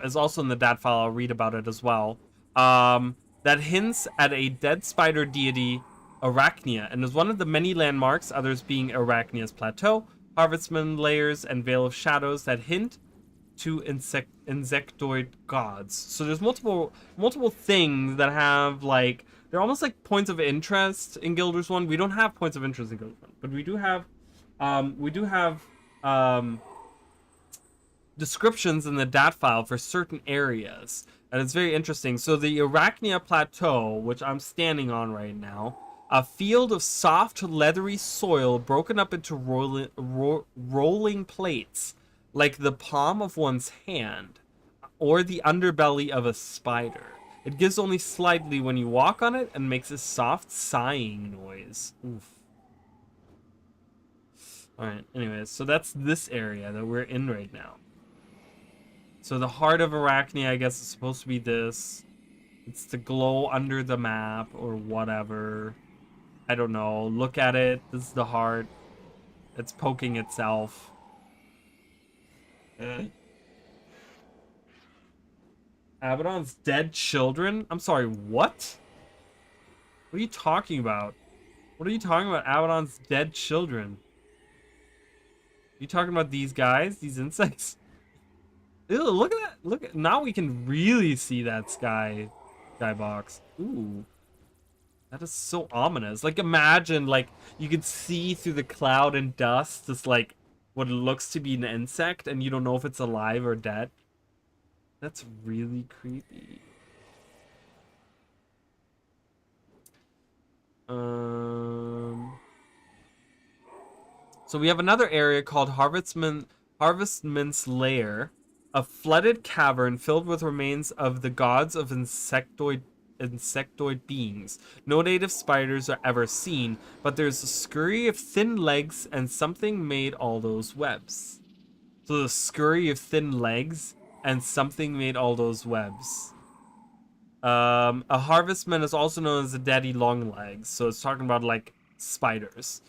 is also in the DAT file. I'll read about it as well. That hints at a dead spider deity, Arachnia, and is one of the many landmarks, others being Arachnia's plateau, Harvestman layers, and Veil of Shadows that hint to insectoid gods. So there's multiple things that have like, they're almost like points of interest in Guild Wars 1. We don't have points of interest in Guild Wars 1, but we do have descriptions in the DAT file for certain areas, and it's very interesting. So the Arachnia Plateau, which I'm standing on right now, a field of soft, leathery soil broken up into rolling plates, like the palm of one's hand, or the underbelly of a spider. It gives only slightly when you walk on it and makes a soft sighing noise. Oof. Alright, anyways, so that's this area that we're in right now. So the heart of Arachne, I guess, is supposed to be this. It's the glow under the map or whatever. I don't know. Look at it. This is the heart. It's poking itself. Abaddon's dead children? I'm sorry, what? What are you talking about? What are you talking about, Abaddon's dead children? You talking about these guys? These insects? Ew, look at that. Look at, now we can really see that skybox. Ooh. That is so ominous. Like, imagine, like, you could see through the cloud and dust this, like, what looks to be an insect, and you don't know if it's alive or dead. That's really creepy. So we have another area called Harvestman's Lair, a flooded cavern filled with remains of the gods of insectoid beings. No native spiders are ever seen, but there's a scurry of thin legs and something made all those webs. So the scurry of thin legs and something made all those webs. A harvestman is also known as a daddy long legs, so it's talking about like spiders.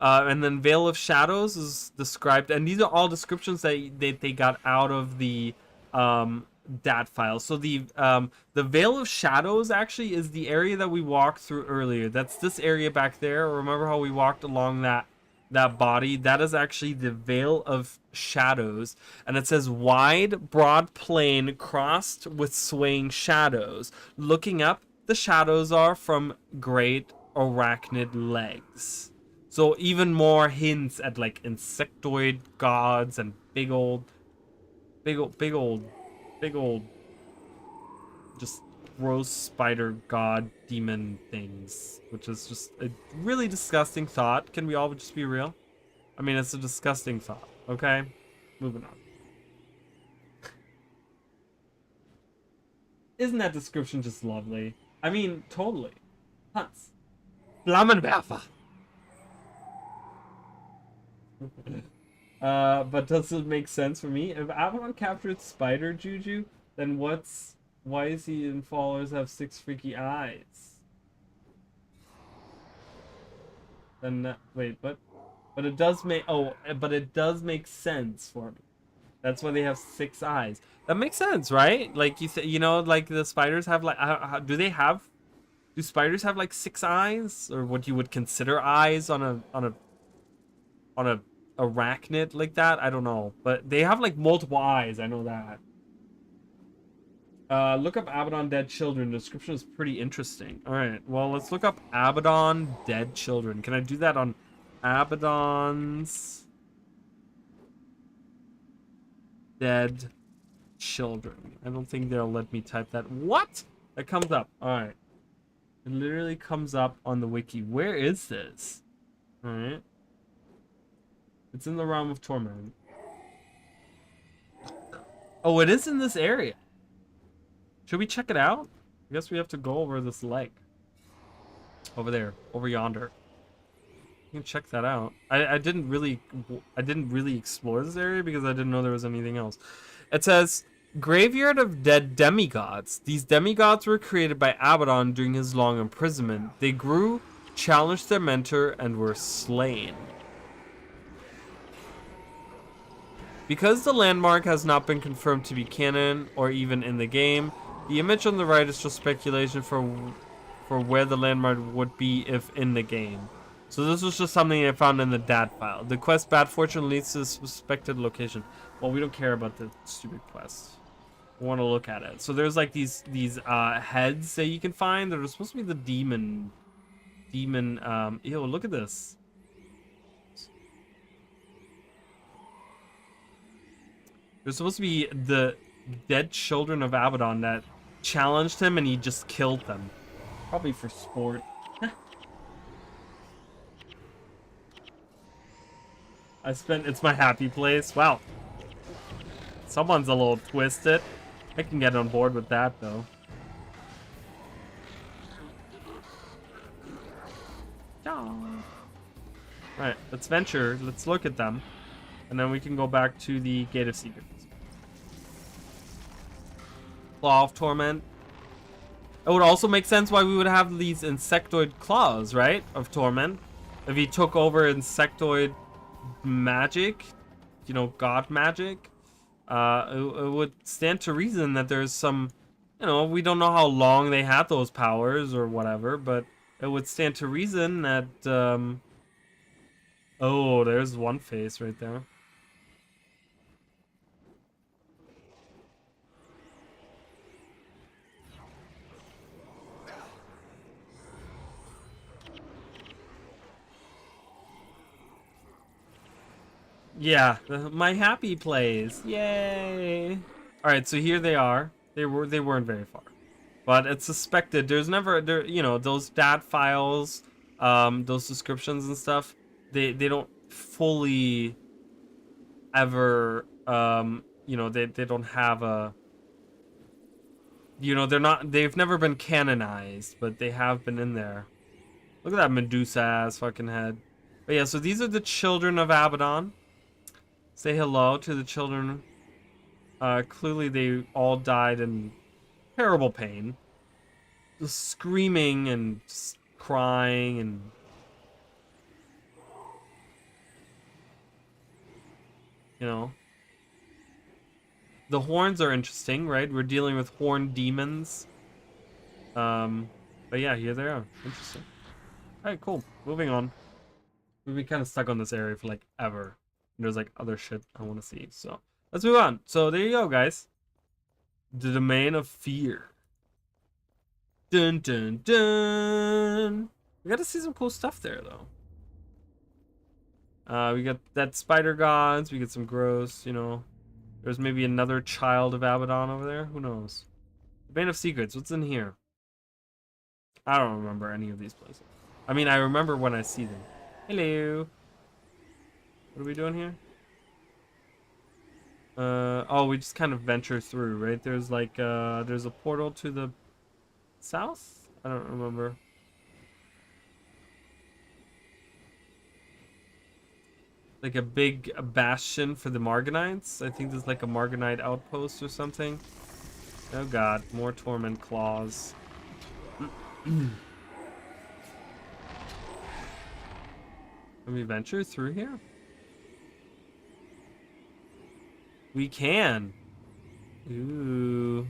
And then Veil of Shadows is described, and these are all descriptions that they got out of the dat file. So the Veil of Shadows actually is the area that we walked through earlier. That's this area back there. Remember how we walked along that body? That is actually the Veil of Shadows, and it says wide, broad plain crossed with swaying shadows. Looking up, the shadows are from great arachnid legs. So even more hints at like insectoid gods and big old just gross spider god demon things, which is just a really disgusting thought. Can we all just be real? I mean, it's a disgusting thought. Okay, moving on. Isn't that description just lovely? I mean, totally. Hunts. Flammenwerfer. But does it make sense for me? If Avalon captured Spider Juju, then why is he and followers have 6 freaky eyes? Then wait, but it does make but it does make sense for me. That's why they have 6 eyes. That makes sense, right? Like you know, like the spiders have like do spiders have like 6 eyes, or what you would consider eyes on a arachnid like that? I don't know, but they have like multiple eyes. I know that. Look up Abaddon dead children. The description is pretty interesting. All right, well, let's look up Abaddon dead children. Can I do that on Abaddon's dead children? I don't think they'll let me type that. What? That comes up. All right, it literally comes up on the wiki. Where is this? All right. It's in the Realm of Torment. Oh, it is in this area. Should we check it out? I guess we have to go over this lake. Over there. Over yonder. You can check that out. I didn't really explore this area because I didn't know there was anything else. It says, Graveyard of Dead Demigods. These demigods were created by Abaddon during his long imprisonment. They grew, challenged their mentor, and were slain. Because the landmark has not been confirmed to be canon or even in the game, the image on the right is just speculation for where the landmark would be if in the game. So this was just something I found in the dat file. The quest Bad Fortune leads to the suspected location. Well, we don't care about the stupid quest. We want to look at it. So there's like these heads that you can find that are supposed to be the demon. Ew, look at this. They're supposed to be the dead children of Abaddon that challenged him and he just killed them. Probably for sport. It's my happy place. Wow. Someone's a little twisted. I can get on board with that though. Alright, let's venture. Let's look at them. And then we can go back to the Gate of Secrets. Claw of Torment. It would also make sense why we would have these insectoid claws, right? Of Torment. If he took over insectoid magic, you know, god magic, it would stand to reason that there's some, you know, we don't know how long they had those powers or whatever, but it would stand to reason that, oh, there's one face right there. Yeah, my happy place. Yay! All right, so here they are. They weren't very far, but it's suspected. There's never there. You know, those DAT files, those descriptions and stuff. They don't fully ever. You know, they don't have a. You know, they're not. They've never been canonized, but they have been in there. Look at that Medusa ass fucking head. But yeah, so these are the children of Abaddon. Say hello to the children. Clearly they all died in terrible pain. Just screaming and just crying and... You know. The horns are interesting, right? We're dealing with horned demons. But yeah, here they are. Interesting. Alright, cool. Moving on. We've been kind of stuck on this area for like ever. There's like other shit I want to see. So let's move on. So there you go, guys. The Domain of Fear. Dun dun dun. We got to see some cool stuff there, though. We got that spider gods. We get some gross, you know. There's maybe another child of Abaddon over there. Who knows? Domain of Secrets. What's in here? I don't remember any of these places. I mean, I remember when I see them. Hello. What are we doing here? Oh, we just kind of venture through, right? There's like, there's a portal to the south? I don't remember. Like a big bastion for the Margonites? I think there's like a Margonite outpost or something. Oh god, more torment claws. Can we venture through here? We can. Ooh.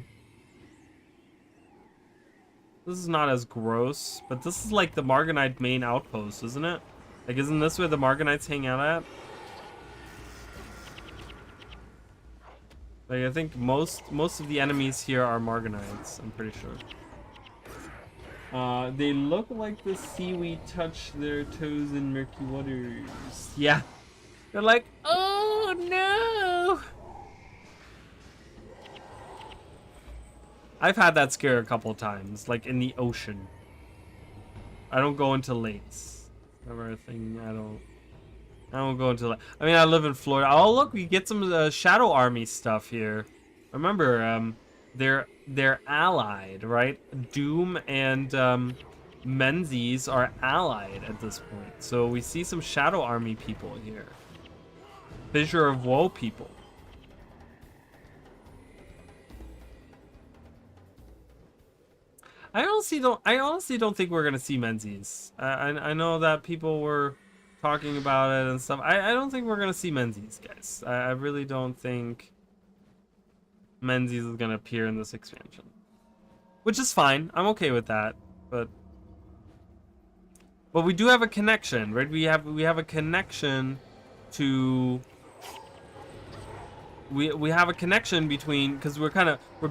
This is not as gross, but this is like the Margonite main outpost, isn't it? Like, isn't this where the Margonites hang out at? Like, I think most of the enemies here are Margonites, I'm pretty sure. They look like the seaweed touch their toes in murky waters. Yeah. They're like, oh no! I've had that scare a couple times, like in the ocean. I don't go into lakes. Never a thing. I don't go into. I mean, I live in Florida. Oh, look, we get some Shadow Army stuff here. Remember, they're allied, right? Doom and Menzies are allied at this point. So we see some Shadow Army people here. Fissure of Woe people. I honestly don't think we're gonna see Menzies. I know that people were talking about it and stuff. I don't think we're gonna see Menzies, guys. I really don't think Menzies is gonna appear in this expansion, which is fine. I'm okay with that. But we do have a connection, right? We have a connection to. We have a connection between, because we're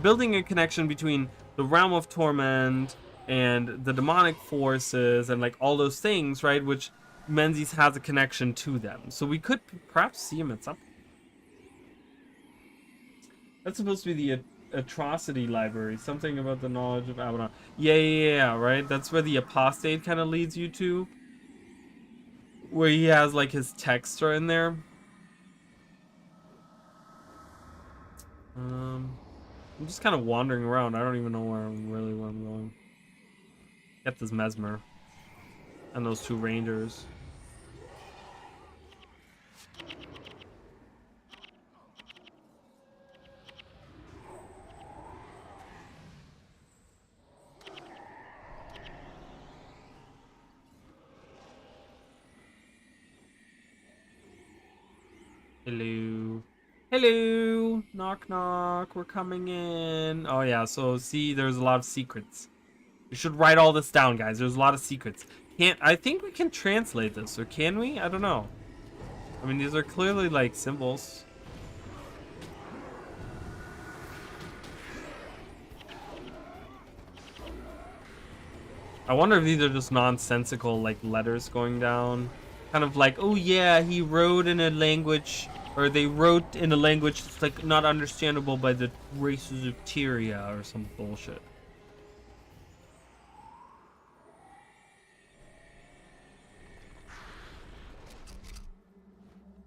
building a connection between the Realm of Torment and the demonic forces and like all those things, right? Which Menzies has a connection to them, so we could perhaps see him at some. That's supposed to be the atrocity library. Something about the knowledge of Abaddon. Yeah, right. That's where the apostate kind of leads you to, where he has like his texts are in there. I'm just kind of wandering around. I don't even know where I'm going. Get this Mesmer. And those two Rangers. Hello. Hello. Knock knock. We're coming in. Oh yeah, so see there's a lot of secrets. We should write all this down, guys. There's a lot of secrets. Can't I think we can translate this, or can we? I don't know. I mean, these are clearly like symbols. I wonder if these are just nonsensical like letters going down. Kind of like, oh yeah, he wrote in a language, or they wrote in a language that's like not understandable by the races of Tyria or some bullshit.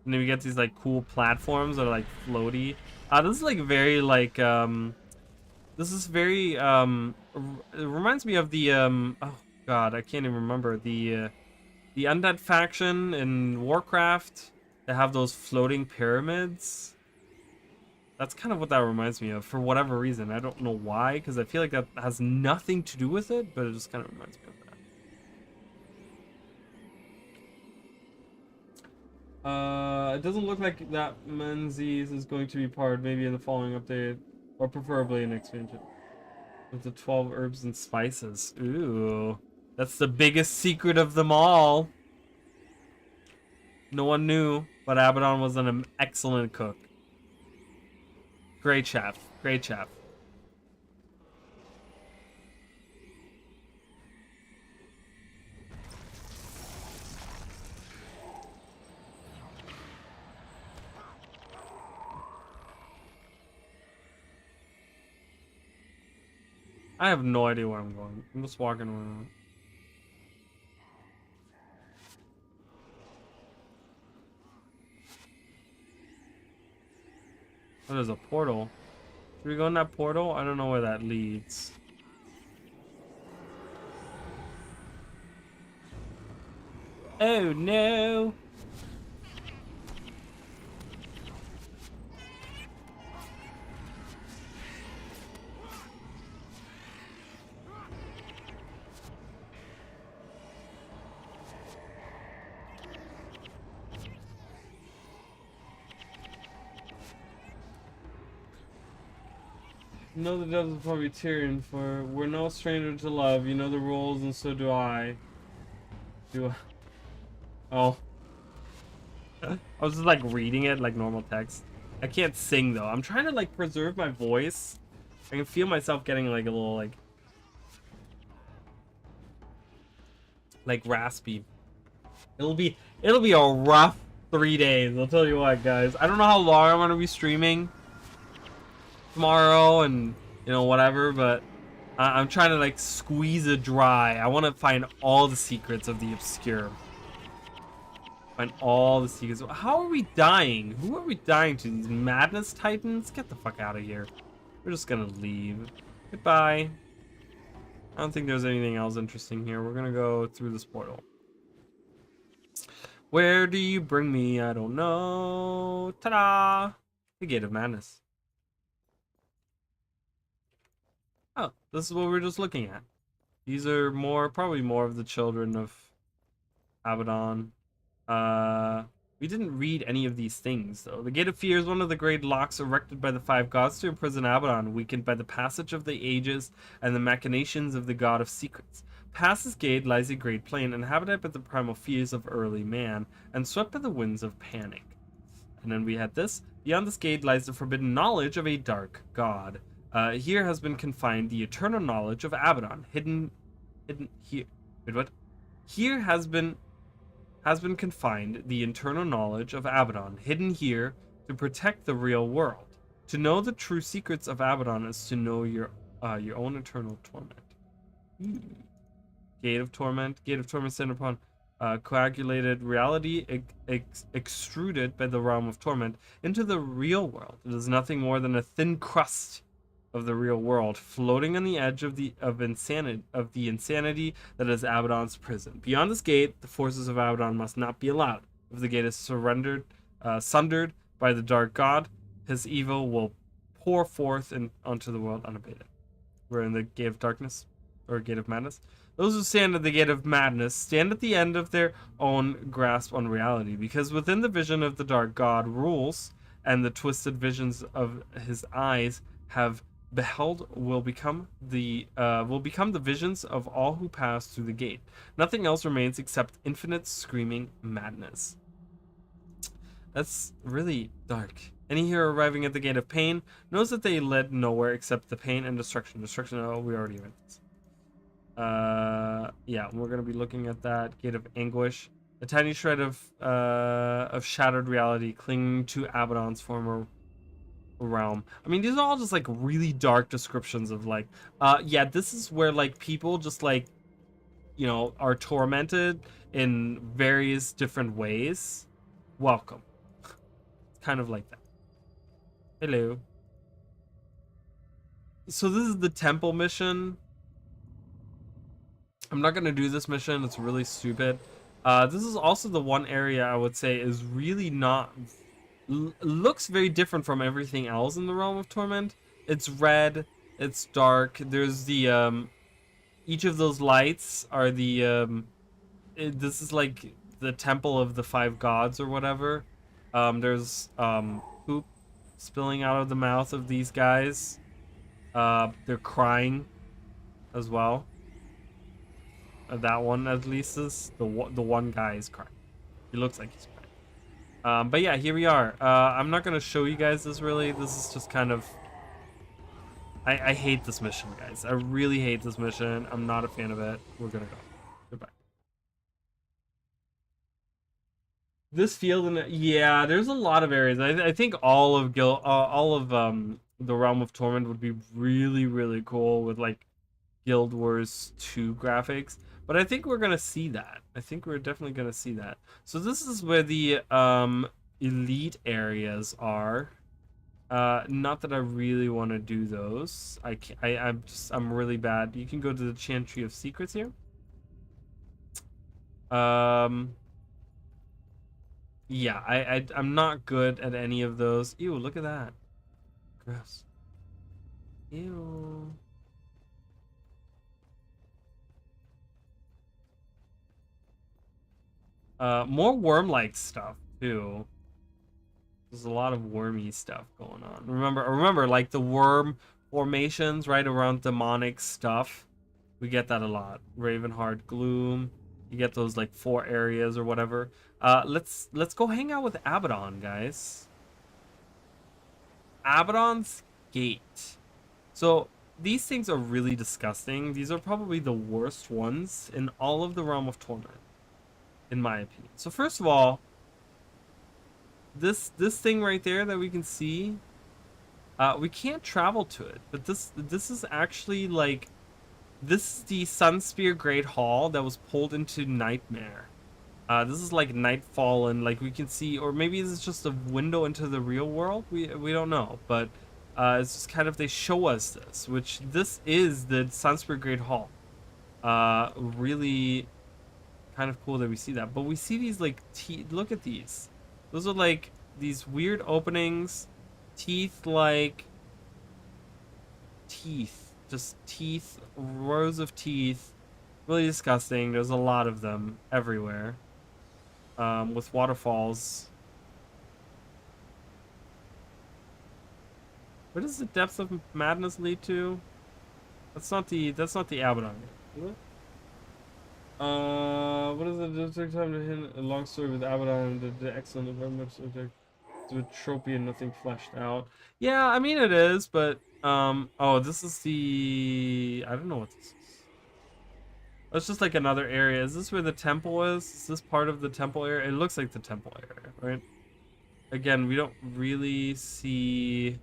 And then we get these like cool platforms that are like floaty. This is like very like this is very it reminds me of the oh god, I can't even remember the undead faction in Warcraft. They have those floating pyramids. That's kind of what that reminds me of for whatever reason. I don't know why, because I feel like that has nothing to do with it, but it just kind of reminds me of that. It doesn't look like that Menzies is going to be part, maybe in the following update, or preferably an expansion. With the 12 herbs and spices. Ooh. That's the biggest secret of them all. No one knew, but Abaddon was an excellent cook. Great chef. Great chef. I have no idea where I'm going. I'm just walking around. Oh, there's a portal. Should we go in that portal? I don't know where that leads. Oh no! You know the devils are probably Tyrion, for we're no stranger to love. You know the rules, and so do I. Do I? Oh. I was just like reading it like normal text. I can't sing though. I'm trying to like preserve my voice. I can feel myself getting like a little like raspy. It'll be a rough 3 days. I'll tell you what, guys. I don't know how long I'm gonna be streaming tomorrow and you know whatever, but I'm trying to like squeeze it dry. I want to find all the secrets of the obscure. Find all the secrets. How are we dying? Who are we dying to? These madness titans? Get the fuck out of here. We're just gonna leave. Goodbye. I don't think there's anything else interesting here. We're gonna go through this portal. Where do you bring me? I don't know. Ta-da! The Gate of Madness. Oh, this is what we're just looking at. These are probably more of the children of Abaddon. We didn't read any of these things, though. The Gate of Fear is one of the great locks erected by the five gods to imprison Abaddon, weakened by the passage of the ages and the machinations of the god of secrets. Past this gate lies a great plain, inhabited by the primal fears of early man, and swept by the winds of panic. And then we had this. Beyond this gate lies the forbidden knowledge of a dark god. Here has been confined the eternal knowledge of Abaddon, hidden here. Wait, what? Here has been confined the internal knowledge of Abaddon, hidden here to protect the real world. To know the true secrets of Abaddon is to know your own eternal torment. Gate of Torment. Gate of Torment centered upon coagulated reality extruded by the realm of torment into the real world. It is nothing more than a thin crust of the real world, floating on the edge of the insanity that is Abaddon's prison. Beyond this gate, the forces of Abaddon must not be allowed. If the gate is sundered by the dark god, his evil will pour forth onto the world unabated. We're in the Gate of Darkness. or Gate of Madness. Those who stand at the Gate of Madness stand at the end of their own grasp on reality, because within the vision of the dark, God rules, and the twisted visions of his eyes have beheld will become the visions of all who pass through the gate. Nothing else remains except infinite screaming madness. That's really dark. Any hero arriving at the Gate of Pain knows that they led nowhere except the pain and destruction. Destruction, oh, we already read this. Yeah, we're gonna be looking at that Gate of Anguish. A tiny shred of shattered reality clinging to Abaddon's former realm. I mean, these are all just like really dark descriptions of like, yeah, this is where like people just like, you know, are tormented in various different ways. Welcome. It's kind of like that. Hello. So this is the temple mission. I'm not gonna do this mission. It's really stupid. This is also the one area I would say is really not looks very different from everything else in the Realm of Torment. It's red. It's dark. There's the each of those lights are the this is like the temple of the five gods or whatever. There's poop spilling out of the mouth of these guys. They're crying as well. That one at least is the one guy is crying. He looks like he's crying. But yeah, here we are. I'm not gonna show you guys this really. This is just kind of. I hate this mission, guys. I really hate this mission. I'm not a fan of it. We're gonna go. Goodbye. This field and yeah, there's a lot of areas. I think all of the Realm of Torment would be really cool with like Guild Wars 2 graphics. But I think we're gonna see that. I think we're definitely gonna see that. So this is where the elite areas are. Not that I really want to do those. I'm really bad. You can go to the Chantry of Secrets here. Yeah, I'm not good at any of those. Ew, look at that. Gross. Ew. More worm-like stuff too. There's a lot of wormy stuff going on. Remember, like the worm formations right around demonic stuff. We get that a lot. Ravenheart, Gloom. You get those like 4 areas or whatever. Let's go hang out with Abaddon, guys. Abaddon's Gate. So these things are really disgusting. These are probably the worst ones in all of the Realm of Torment, in my opinion. So first of all, this thing right there that we can see, we can't travel to it, but this is actually like, this is the Sunspear Great Hall that was pulled into Nightmare. This is like Nightfall, and like we can see, or maybe this is just a window into the real world. We don't know, but it's just kind of, they show us this, which this is the Sunspear Great Hall. Really kind of cool that we see that, but we see these like look at these. Those are like these weird openings, like teeth, just teeth, rows of teeth. Really disgusting. There's a lot of them everywhere. With waterfalls. Where does the depth of madness lead to? That's not the Abaddon. Is it? What is it? Just time to hit a long story with Abaddon, the excellent, very much subject to a trophy and nothing fleshed out. Yeah, I mean it is, but oh, this is the, I don't know what this is. It's just like another area. Is this where the temple is? Is this part of the temple area? It looks like the temple area, right? Again, we don't really see.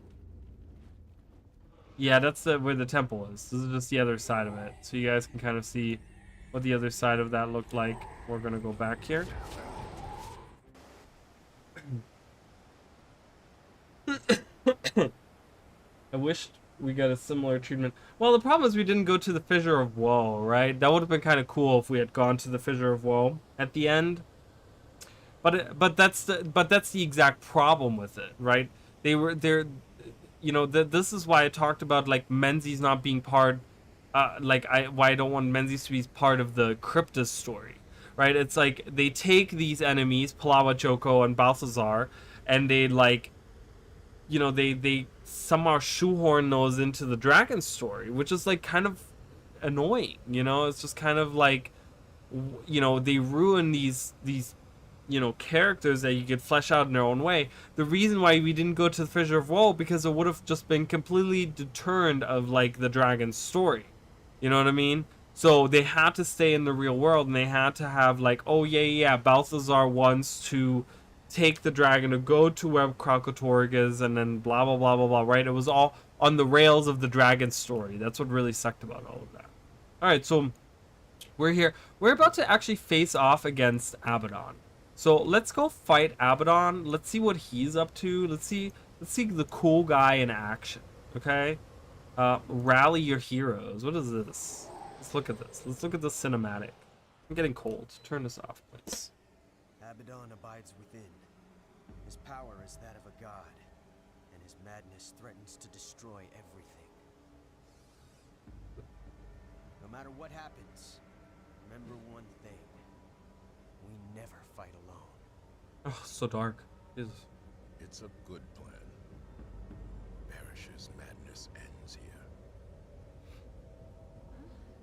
Yeah, that's where the temple is. This is just the other side of it, so you guys can kind of see what the other side of that looked like. We're gonna go back here. I wished we got a similar treatment. Well, the problem is we didn't go to the Fissure of Woe, right? That would have been kind of cool if we had gone to the Fissure of Woe at the end. But that's the exact problem with it, right? They're, you know, this is why I talked about like Menzies not being part why I don't want Menzies to be part of the Cryptus story, right? It's like they take these enemies, Palawa, Joko, and Balthazar, and they like, you know, they somehow shoehorn those into the dragon story, which is like kind of annoying. You know, it's just kind of like, you know, they ruin these you know, characters that you could flesh out in their own way. The reason why we didn't go to the Fissure of Woe, because it would have just been completely deterred of like the dragon's story. You know what I mean? So they had to stay in the real world, and they had to have like, oh yeah, Balthazar wants to take the dragon to go to where Krokotorg is, and then blah blah blah blah blah. Right? It was all on the rails of the dragon story. That's what really sucked about all of that. All right, so we're here. We're about to actually face off against Abaddon. So let's go fight Abaddon. Let's see what he's up to. Let's see the cool guy in action. Okay? Rally your heroes. What is this? Let's look at this. Let's look at the cinematic. I'm getting cold. Turn this off, please. Abaddon abides within. His power is that of a god, and his madness threatens to destroy everything. No matter what happens, remember one thing. We never fight alone. Oh, so dark. Jesus. It's a good plan. Parrish's madness ends here.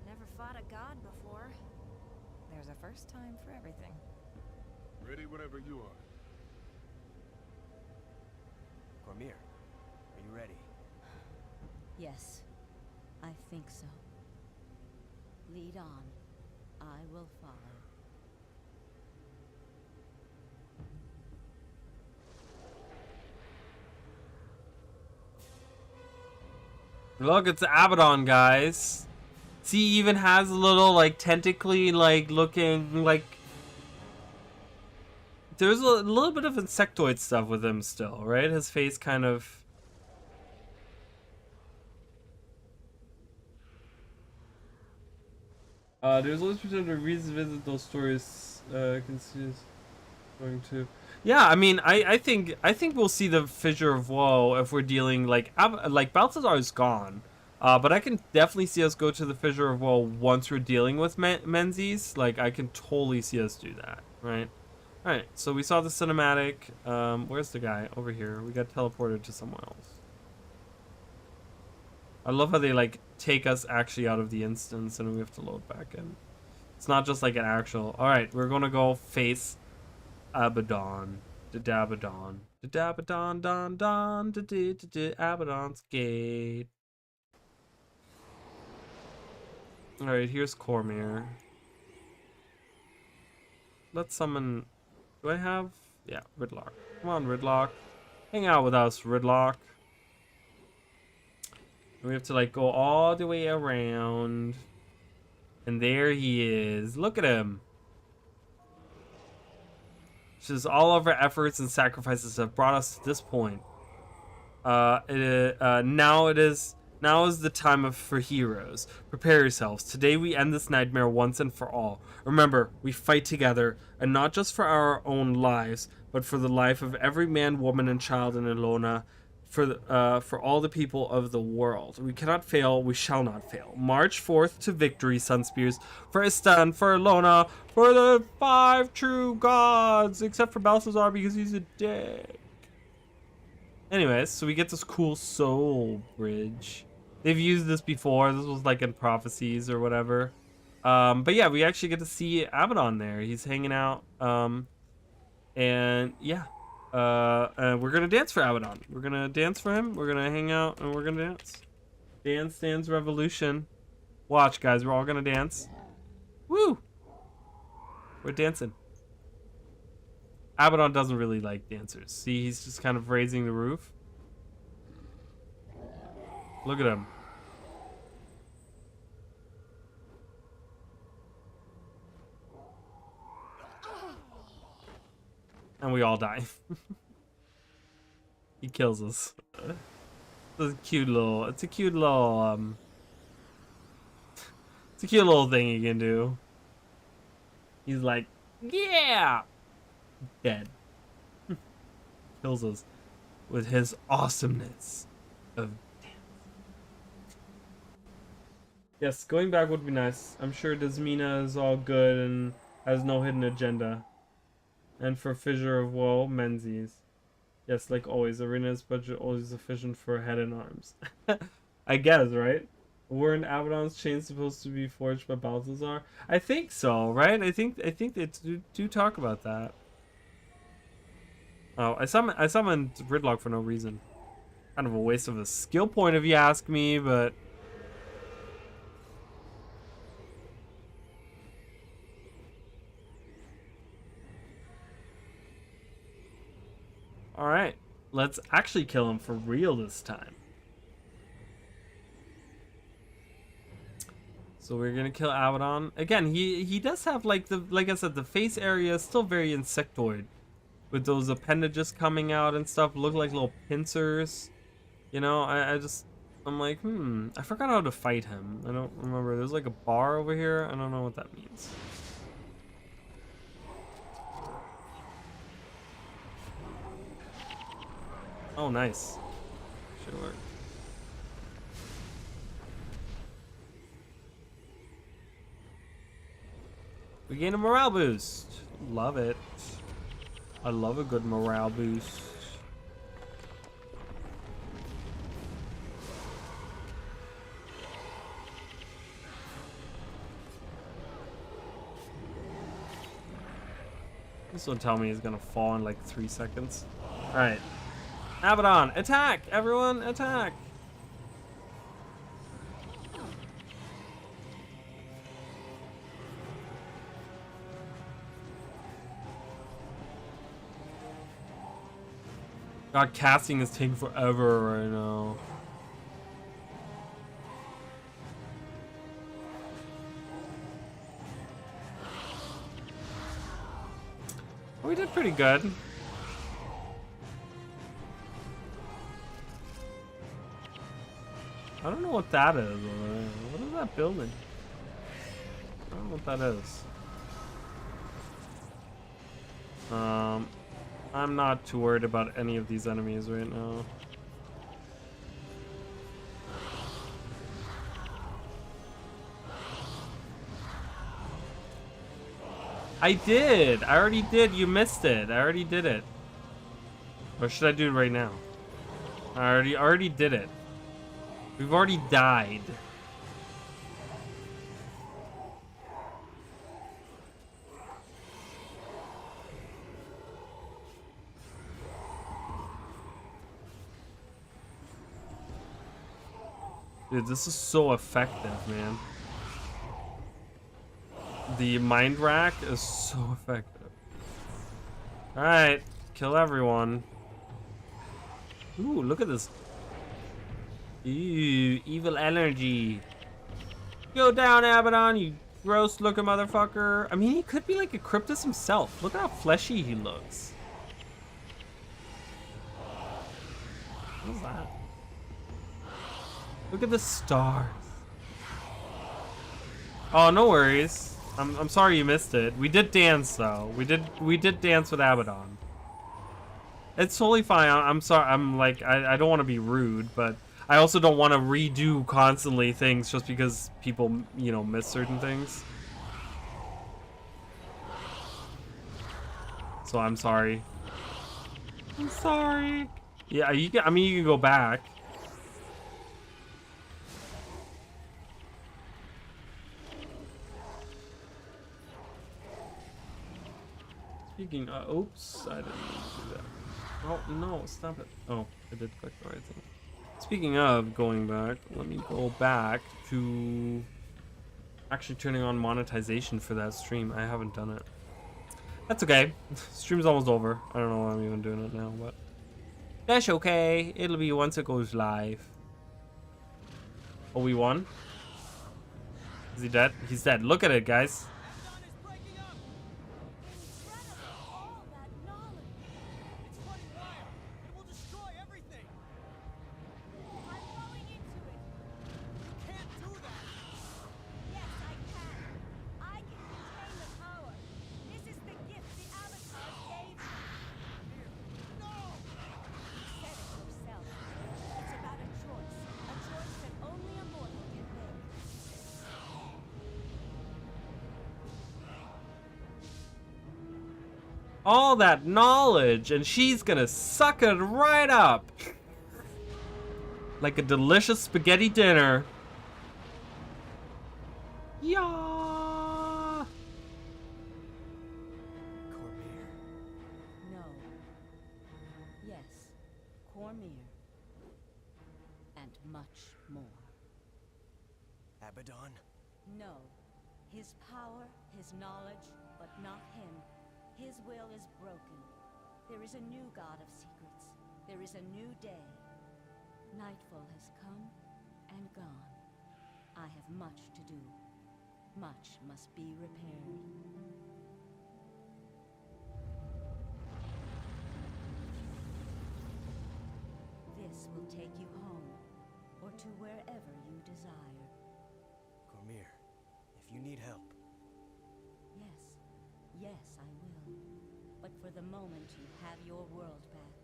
Never fought a god before. There's a first time for everything. Ready whenever you are. Cormier, are you ready? Yes, I think so. Lead on. I will follow. Look, it's Abaddon, guys. See, he even has a little, like, tentacly, like, looking, like... There's a little bit of insectoid stuff with him still, right? His face kind of... There's always potential reasons to visit those stories, going to... Yeah, I mean, I think we'll see the Fissure of Woe if we're dealing like Balthazar is gone, but I can definitely see us go to the Fissure of Woe once we're dealing with Menzies. Like I can totally see us do that, right? All right, so we saw the cinematic. Where's the guy over here? We got teleported to somewhere else. I love how they like take us actually out of the instance and we have to load back in. It's not just like an actual. All right, we're gonna go face Abaddon, Abaddon, Abaddon, don don, Abaddon's gate. All right, here's Cormier. Let's summon. Do I have? Yeah, Ridlock. Come on, Ridlock. Hang out with us, Ridlock. And we have to like go all the way around, and there he is. Look at him. Just all of our efforts and sacrifices have brought us to this point. Now is the time for heroes. Prepare yourselves. Today we end this nightmare once and for all. Remember, we fight together, and not just for our own lives, but for the life of every man, woman, and child in Elona, for all the people of the world. We cannot fail, we shall not fail. March forth to victory, Sunspears, for Istan, for Elona, for the 5 true gods, except for Balthazar because he's a dick. Anyways, so we get this cool soul bridge. They've used this before. This was like in prophecies or whatever. But yeah, we actually get to see Abaddon there. He's hanging out. And yeah. We're gonna dance for Abaddon. We're gonna dance for him. We're gonna hang out and we're gonna dance. Dance revolution. Watch, guys. We're all gonna dance. Woo! We're dancing. Abaddon doesn't really like dancers. See, he's just kind of raising the roof. Look at him. And we all die. He kills us. It's a cute little it's a cute little thing he can do. He's like, yeah, dead. Kills us with his awesomeness of dance. Yes, going back would be nice. I'm sure Desmina is all good and has no hidden agenda. And for Fissure of Woe, Menzies. Yes, like always, Arena's budget always sufficient for a head and arms. I guess, right? Weren't Abaddon's chains supposed to be forged by Balthazar? I think so, right? I think they do talk about that. Oh, I summoned Gridlock for no reason. Kind of a waste of a skill point if you ask me, but alright. Let's actually kill him for real this time. So we're gonna kill Abaddon. Again, he does have like I said, the face area is still very insectoid. With those appendages coming out and stuff, look like little pincers. You know, I'm like, I forgot how to fight him. I don't remember. There's like a bar over here. I don't know what that means. Oh, nice. Should work. We gain a morale boost. Love it. I love a good morale boost. This will tell me he's gonna fall in like 3 seconds. Alright. Abaddon, attack! Everyone, attack! God, casting is taking forever right now. We did pretty good. I don't know what that is. What is that building? I don't know what that is. I'm not too worried about any of these enemies right now. I did! I already did. You missed it. I already did it. Or should I do it right now? I already did it. We've already died. Dude, this is so effective, man. The mind rack is so effective. Alright, kill everyone. Ooh, look at this. Ooh, evil energy. Go down, Abaddon, you gross looking motherfucker. I mean, he could be like a Cryptus himself. Look at how fleshy he looks. What is that? Look at the stars. Oh, no worries. I'm sorry you missed it. We did dance though. We did dance with Abaddon. It's totally fine. I'm sorry. I'm like I don't want to be rude, but I also don't want to redo constantly things just because people, you know, miss certain things. So I'm sorry. I'm sorry. Yeah, you can, I mean, you can go back. Speaking of, oops, I didn't mean to do that. Oh, no, stop it. Oh, I did click the right thing. Speaking of going back, let me go back to actually turning on monetization for that stream. I haven't done it. That's okay. Stream's almost over. I don't know why I'm even doing it now, but that's okay. It'll be once it goes live. Oh, we won? Is he dead? He's dead. Look at it, guys. all that knowledge, and she's gonna suck it right up. Like a delicious spaghetti dinner. Yeah. Cormier. No. Yes, Cormier. And much more. Abaddon? No. His power, his knowledge, but not him. His will is broken. There is a new god of secrets. There is a new day. Nightfall has come and gone. I have much to do. Much must be repaired. This will take you home, or to wherever you desire. Cormier, if you need help, Yes, I will. But for the moment, you have your world back.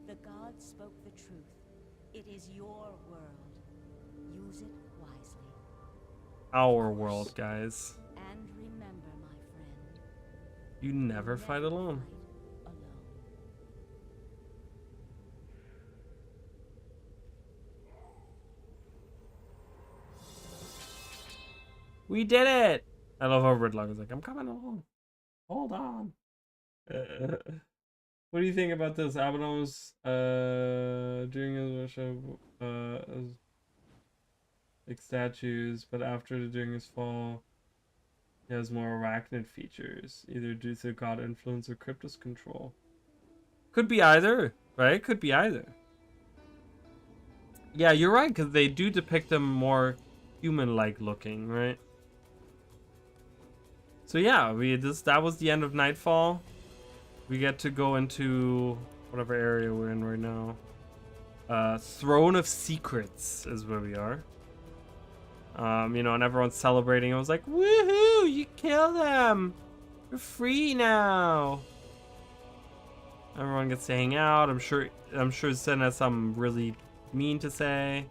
The gods spoke the truth. It is your world. Use it wisely. Our world, guys. And remember, my friend, You never fight alone. fight alone. We did it! I love how Ridlock is like, I'm coming along. Hold on. What do you think about this? Abaddon was during his worship as like statues, but after during his fall he has more arachnid features, either due to god influence or Cryptus control. Could be either, right? Could be either. Yeah, you're right, because they do depict them more human-like looking, right? So yeah, that was the end of Nightfall. We get to go into whatever area we're in right now. Throne of Secrets is where we are. You know, and everyone's celebrating. I was like, woohoo! You kill them! You're free now! Everyone gets to hang out. I'm sure Sin has something really mean to say.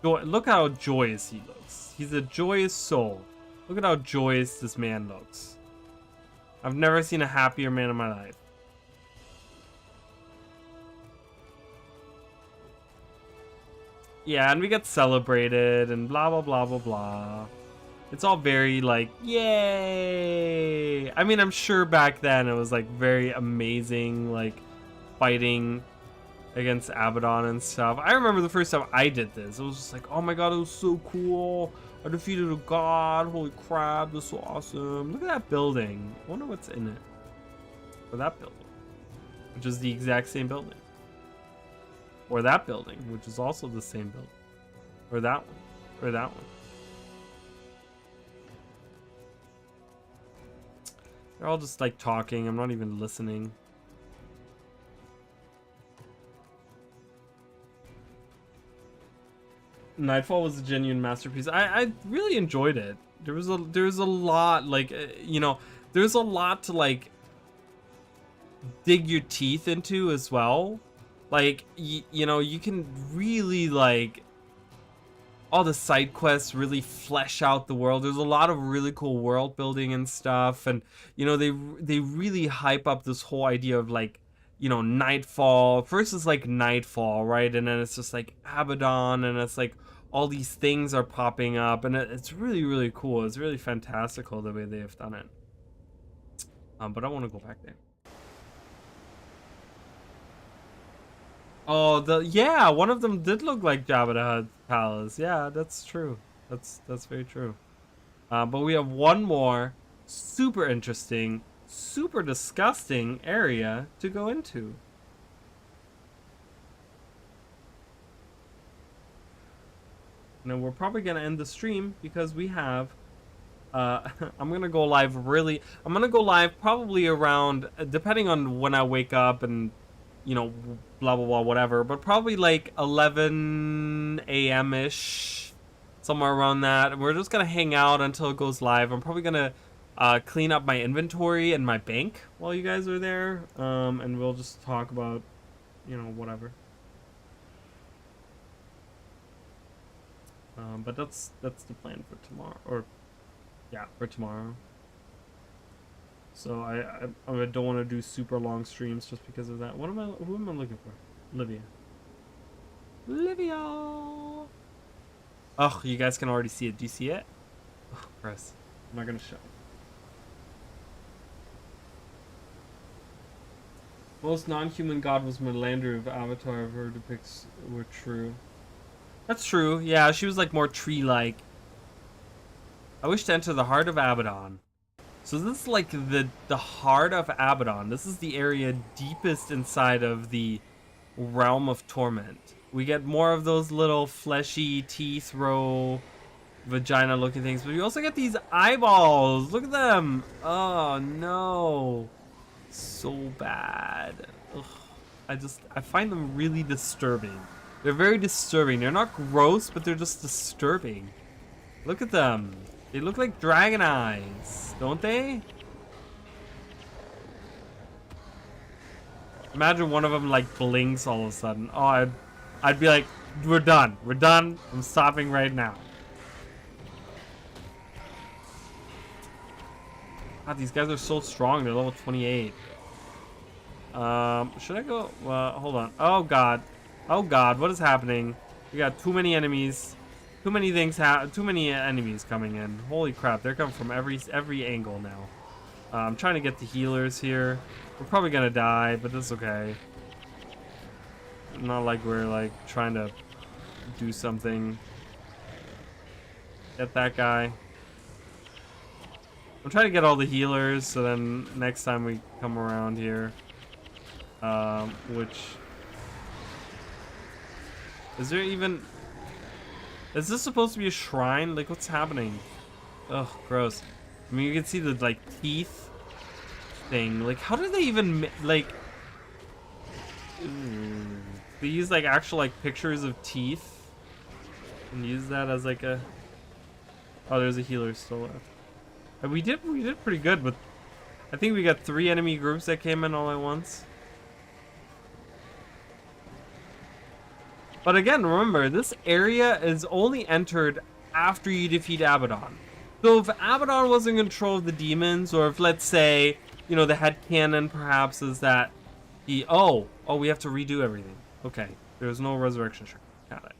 Look how joyous he looks. He's a joyous soul. Look at how joyous this man looks. I've never seen a happier man in my life. Yeah, and we get celebrated and blah blah blah blah blah. It's all very like, yay! I mean, I'm sure back then it was like very amazing, like fighting against Abaddon and stuff. I remember the first time I did this. It was just like, oh my god, it was so cool. I defeated a god. Holy crap, this is so awesome. Look at that building. I wonder what's in it. Or that building. Which is the exact same building. Or that building, which is also the same building. Or that one. Or that one. They're all just like talking. I'm not even listening. Nightfall was a genuine masterpiece. I really enjoyed it. There was a lot like you know, there's a lot to like dig your teeth into as well. Like you know, you can really like all the side quests really flesh out the world. There's a lot of really cool world building and stuff, and you know, they really hype up this whole idea of like, you know, Nightfall. First it's like Nightfall, right? And then it's just like Abaddon, and it's like all these things are popping up, and it's really, really cool. It's really fantastical the way they have done it. But I want to go back there. Oh, yeah, one of them did look like Jabba the Hutt's palace. Yeah, that's true. That's very true. But we have one more super interesting, super disgusting area to go into. Now we're probably gonna end the stream because we have I'm gonna go live probably around, depending on when I wake up and you know, blah blah blah whatever, but probably like 11 a.m. ish, somewhere around that. We're just gonna hang out until it goes live. I'm probably gonna clean up my inventory and my bank while you guys are there, and we'll just talk about, you know, whatever. But that's the plan for tomorrow, or yeah, for tomorrow. So I don't want to do super long streams just because of that. Who am I looking for? Livia. Oh, you guys can already see it. Do you see it? Oh, gross. I'm not gonna show. Most non-human god was Melander if Avatar of her depicts were true. That's true. Yeah, she was like more tree-like. I wish to enter the heart of Abaddon. So this is like the heart of Abaddon. This is the area deepest inside of the Realm of Torment. We get more of those little fleshy teeth row vagina looking things, but we also get these eyeballs. Look at them. Oh no. So bad. Ugh. I find them really disturbing. They're very disturbing. They're not gross, but they're just disturbing. Look at them. They look like dragon eyes, don't they? Imagine one of them like blinks all of a sudden. Oh, I'd be like, we're done. We're done. I'm stopping right now. God, these guys are so strong. They're level 28. Should I go? Hold on. Oh God. Oh God, what is happening? We got too many enemies. Too many things too many enemies coming in. Holy crap, they're coming from every angle now. I'm trying to get the healers here. We're probably gonna die, but that's okay. Not like we're like trying to do something. Get that guy. I'm trying to get all the healers so then next time we come around here. Which is there even? Is this supposed to be a shrine? Like, what's happening? Ugh, gross. I mean, you can see the like teeth thing. Like, how did they even like? They use like actual like pictures of teeth and use that as like a. Oh, there's a healer still left. And we did pretty good with. I think we got 3 enemy groups that came in all at once. But again, remember, this area is only entered after you defeat Abaddon. So if Abaddon was in control of the demons, or if, let's say, you know, the headcanon perhaps is that he... Oh, we have to redo everything. Okay, there's no resurrection shrine. Got it.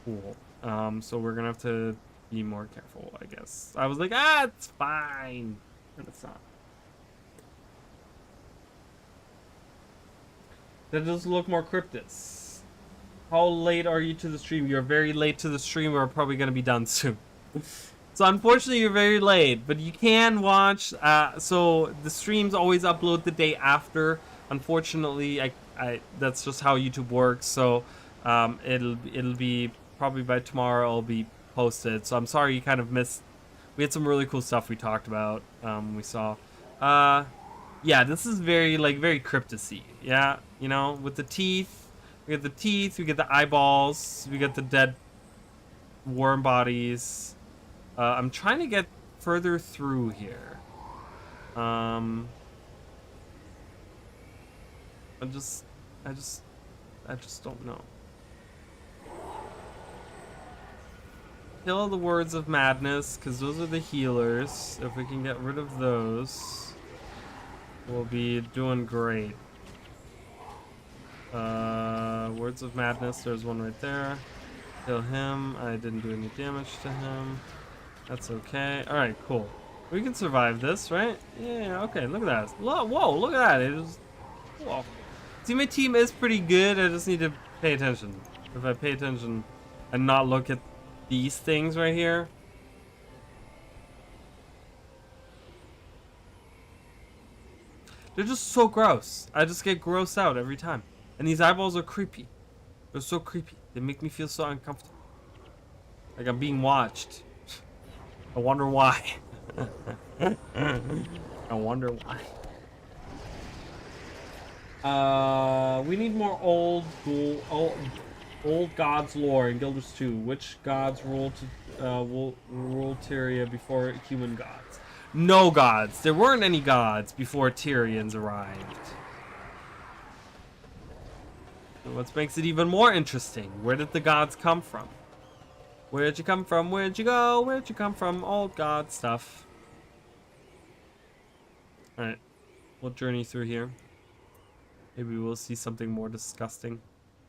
Cool. So we're gonna have to be more careful, I guess. I was like, it's fine. And it's not. That does look more cryptous. How late are you to the stream? You're very late to the stream. We're probably going to be done soon. So unfortunately, you're very late. But you can watch. So the streams always upload the day after. Unfortunately, I that's just how YouTube works. So it'll be probably by tomorrow. It'll be posted. So I'm sorry you kind of missed. We had some really cool stuff we talked about. We saw. Yeah, this is very cryptic-y. Yeah, you know, with the teeth. We get the teeth, we get the eyeballs, we get the dead worm bodies. I'm trying to get further through here. I just don't know. Kill the words of madness, because those are the healers. If we can get rid of those, we'll be doing great. Words of madness, there's one right there. Kill him. I didn't do any damage to him. That's okay. Alright, cool. We can survive this, right? Yeah, okay, look at that. Whoa, look at that. It is. Whoa. See, my team is pretty good. I just need to pay attention. If I pay attention and not look at these things right here. They're just so gross. I just get grossed out every time. And these eyeballs are creepy. They're so creepy. They make me feel so uncomfortable. Like I'm being watched. I wonder why. I wonder why. We need more old gods lore in Guilders 2. Which gods ruled Tyria before human gods? No gods. There weren't any gods before Tyrians arrived. What makes it even more interesting? Where did the gods come from? Where'd you come from? Where'd you go? Where'd you come from? Old god stuff. Alright. We'll journey through here. Maybe we'll see something more disgusting.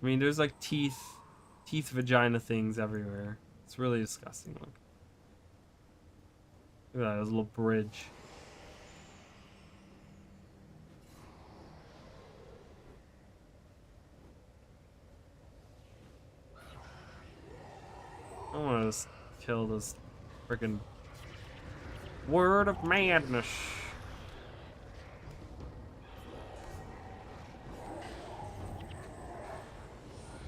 I mean, there's like teeth, vagina things everywhere. It's really disgusting. Look. Look at that, there's a little bridge. I want to just kill this freaking word of madness.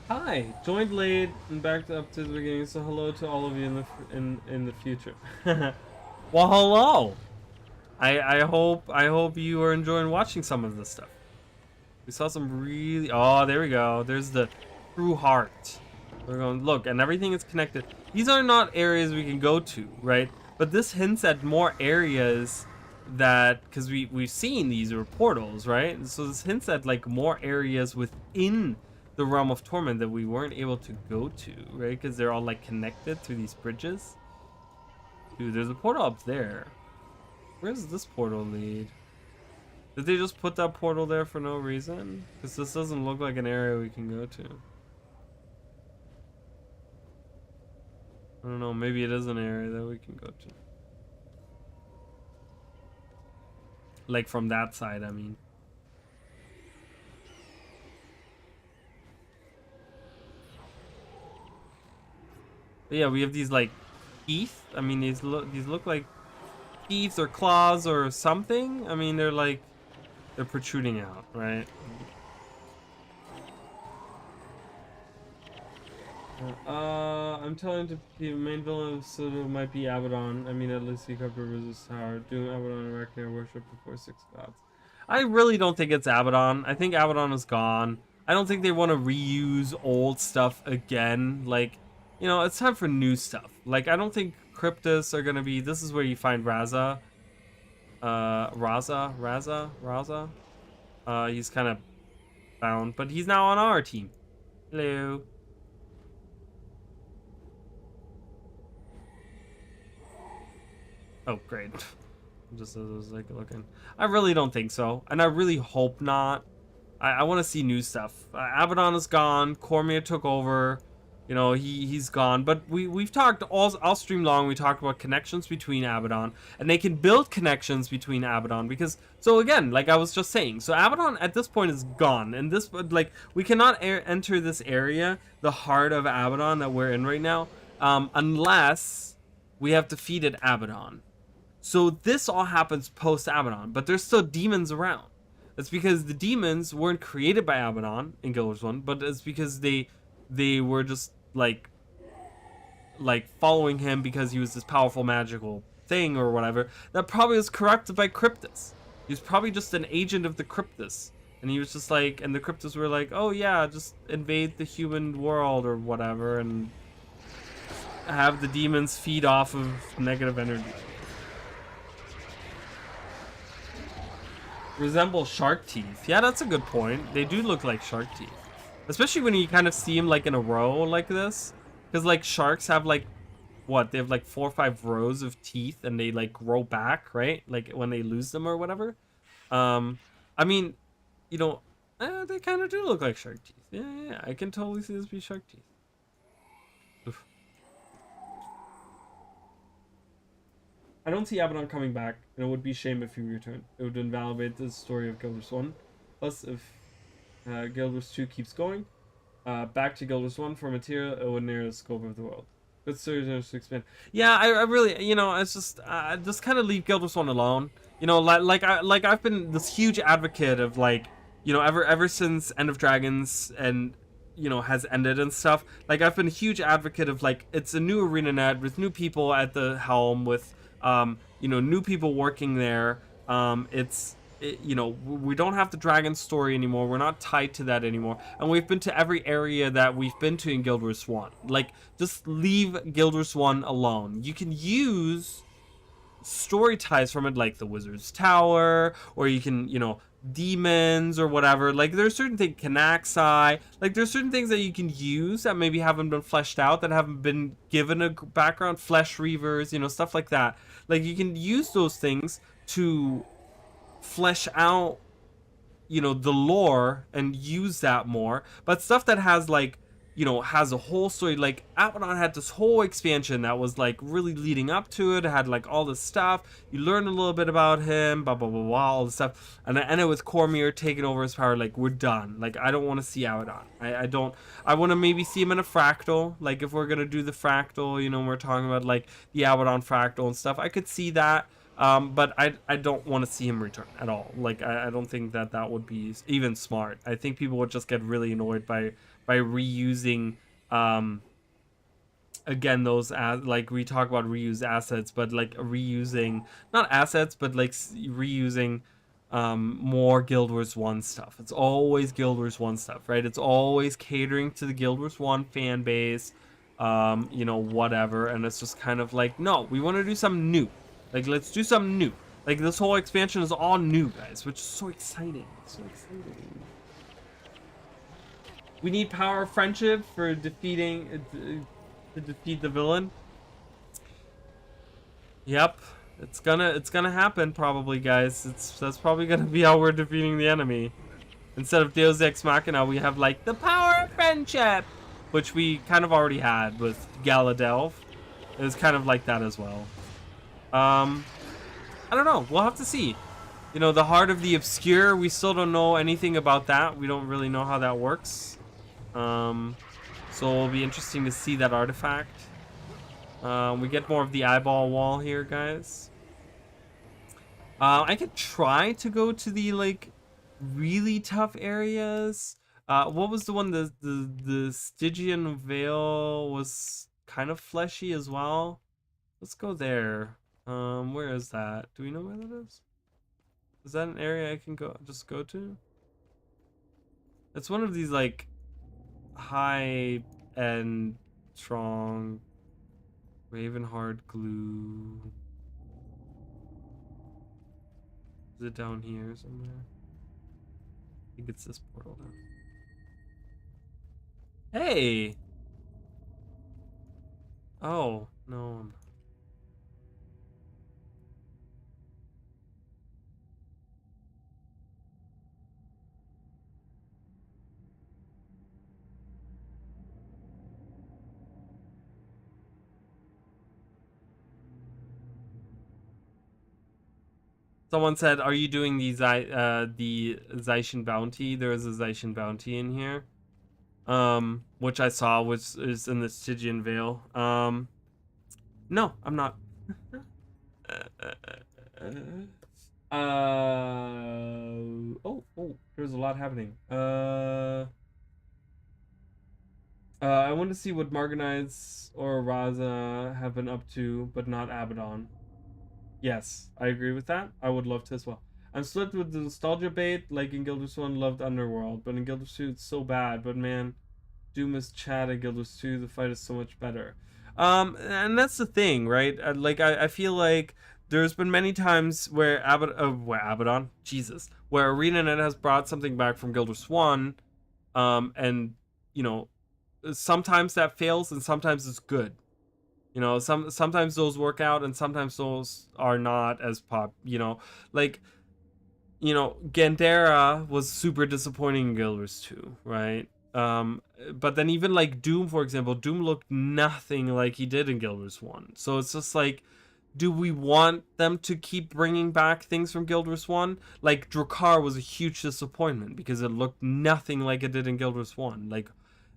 Hi, joined late and backed up to the beginning. So hello to all of you in the future. Well, hello. I hope you are enjoying watching some of this stuff. We saw some really. Oh, there we go. There's the true heart. We're going look, and everything is connected. These are not areas we can go to, right? But this hints at more areas that, because we've seen these are portals, right? So this hints at like more areas within the Realm of Torment that we weren't able to go to, right? Because they're all like connected through these bridges. Dude, there's a portal up there. Where does this portal lead? Did they just put that portal there for no reason? Because this doesn't look like an area we can go to. I don't know, maybe it is an area that we can go to. Like from that side, I mean. But yeah, we have these like teeth. I mean, these look like teeth or claws or something. I mean, they're protruding out, right? I'm telling to the main villain of Soto might be Abaddon. I mean, at least he covered resist tower. Doing Abaddon and Arachne worship before 6 gods. I really don't think it's Abaddon. I think Abaddon is gone. I don't think they want to reuse old stuff again. Like, you know, it's time for new stuff. Like, I don't think Cryptus are gonna be. This is where you find Raza. Raza. He's kind of bound, but he's now on our team. Hello. Oh, great. Just as I was like looking. I really don't think so. And I really hope not. I want to see new stuff. Abaddon is gone. Cormia took over. You know, he's gone. But we've talked all stream long. We talked about connections between Abaddon. And they can build connections between Abaddon. Because, so again, like I was just saying. So Abaddon at this point is gone. And this, like, we cannot enter this area, the heart of Abaddon that we're in right now. Unless we have defeated Abaddon. So this all happens post Abaddon, but there's still demons around. That's because the demons weren't created by Abaddon in Guild Wars 1, but it's because they were just like following him because he was this powerful magical thing or whatever. That probably was corrupted by Cryptus. He was probably just an agent of the Cryptus. And he was just like, and the Cryptus were like, oh yeah, just invade the human world or whatever and have the demons feed off of negative energy. Resemble shark teeth. Yeah, that's a good point. They do look like shark teeth. Especially when you kind of see them like in a row like this. Because like sharks have like, what? They have like 4 or 5 rows of teeth and they like grow back, right? Like when they lose them or whatever. I mean, you know, they kind of do look like shark teeth. Yeah, I can totally see this be shark teeth. Oof. I don't see Abaddon coming back, and it would be a shame if he returned. It would invalidate the story of Guild Wars 1. Plus, if Guild Wars 2 keeps going, back to Guild Wars 1 for material, it would narrow the scope of the world. Good stories to expand. Yeah, I really, you know, it's just kind of leave Guild Wars 1 alone. You know, I've been this huge advocate of like, you know, ever since End of Dragons and, you know, has ended and stuff. Like I've been a huge advocate of like, it's a new ArenaNet with new people at the helm with. You know, new people working there. You know, we don't have the dragon story anymore. We're not tied to that anymore. And we've been to every area that we've been to in Guild Wars 1. Like, just leave Guild Wars 1 alone. You can use story ties from it, like the Wizard's Tower, or you can, you know, demons or whatever. Like there's certain things, Canaxi, like there's certain things that you can use that maybe haven't been fleshed out, that haven't been given a background. Flesh reavers, you know, stuff like that. Like you can use those things to flesh out, you know, the lore and use that more. But stuff that has like, you know, has a whole story, like Abaddon had this whole expansion that was like really leading up to it. It had like all this stuff. You learn a little bit about him, blah blah blah blah, all this stuff. And I ended with Cormier taking over his power. Like we're done. Like I don't want to see Abaddon. I don't. I want to maybe see him in a fractal. Like if we're gonna do the fractal, you know, we're talking about like the Abaddon fractal and stuff. I could see that. But I don't want to see him return at all. Like I don't think that that would be even smart. I think people would just get really annoyed by reusing again those like we talk about reused assets, but like reusing not assets but like reusing more Guild Wars 1 stuff. It's always Guild Wars 1 stuff, right? It's always catering to the Guild Wars 1 fan base, you know, whatever. And it's just kind of like, no, we want to do something new. Like, let's do something new. Like, this whole expansion is all new, guys, which is so exciting. So exciting. We need power of friendship for defeating to defeat the villain. Yep, it's gonna happen probably, guys. That's probably gonna be how we're defeating the enemy. Instead of Deus Ex Machina, we have like the power of friendship, which we kind of already had with Galadelf. It was kind of like that as well. I don't know. We'll have to see. You know, the Heart of the Obscure, we still don't know anything about that. We don't really know how that works. So it'll be interesting to see that artifact. We get more of the eyeball wall here, guys. I could try to go to the, like, really tough areas. What was the one? The Stygian Veil was kind of fleshy as well. Let's go there. Where is that? Do we know where that is? Is that an area I can just go to? It's one of these like high and strong Ravenheart glue. Is it down here somewhere? I think it's this portal down. Hey! Oh, no. Someone said, "Are you doing the Zaishin bounty?" There is a Zaishin bounty in here, which I saw, which is in the Stygian Veil. No, I'm not. Oh, there's a lot happening. I want to see what Marganites or Raza have been up to, but not Abaddon. Yes, I agree with that. I would love to as well. I'm split with the nostalgia bait, like in Guild Wars 1, loved Underworld, but in Guild Wars 2, it's so bad. But man, Doom is Chad in Guild Wars 2, the fight is so much better. And that's the thing, right? I feel like there's been many times where Abaddon, Jesus, where ArenaNet has brought something back from Guild Wars 1, and, you know, sometimes that fails and sometimes it's good. You know, sometimes those work out and sometimes those are not as pop, you know. Like, you know, Gandera was super disappointing in Guild Wars 2, right? But then even like Doom, for example, Doom looked nothing like he did in Guild Wars 1. So it's just like, do we want them to keep bringing back things from Guild Wars 1? Like, Drakkar was a huge disappointment because it looked nothing like it did in Guild Wars 1. Like,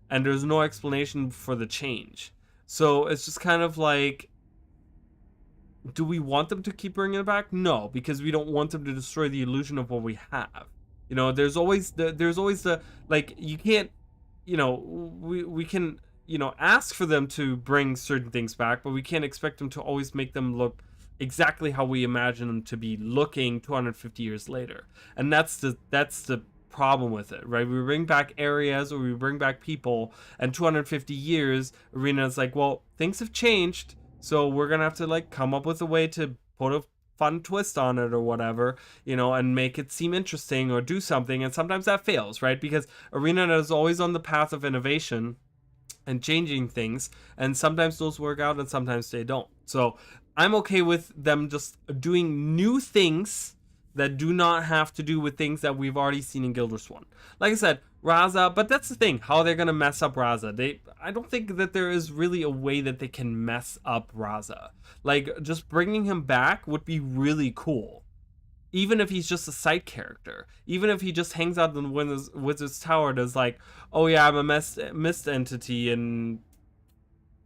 and there's no explanation for the change. So it's just kind of like, do we want them to keep bringing it back? No, because we don't want them to destroy the illusion of what we have. You know, there's always the like, you can't, you know, we can, you know, ask for them to bring certain things back, but we can't expect them to always make them look exactly how we imagine them to be looking 250 years later. And that's the problem with it, right? We bring back areas or we bring back people, and 250 years, Arena's like, well, things have changed, so we're gonna have to like come up with a way to put fun twist on it or whatever, you know, and make it seem interesting or do something. And sometimes that fails, right? Because Arena is always on the path of innovation and changing things, and sometimes those work out and sometimes they don't. So I'm okay with them just doing new things that do not have to do with things that we've already seen in Guild Wars 1. Like I said, Raza, but that's the thing, how they're gonna mess up Raza. I don't think that there is really a way that they can mess up Raza. Like, just bringing him back would be really cool. Even if he's just a side character, even if he just hangs out in the Wizard's Tower and is like, oh yeah, I'm a mist entity and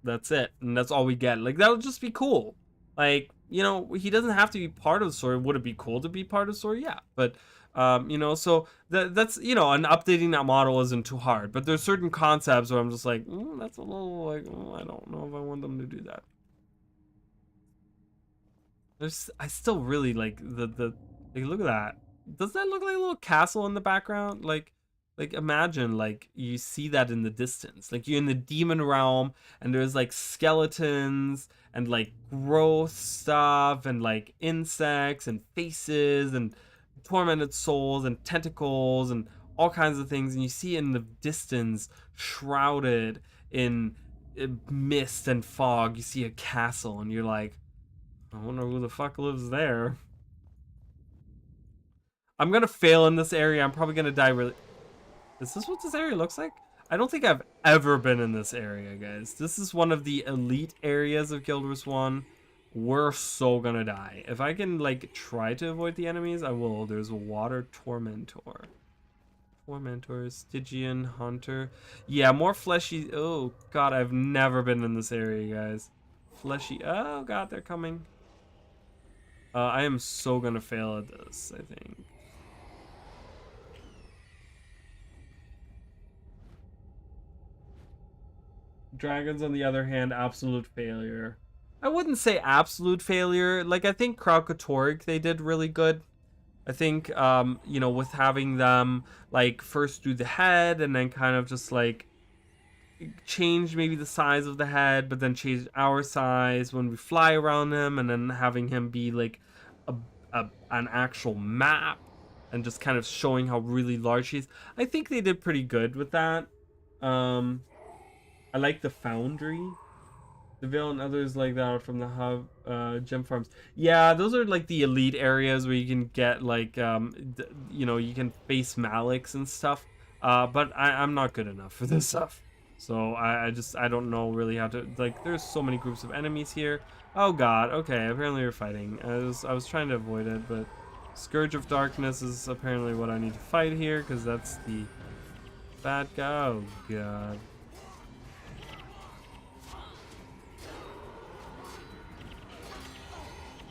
that's it, and that's all we get. Like, that would just be cool. Like, you know, he doesn't have to be part of the story. Would it be cool to be part of the story? Yeah, but you know, so that's, you know, and updating that model isn't too hard. But there's certain concepts where I'm just like, that's a little like, I don't know if I want them to do that. I still really like the like, look at that. Doesn't that look like a little castle in the background? Like imagine like you see that in the distance. Like you're in the demon realm and there's like skeletons and like growth stuff and like insects and faces and tormented souls and tentacles and all kinds of things, and you see in the distance, shrouded in mist and fog, you see a castle and you're like, I wonder who the fuck lives there. I'm gonna fail in this area. I'm probably gonna die really... Is this what this area looks like? I don't think I've ever been in this area, guys. This is one of the elite areas of Guild Wars 1. We're so gonna die. If I can, like, try to avoid the enemies, I will. There's a water tormentor. Tormentor, Stygian, Hunter. Yeah, more fleshy... Oh, God, I've never been in this area, guys. Fleshy... Oh, God, they're coming. I am so gonna fail at this, I think. Dragons, on the other hand, absolute failure. I wouldn't say absolute failure. Like, I think Kraukatoric, they did really good. I think, you know, with having them, like, first do the head and then kind of just, like, change maybe the size of the head, but then change our size when we fly around him, and then having him be, like, an actual map and just kind of showing how really large he is. I think they did pretty good with that. I like the Foundry, the Veil, and others like that from the hub gem farms. Yeah, those are like the elite areas where you can get like you know, you can face Maliks and stuff. But I'm not good enough for this stuff, so I don't know really how to, like, there's so many groups of enemies here. Oh God, okay, apparently you're fighting. I was trying to avoid it, but Scourge of Darkness is apparently what I need to fight here, because that's the bad guy. Oh God.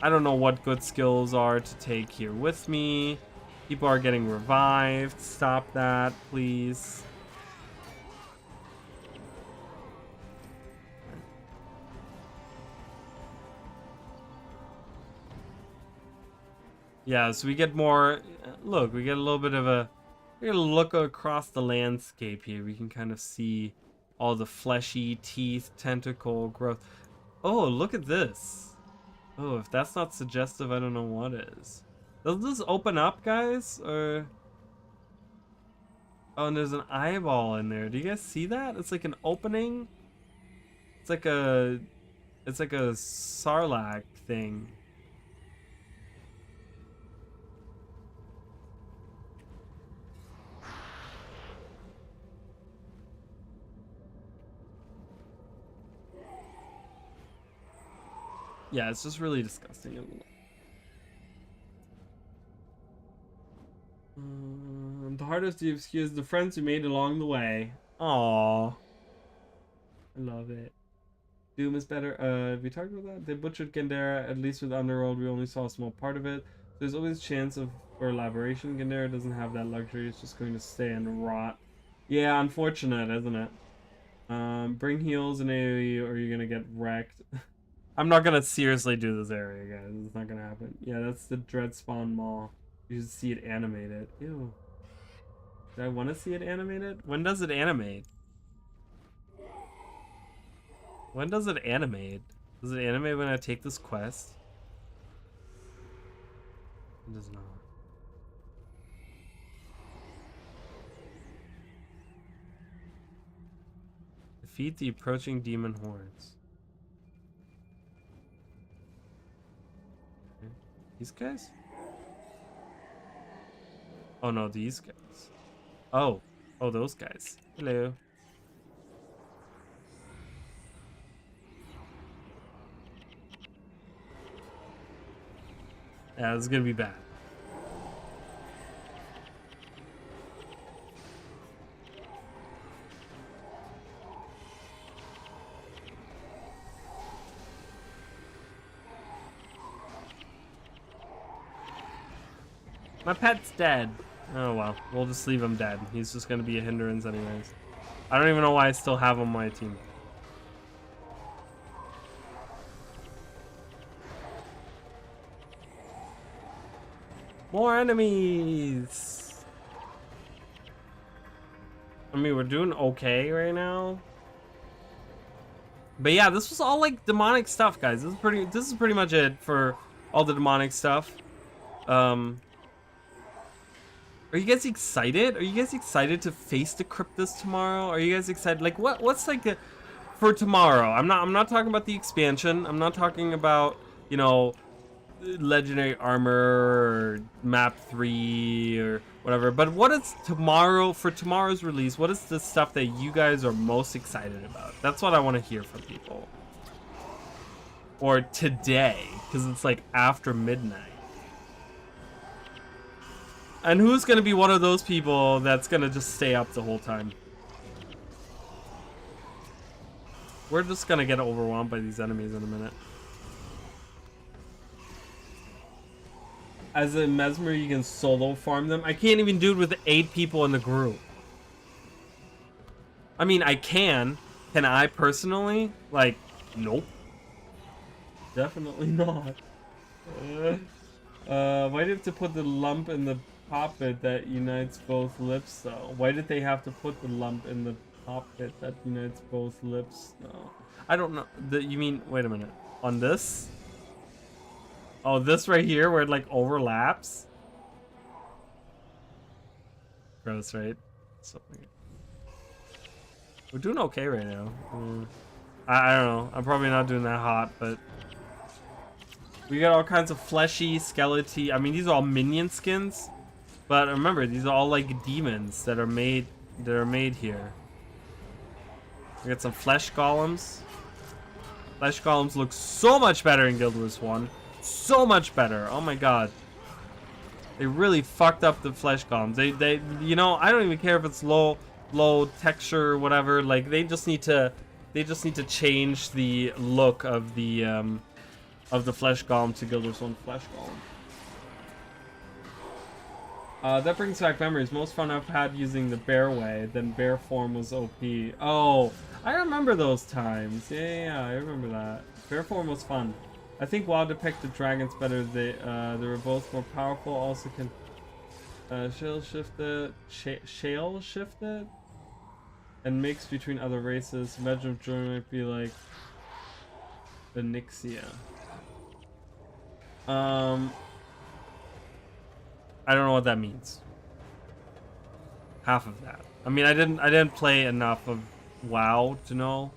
I don't know what good skills are to take here with me. People are getting revived. Stop that, please. Yeah, so we get more... Look, we get a little bit of a... We're gonna look across the landscape here. We can kind of see all the fleshy teeth, tentacle growth. Oh, look at this. Oh, if that's not suggestive, I don't know what is. Does this open up, guys? Or... Oh, and there's an eyeball in there. Do you guys see that? It's like an opening. It's like a... It's like a sarlacc thing. Yeah, it's just really disgusting. The hardest to excuse the friends we made along the way. Aww. I love it. Doom is better. Have we talked about that? They butchered Gandera, at least with Underworld, we only saw a small part of it. There's always a chance for elaboration. Gandera doesn't have that luxury, it's just going to stay and rot. Yeah, unfortunate, isn't it? Bring heals in AoE or you're gonna get wrecked. I'm not gonna seriously do this area, guys. It's not gonna happen. Yeah, that's the Dread Spawn Mall. You should see it animated. Ew. Do I want to see it animated? When does it animate? When does it animate? Does it animate when I take this quest? It does not. Defeat the approaching demon hordes. Okay. These guys? Oh no, these guys. Oh. Oh, those guys. Hello. Yeah, this is gonna be bad. My pet's dead. Oh well, we'll just leave him dead. He's just gonna be a hindrance anyways. I don't even know why I still have him on my team. More enemies! I mean, we're doing okay right now. But yeah, this was all like demonic stuff, guys. This is pretty much it for all the demonic stuff. Are you guys excited? Are you guys excited to face the Cryptus tomorrow? Are you guys excited? Like what's like for tomorrow? I'm not talking about the expansion. I'm not talking about, you know, legendary armor or map 3 or whatever. But what is tomorrow for tomorrow's release? What is the stuff that you guys are most excited about? That's what I want to hear from people. Or today, because it's like after midnight. And who's gonna be one of those people that's gonna just stay up the whole time? We're just gonna get overwhelmed by these enemies in a minute. As a Mesmer, you can solo farm them. I can't even do it with 8 people in the group. I mean, I can. Can I personally? Like, nope. Definitely not. Why do you have to put the lump in the poppet that unites both lips, though? Why did they have to put the lump in the poppet that unites both lips, though? I don't know. You mean, wait a minute. On this? Oh, this right here where it like overlaps? Gross, right? Something. We're doing okay right now. I don't know. I'm probably not doing that hot, but we got all kinds of fleshy, skeleton. I mean, these are all minion skins, but remember, these are all like demons that are made here. We got some flesh golems. Flesh golems look so much better in Guild Wars 1. So much better. Oh my god. They really fucked up the flesh golems. They you know, I don't even care if it's low texture or whatever. Like they just need to change the look of the flesh golem to Guild Wars 1 flesh golem. That brings back memories. Most fun I've had using the bear way. Then bear form was OP. Oh, I remember those times. Yeah, I remember that. Bear form was fun. I think WoW depicted dragons better. They were both more powerful. Also can shale shift it, and mix between other races. Imagine if Joy might be like Benixia. I don't know what that means. Half of that. I mean, I didn't play enough of WoW to know.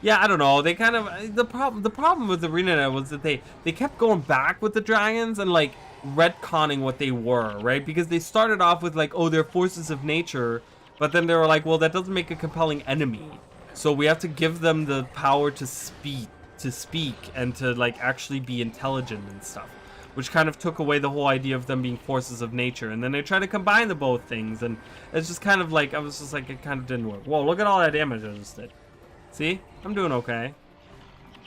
Yeah, I don't know. They kind of the problem with ArenaNet was that they kept going back with the dragons and like retconning what they were, right? Because they started off with like, oh, they're forces of nature, but then they were like, well, that doesn't make a compelling enemy. So we have to give them the power to speak and to like actually be intelligent and stuff, which kind of took away the whole idea of them being forces of nature. And then they tried to combine the both things, and it's just kind of like, I was just like, it kind of didn't work. Whoa, look at all that damage I just did. See? I'm doing okay.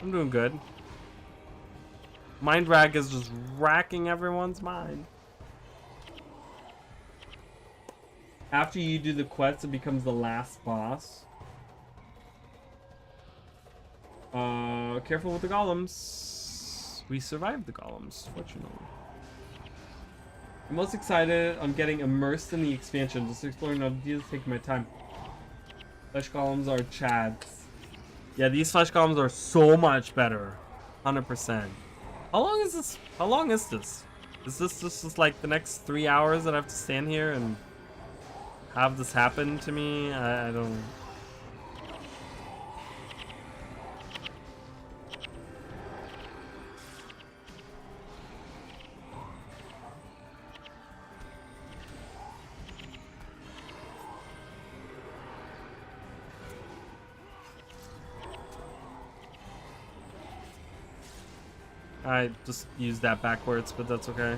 I'm doing good. Mind Rag is just racking everyone's mind. After you do the quest, it becomes the last boss. Careful with the golems. We survived the golems, fortunately. I'm most excited on getting immersed in the expansion. Just exploring ideas, taking my time. Flesh golems are chads. Yeah, these flesh golems are so much better. 100%. How long is this? How long is this? Is this just like the next 3 hours that I have to stand here and have this happen to me? I don't. I just used that backwards, but that's okay.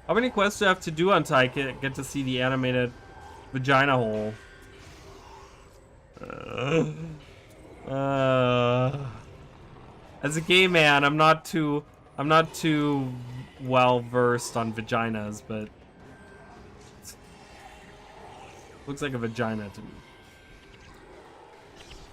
How many quests do I have to do until I get to see the animated vagina hole? As a gay man, I'm not too well versed on vaginas, but looks like a vagina to me.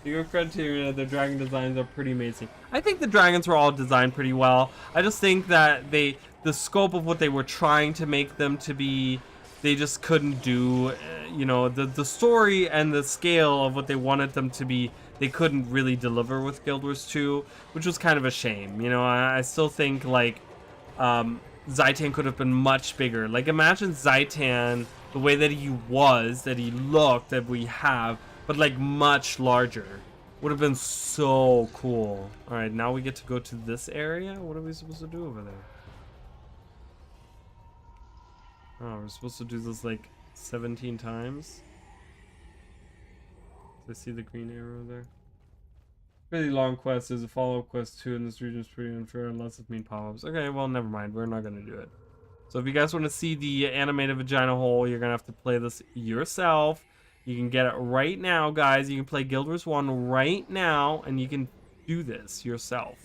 Your criteria, the dragon designs are pretty amazing. I think the dragons were all designed pretty well. I just think that the scope of what they were trying to make them to be, they just couldn't do. You know, the story and the scale of what they wanted them to be, they couldn't really deliver with Guild Wars 2, which was kind of a shame. You know, I still think like Zaitan could have been much bigger. Like imagine Zaitan the way that he was, that he looked, that we have, but like much larger. Would have been so cool. All right, now we get to go to this area. What are we supposed to do over there? Oh, we're supposed to do this like 17 times. I see the green arrow there. Really long quest. There's a follow-up quest too, and this region is pretty unfair unless it's mean pop-ups. Okay, well, never mind. We're not gonna do it. So if you guys want to see the animated vagina hole, you're gonna have to play this yourself. You can get it right now, guys. You can play Guild Wars 1 right now, and you can do this yourself.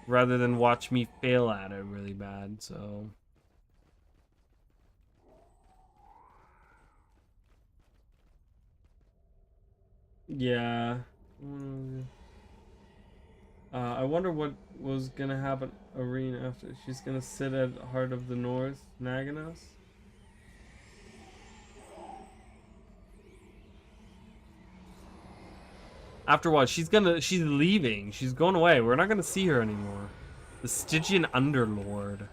Rather than watch me fail at it really bad, so... Yeah. I wonder what was gonna happen Arena after. She's gonna sit at Heart of the North, nagging us. After what? She's leaving. She's going away. We're not gonna see her anymore. The Stygian Underlord.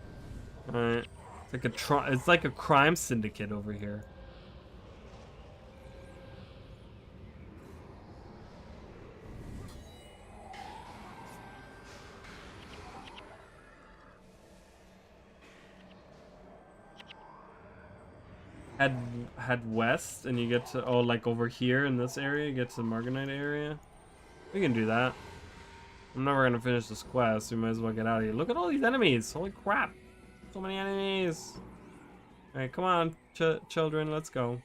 Alright. It's like a crime syndicate over here. Head west and you get to, oh, like over here in this area, you get to the Marganite area. We can do that. I'm never gonna finish this quest. We might as well get out of here. Look at all these enemies. Holy crap. So many enemies. Alright, come on, children, let's go.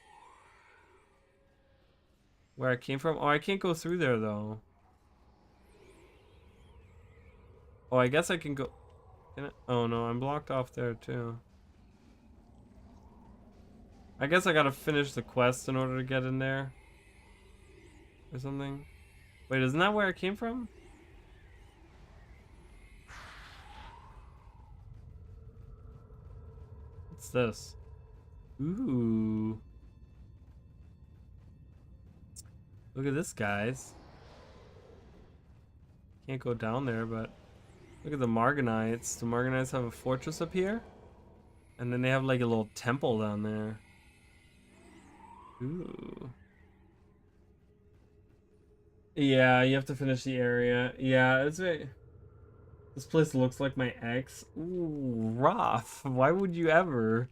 Where I came from? Oh, I can't go through there though. Oh, I guess I can go. Can I? Oh no, I'm blocked off there too. I guess I gotta finish the quest in order to get in there. Or something. Wait, isn't that where I came from? What's this? Ooh. Look at this, guys. Can't go down there, but look at the Marganites. The Marganites have a fortress up here. And then they have like a little temple down there. Ooh. Yeah, you have to finish the area. Yeah, it's very... This place looks like my ex. Ooh, rough. Why would you ever?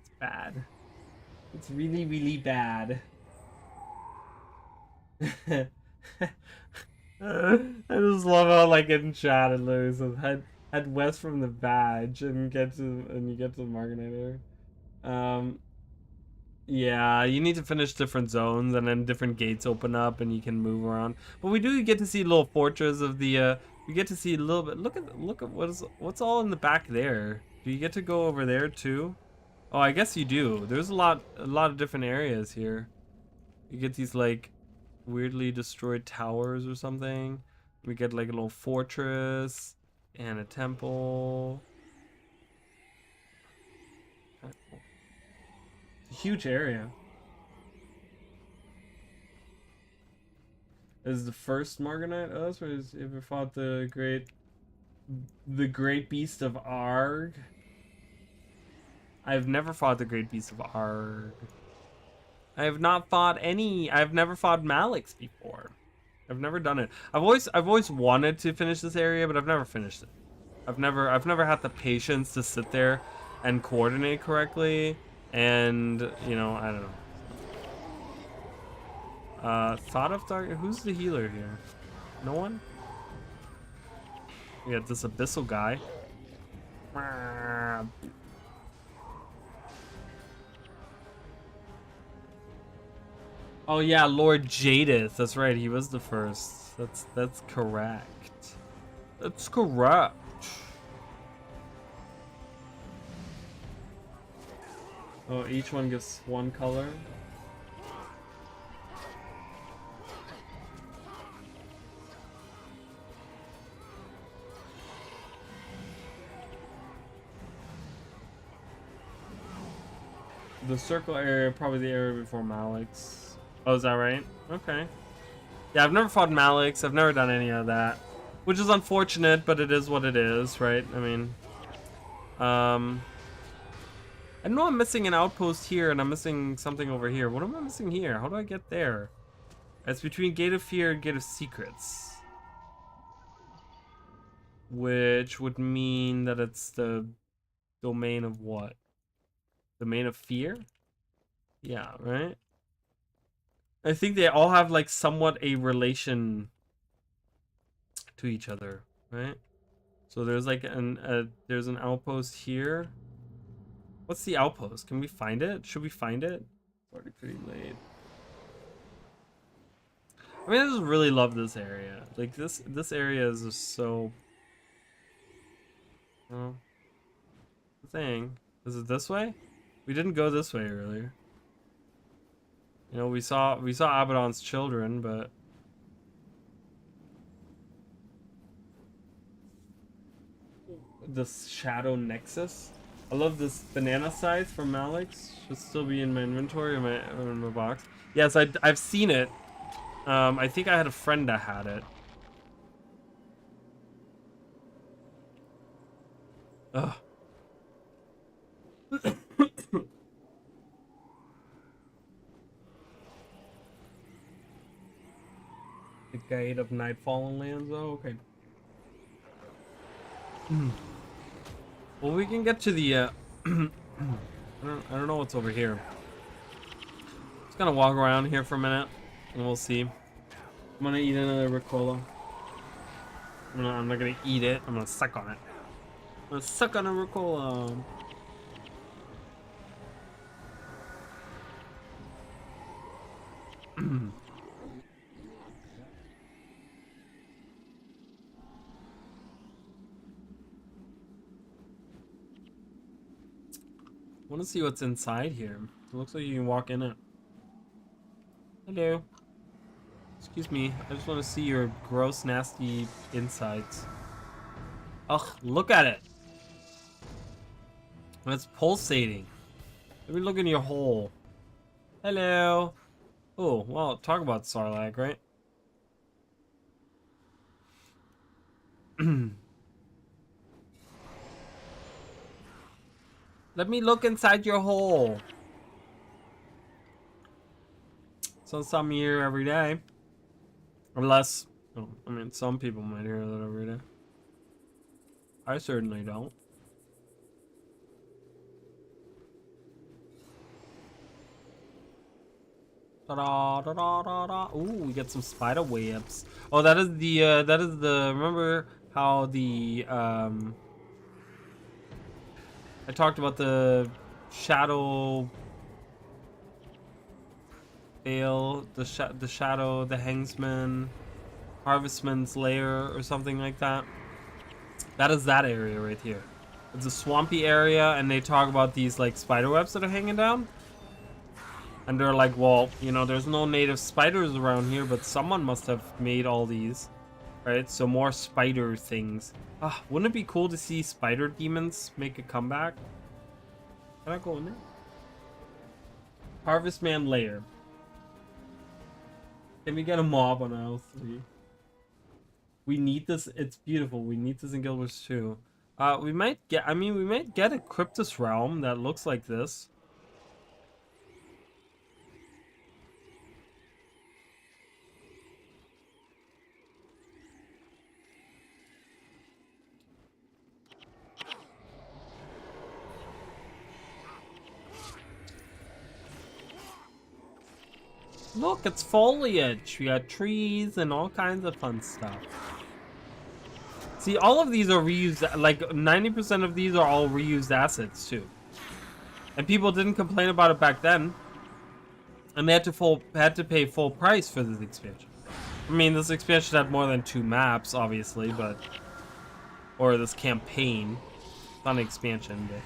It's bad. It's really, really bad. I just love how, like, in chat it looks head west from the badge and you get to the Marganite area. Yeah, you need to finish different zones and then different gates open up and you can move around. But we do get to see a little fortress of the we get to see a little bit. Look at what's all in the back there. Do you get to go over there too? Oh, I guess you do. There's a lot of different areas here. You get these like weirdly destroyed towers or something. We get like a little fortress. And a temple. It's a huge area. This is the first Margonite us, or has ever fought the great beast of Arg? I've never fought the great beast of Arg. I have not fought any. I've never fought Malix before. I've never done it. I've always wanted to finish this area, but I've never finished it. I've never had the patience to sit there and coordinate correctly, and you know, I don't know. Thought of Dark. Who's the healer here? No one. We got this abyssal guy. Oh yeah, Lord Jadith. That's right. He was the first. That's correct. That's correct. Oh, each one gets one color. The circle area, probably the area before Malix. Oh, is that right? Okay. Yeah, I've never fought Malix. I've never done any of that. Which is unfortunate, but it is what it is, right? I mean... I know I'm missing an outpost here, and I'm missing something over here. What am I missing here? How do I get there? It's between Gate of Fear and Gate of Secrets. Which would mean that it's the domain of what? Domain of Fear? Yeah, right? I think they all have like somewhat a relation to each other, right? So there's like there's an outpost here. What's the outpost? Can we find it? Should we find it? It's already pretty late. I mean, I just really love this area. Like this area is just so. Oh, the thing. Is it this way? We didn't go this way earlier. You know, we saw Abaddon's children, but this Shadow Nexus. I love this banana scythe from Malix. Should still be in my inventory or in my box. Yes, I've seen it. I think I had a friend that had it. Ugh. The Gate of Nightfallen Lands. Oh, okay. Well, we can get to the. I don't know what's over here. Just gonna walk around here for a minute, and we'll see. I'm gonna eat another Ricola. I'm not gonna eat it. I'm gonna suck on it. I'm gonna suck on a Ricola. I want to see what's inside here. It looks like you can walk in it. Hello. Excuse me. I just want to see your gross, nasty insides. Ugh, look at it. And it's pulsating. Let me look in your hole. Hello. Oh, well, talk about Sarlacc, right? Let me look inside your hole. So some hear every day. Unless, oh, I mean, some people might hear that every day. I certainly don't. Ta-da, ta-da, ta-da. Ooh, we get some spider webs. Oh, that is the, remember how the, I talked about the shadow ale, the shadow, the Hangsman, Harvestman's Lair, or something like that. That is that area right here. It's a swampy area, and they talk about these like spider webs that are hanging down. And they're like, well, you know, there's no native spiders around here, but someone must have made all these, Right, so more spider things. Ah, wouldn't it be cool to see spider demons make a comeback? Can I go in there? Harvest Man Lair. Can we get a mob on aisle 3? We need this. It's beautiful. We need this in Guild Wars 2. We might get. I mean, we might get a Cryptus Realm that looks like this. Look, it's foliage. We got trees and all kinds of fun stuff. See, all of these are reused. Like 90% of these are all reused assets too. And people didn't complain about it back then. And they had to pay full price for this expansion. I mean, this expansion had more than 2 maps, obviously, but or this campaign. It's not an expansion, but.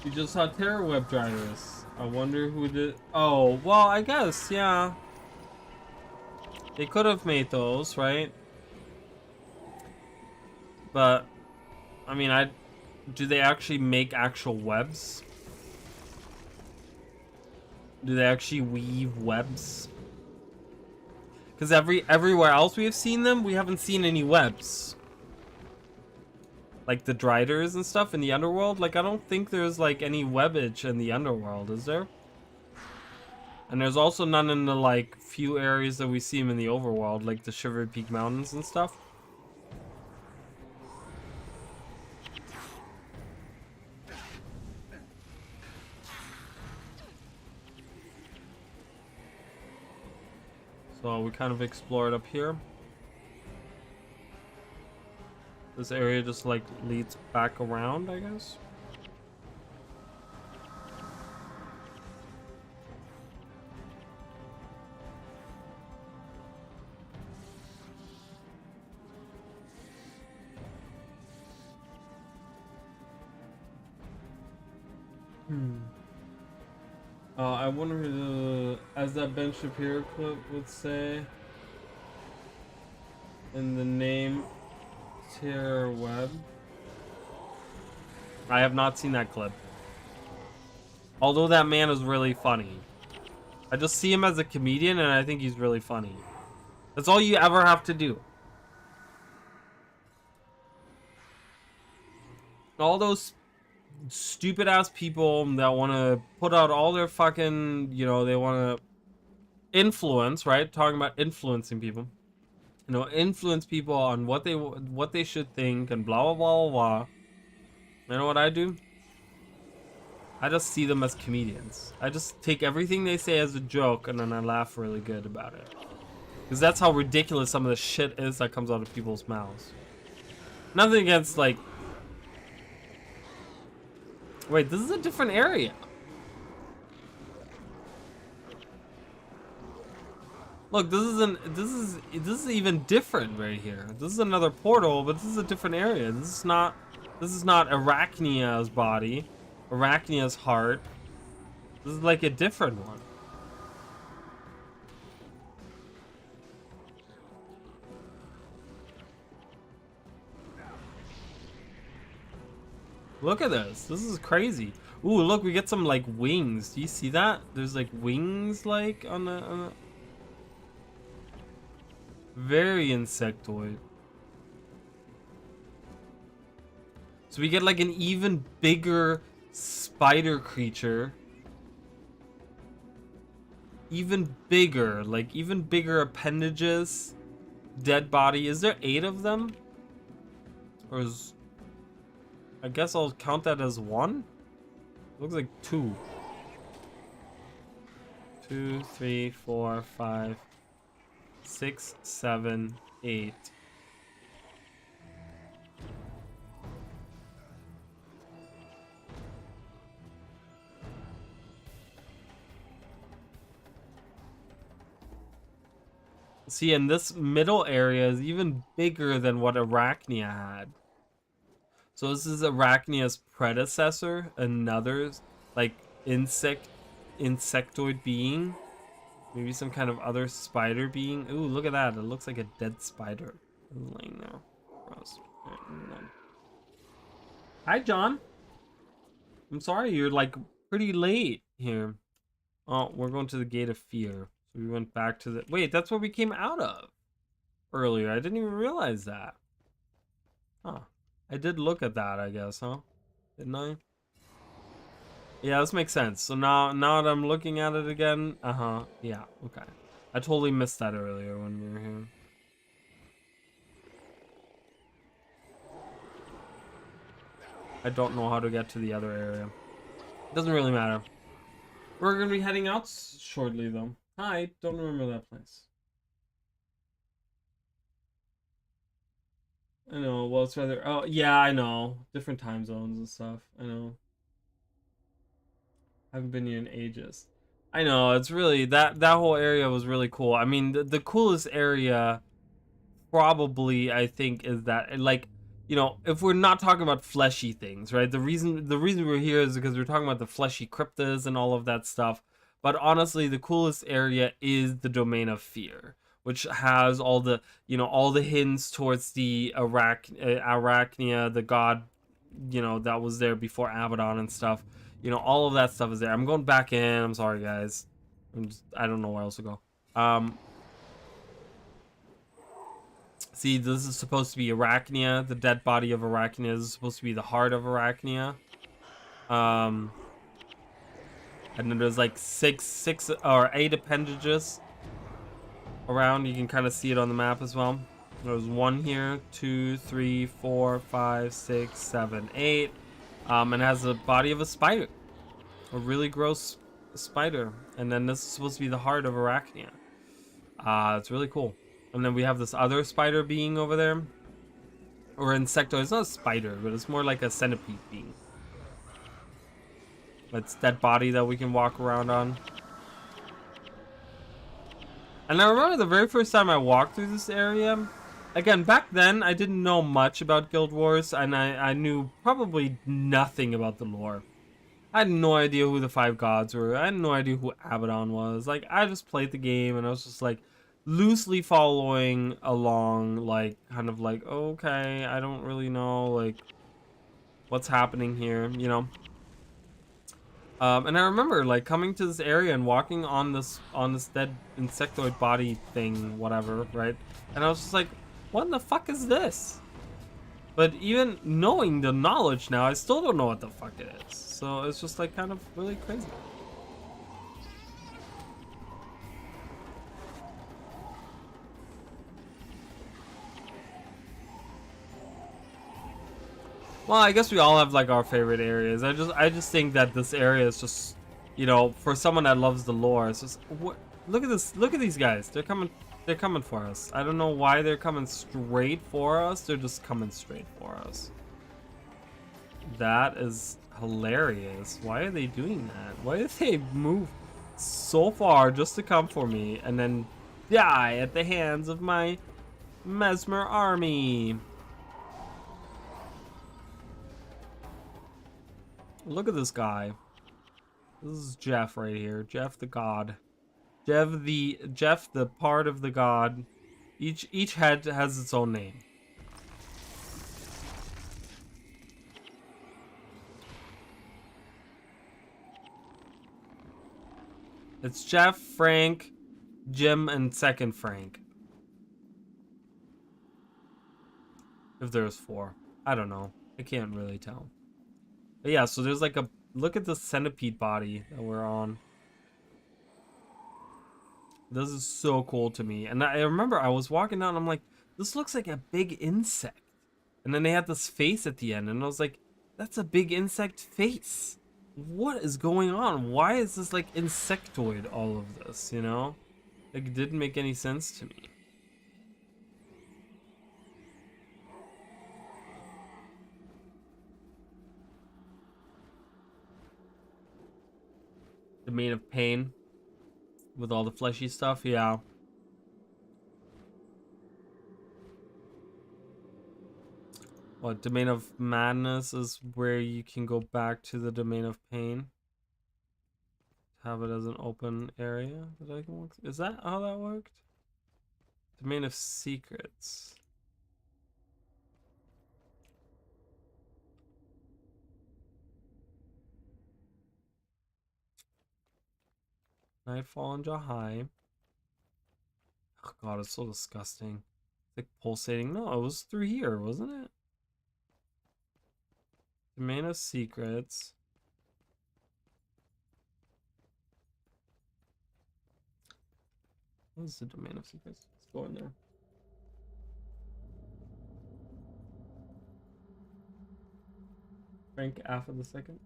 You just saw Terror Web Drivers. I wonder who did. Oh, well, I guess, yeah. They could have made those, right? But, I mean, do they actually make actual webs? Do they actually weave webs? Because everywhere else we have seen them, we haven't seen any webs. Like the Driders and stuff in the underworld. Like, I don't think there's like any webbage in the underworld, is there? And there's also none in the like few areas that we see them in the overworld, like the Shivered Peak Mountains and stuff. So we kind of explored up here. This area just like leads back around, I guess. I wonder, as that Ben Shapiro clip would say, in the name Terror Web. I have not seen that clip. Although that man is really funny. I just see him as a comedian and I think he's really funny. That's all you ever have to do. All those stupid ass people that want to put out all their fucking, you know, they want to influence, right? Talking about influencing people. You know, influence people on what they should think and blah blah blah blah blah. You know what I do? I just see them as comedians. I just take everything they say as a joke and then I laugh really good about it. Because that's how ridiculous some of the shit is that comes out of people's mouths. Nothing against, like... Wait, this is a different area. Look, this is even different right here. This is another portal, but this is a different area. This is not Arachnia's body. Arachnia's heart. This is like a different one. Look at this. This is crazy. Ooh, look, we get some like wings. Do you see that? There's like wings like on the very insectoid. So we get like an even bigger spider creature. Even bigger, like even bigger appendages. Dead body. Is there 8 of them? Or is... I guess I'll count that as 1? Looks like 2. 2, 3, 4, 5, 6, 7, 8. See, and this middle area is even bigger than what Arachnia had. So this is Arachnia's predecessor, another like insectoid being. Maybe some kind of other spider being. Ooh, look at that. It looks like a dead spider laying there. Gross. Hi, John. I'm sorry, you're like pretty late here. Oh, we're going to the Gate of Fear. So we went back to the... Wait, that's where we came out of earlier. I didn't even realize that. Huh. I did look at that, I guess, huh? Didn't I? Yeah, this makes sense. So now that I'm looking at it again, yeah, okay. I totally missed that earlier when we were here. I don't know how to get to the other area. It doesn't really matter. We're gonna be heading out shortly, though. Hi, don't remember that place. I know, well, it's rather... Oh, yeah, I know. Different time zones and stuff. I know. Haven't been here in ages. I know, it's really... That whole area was really cool. I mean, the coolest area probably, I think, is that, like, you know, if we're not talking about fleshy things, right? The reason we're here is because we're talking about the fleshy cryptas and all of that stuff. But honestly, the coolest area is the Domain of Fear, which has all the, you know, all the hints towards the Arachnia, the god, you know, that was there before Abaddon and stuff. You know, all of that stuff is there. I'm going back in. I'm sorry, guys. I don't know where else to go. See, this is supposed to be Arachnia, the dead body of Arachnia. This is supposed to be the heart of Arachnia. And then there's like six or eight appendages around. You can kind of see it on the map as well. There's 1 here, 2, 3, 4, 5, 6, 7, 8. And has the body of a spider. A really gross spider. And then this is supposed to be the heart of Arachnia. It's really cool. And then we have this other spider being over there. Or insectoid. It's not a spider, but it's more like a centipede being. It's that body that we can walk around on. And I remember the very first time I walked through this area. Again, back then, I didn't know much about Guild Wars. And I knew probably nothing about the lore. I had no idea who the 5 gods were. I had no idea who Abaddon was. Like, I just played the game and I was just like... loosely following along, like, kind of like, okay, I don't really know, like, what's happening here, you know? And I remember, like, coming to this area and walking on this dead insectoid body thing, whatever, right? And I was just like, what in the fuck is this? But even knowing the knowledge now, I still don't know what the fuck it is. So it's just, like, kind of really crazy. Well, I guess we all have like our favorite areas. I just think that this area is just, you know, for someone that loves the lore, it's just look at this. Look at these guys. They're coming for us. I don't know why they're coming straight for us. They're just coming straight for us. That is hilarious. Why are they doing that? Why did they move so far just to come for me and then die at the hands of my Mesmer army? Look at this guy. This is Jeff right here. Jeff the god. Jeff the part of the god. Each head has its own name. It's Jeff, Frank, Jim, and second Frank. If there's 4. I don't know. I can't really tell. But yeah, so there's like a... Look at the centipede body that we're on. This is so cool to me. And I remember I was walking down and I'm like, this looks like a big insect. And then they had this face at the end and I was like, that's a big insect face. What is going on? Why is this like insectoid, all of this, you know? Like, it didn't make any sense to me. Domain of Pain with all the fleshy stuff, yeah. What, Domain of Madness is where you can go back to the Domain of Pain. Have it as an open area that I can work. Is that how that worked? Domain of Secrets. Nightfall and Jahai. Oh god, it's so disgusting. It's like pulsating. No, it was through here, wasn't it? Domain of Secrets. What is the Domain of Secrets? Let's go in there. Frank after the second.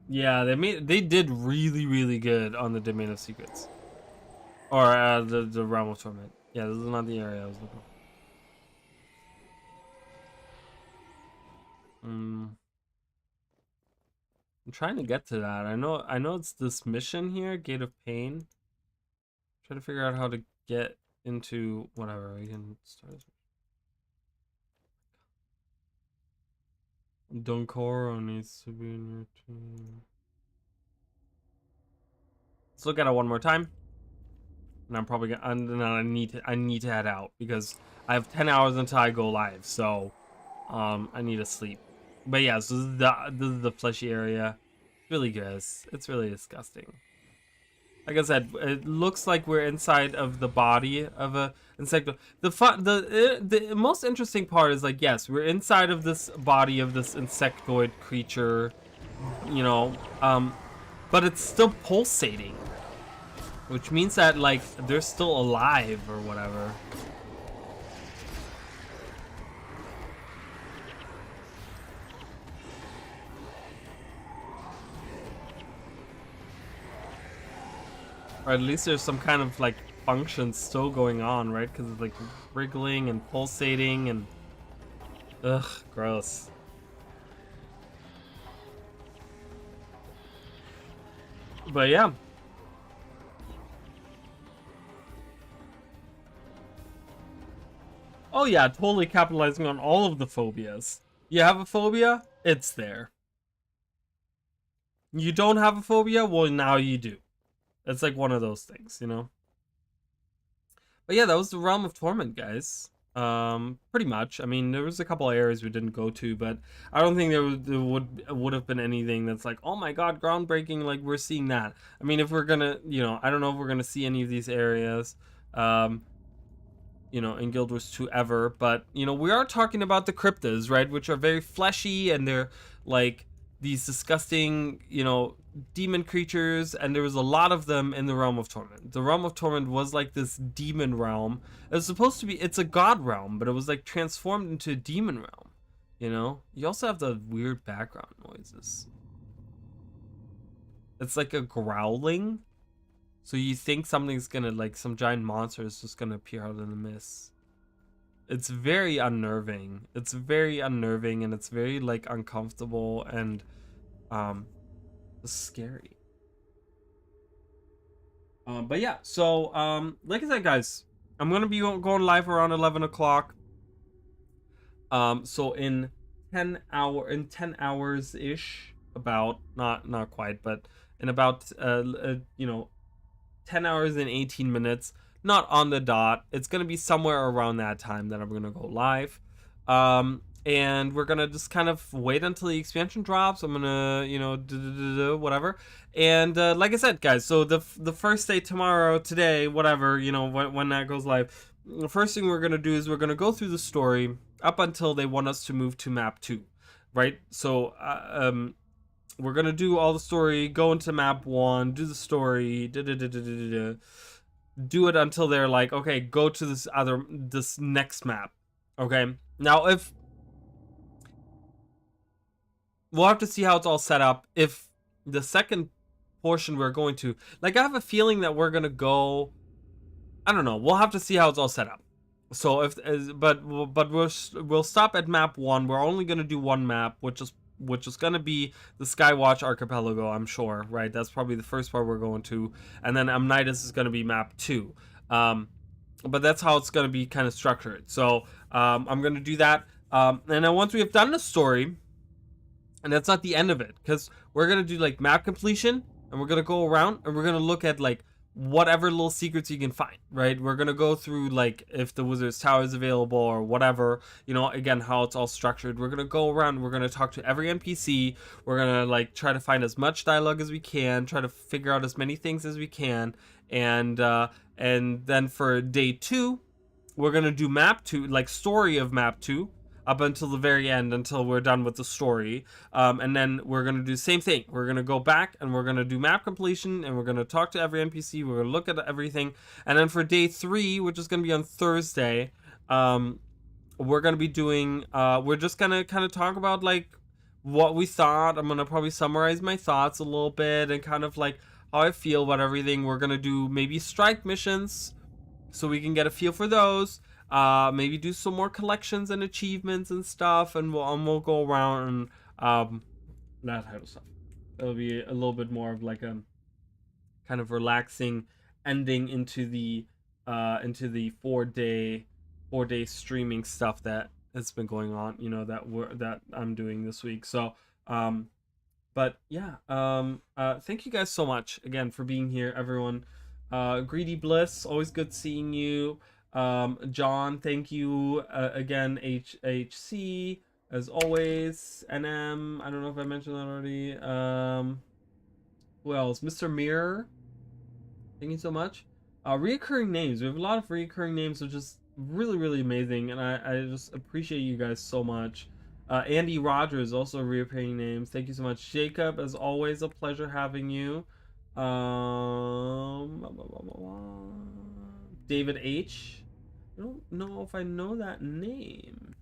Yeah, they did really good on the Domain of Secrets. Or the Realm of Torment. Yeah, this is not the area I was looking for. I'm trying to get to that. I know it's this mission here, Gate of Pain. Trying to figure out how to get into whatever. We can start. Doncoro needs to be in your team. Let's look at it one more time. And I'm probably gonna. I need to head out because I have 10 hours until I go live. So, I need to sleep. But yeah, so this is the fleshy area. It's really gross. It's really disgusting. Like I said, it looks like we're inside of the body of a insect. The most interesting part is like, yes, we're inside of this body of this insectoid creature, you know, but it's still pulsating, which means that like they're still alive or whatever. Or at least there's some kind of like function still going on, right? Because it's like wriggling and pulsating and ugh, gross. But yeah. Oh yeah, totally capitalizing on all of the phobias. You have a phobia? It's there. You don't have a phobia? Well, now you do. It's like one of those things, you know? But yeah, that was the Realm of Torment, guys. Pretty much. I mean, there was a couple of areas we didn't go to, but I don't think there would have been anything that's like, oh my god, groundbreaking, like we're seeing that. I mean, if we're gonna, you know, I don't know if we're gonna see any of these areas, you know, in Guild Wars 2 ever, but, you know, we are talking about the cryptas, right, which are very fleshy, and they're, like, these disgusting, you know, demon creatures, and there was a lot of them in the Realm of Torment. The Realm of Torment was like this demon realm. It was supposed to be, it's a god realm, but it was like transformed into a demon realm, you know? You also have the weird background noises. It's like a growling. So you think something's gonna, like, some giant monster is just gonna appear out in the mist. It's very unnerving. It's very unnerving, and it's very, like, uncomfortable and, scary. But yeah, so, like I said, guys, I'm gonna be going live around 11 o'clock. So in 10 hours-ish, about, not quite, but in about, you know, 10 hours and 18 minutes, not on the dot. It's going to be somewhere around that time that I'm going to go live. And we're going to just kind of wait until the expansion drops. I'm going to, you know, whatever. And like I said, guys, so the first day tomorrow, today, whatever, you know, when that goes live, the first thing we're going to do is we're going to go through the story up until they want us to move to map 2, right? So, we're gonna do all the story, go into map 1, do the story, do it until they're like, okay, go to this next map. Okay, now if we'll have to see how it's all set up. If the second portion we're going to, like, I have a feeling that we're gonna go, I don't know, we'll have to see how it's all set up. So but we'll stop at map 1. We're only gonna do one map, which is which is going to be the Skywatch Archipelago, I'm sure, right? That's probably the first part we're going to. And then Amnitas is going to be map 2. But that's how it's going to be kind of structured. So I'm going to do that. And then once we have done the story, and that's not the end of it, because we're going to do like map completion, and we're going to go around and we're going to look at like whatever little secrets you can find, right? We're going to go through like if the Wizard's Tower is available or whatever, you know, again, how it's all structured. We're going to go around, we're going to talk to every NPC. We're going to like try to find as much dialogue as we can, try to figure out as many things as we can. And then for day 2, we're going to do map 2, like story of map 2, up until the very end, until we're done with the story. And then we're going to do the same thing. We're going to go back and we're going to do map completion, and we're going to talk to every NPC. We're going to look at everything. And then for day 3, which is going to be on Thursday, we're going to be doing, we're just going to kind of talk about like what we thought. I'm going to probably summarize my thoughts a little bit and kind of like how I feel about everything. We're going to do maybe strike missions so we can get a feel for those. Maybe do some more collections and achievements and stuff, and we'll go around and that type of stuff. It'll be a little bit more of like a kind of relaxing ending into the 4-day streaming stuff that has been going on, you know, that I'm doing this week. So but yeah, thank you guys so much again for being here, everyone. Greedy Bliss, always good seeing you. John, thank you again. HHC, as always. NM, I don't know if I mentioned that already. Who else? Mr. Mirror, thank you so much. Reoccurring names, we have a lot of reoccurring names, which is really, really amazing, and I just appreciate you guys so much. Andy Rogers, also reappearing names. Thank you so much. Jacob, as always, a pleasure having you. David H. I don't know if I know that name.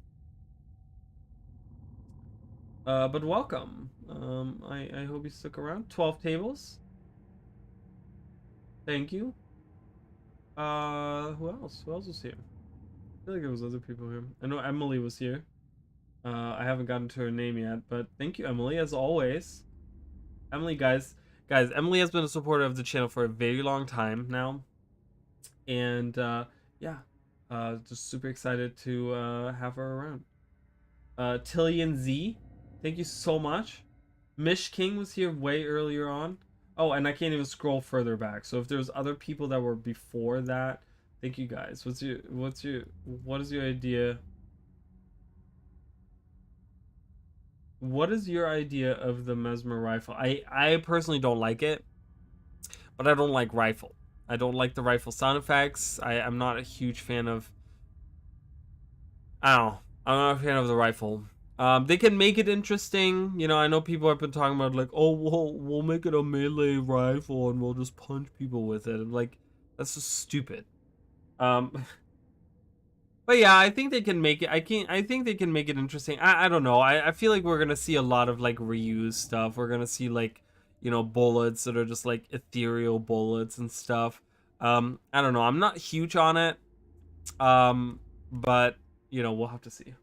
But welcome. I hope you stuck around. 12 tables. Thank you. Who else? Who else was here? I feel like there was other people here. I know Emily was here. I haven't gotten to her name yet, but thank you, Emily, as always. Emily, guys, Emily has been a supporter of the channel for a very long time now, and yeah, just super excited to have her around. Tillian Z, thank you so much. Mish King was here way earlier on. Oh, and I can't even scroll further back. So if there's other people that were before that, thank you guys. What is your idea? What is your idea of the Mesmer rifle? I personally don't like it, but I don't like rifle. I don't like the rifle sound effects. I'm not a huge fan of, I don't know. I'm not a fan of the rifle. They can make it interesting. You know, I know people have been talking about like, oh, we'll make it a melee rifle and we'll just punch people with it. I'm like, that's just stupid. But yeah, I think they can make it. I think they can make it interesting. I don't know. I feel like we're gonna see a lot of like reuse stuff. We're gonna see like, you know, bullets that are just like ethereal bullets and stuff. I don't know. I'm not huge on it. But you know, we'll have to see.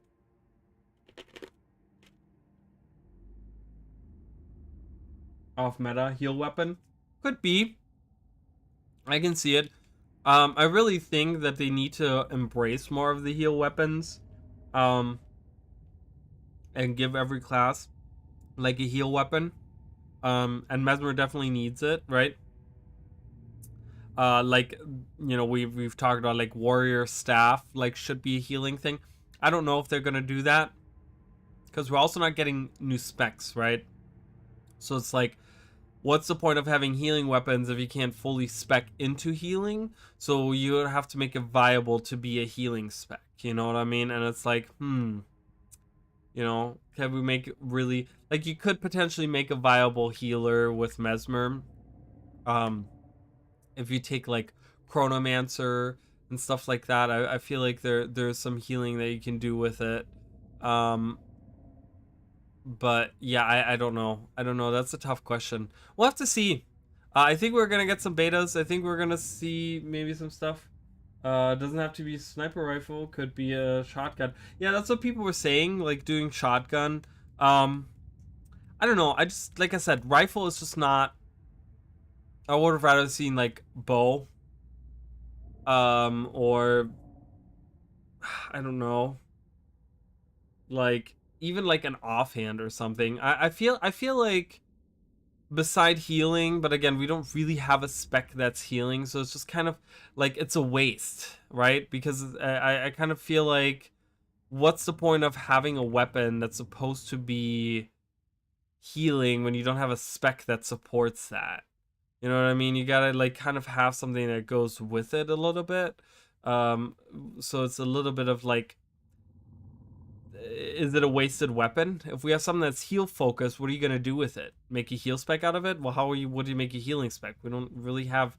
Off meta heal weapon, could be. I can see it. I really think that they need to embrace more of the heal weapons, and give every class like a heal weapon. And Mesmer definitely needs it, right? Like, you know, we've talked about like warrior staff like should be a healing thing. I don't know if they're gonna do that, because we're also not getting new specs, right? So it's like, what's the point of having healing weapons if you can't fully spec into healing? So you have to make it viable to be a healing spec, you know what I mean? And it's like, you know, can we make it really, like, you could potentially make a viable healer with Mesmer, if you take like Chronomancer and stuff like that. I feel like there's some healing that you can do with it. But yeah, I don't know. That's a tough question. We'll have to see. I think we're gonna get some betas. I think we're gonna see maybe some stuff. Doesn't have to be a sniper rifle. Could be a shotgun. Yeah, that's what people were saying. Like doing shotgun. I don't know. I just, like I said, rifle is just not. I would have rather seen like bow, or I don't know, like even like an offhand or something. I feel like beside healing, but again, we don't really have a spec that's healing, so it's just kind of like it's a waste, right? Because I kind of feel like what's the point of having a weapon that's supposed to be healing when you don't have a spec that supports that? You know what I mean? You gotta like kind of have something that goes with it a little bit. Um, so it's a little bit of like, is it a wasted weapon? If we have something that's heal focused, what are you gonna do with it? Make a heal spec out of it? Well, how are you? What do you make a healing spec? We don't really have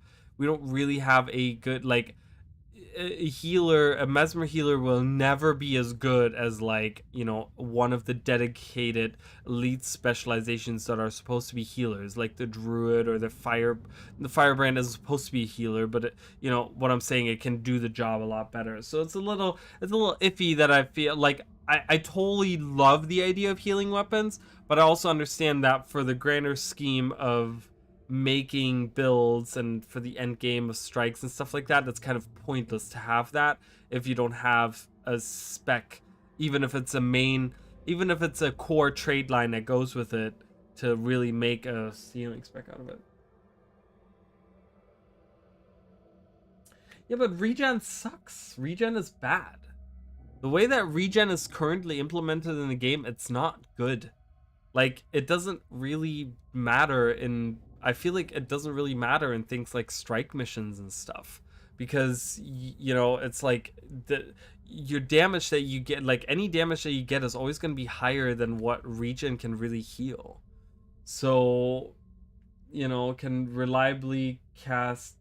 a good like a healer. A mesmer healer will never be as good as like one of the dedicated elite specializations that are supposed to be healers, like the druid or the firebrand is supposed to be a healer, but what I'm saying, it can do the job a lot better. So it's a little iffy that I feel like I totally love the idea of healing weapons, but I also understand that for the grander scheme of making builds and for the end game of strikes and stuff like that, that's kind of pointless to have that if you don't have a spec, even if it's a core trade line that goes with it to really make a healing spec out of it. Yeah, but regen sucks. Regen is bad. The way that regen is currently implemented in the game, it's not good. Like, it doesn't really matter in. I feel like it doesn't really matter in things like strike missions and stuff, because it's like your damage that you get, like any damage that you get, is always going to be higher than what regen can really heal. So, can reliably cast.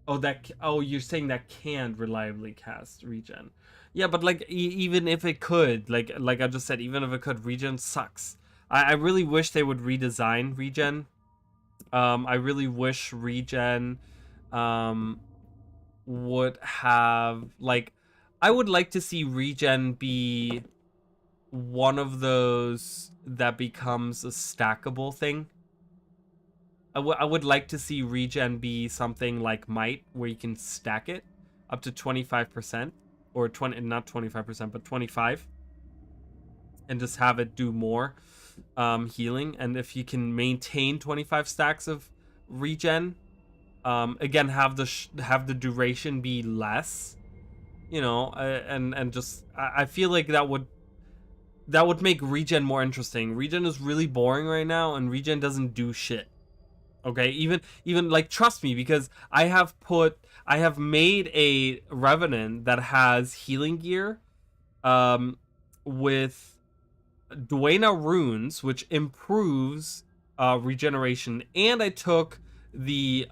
Oh, you're saying that can reliably cast regen. Yeah, but like even if it could, like I just said, even if it could, regen sucks. I really wish they would redesign regen. I really wish regen would have like, I would like to see regen be one of those that becomes a stackable thing. I would like to see regen be something like might, where you can stack it up to 25%, or 20, not 25%, but 25, and just have it do more healing. And if you can maintain 25 stacks of regen, again, have the duration be less, and just I feel like that would make regen more interesting. Regen is really boring right now, and regen doesn't do shit. Okay, even like, trust me, because I have made a revenant that has healing gear with Duena runes, which improves regeneration, and I took the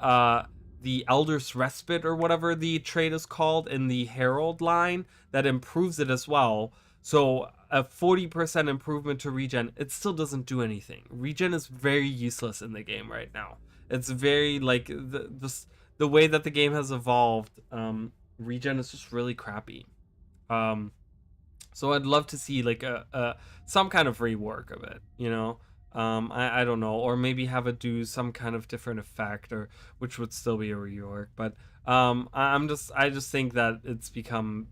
Elder's Respite, or whatever the trait is called, in the Herald line, that improves it as well. So a 40% improvement to regen. It still doesn't do anything. Regen is very useless in the game right now. It's very like the way that the game has evolved. Regen is just really crappy. So I'd love to see like a some kind of rework of it, I don't know, or maybe have it do some kind of different effect, or which would still be a rework. But I just think that it's become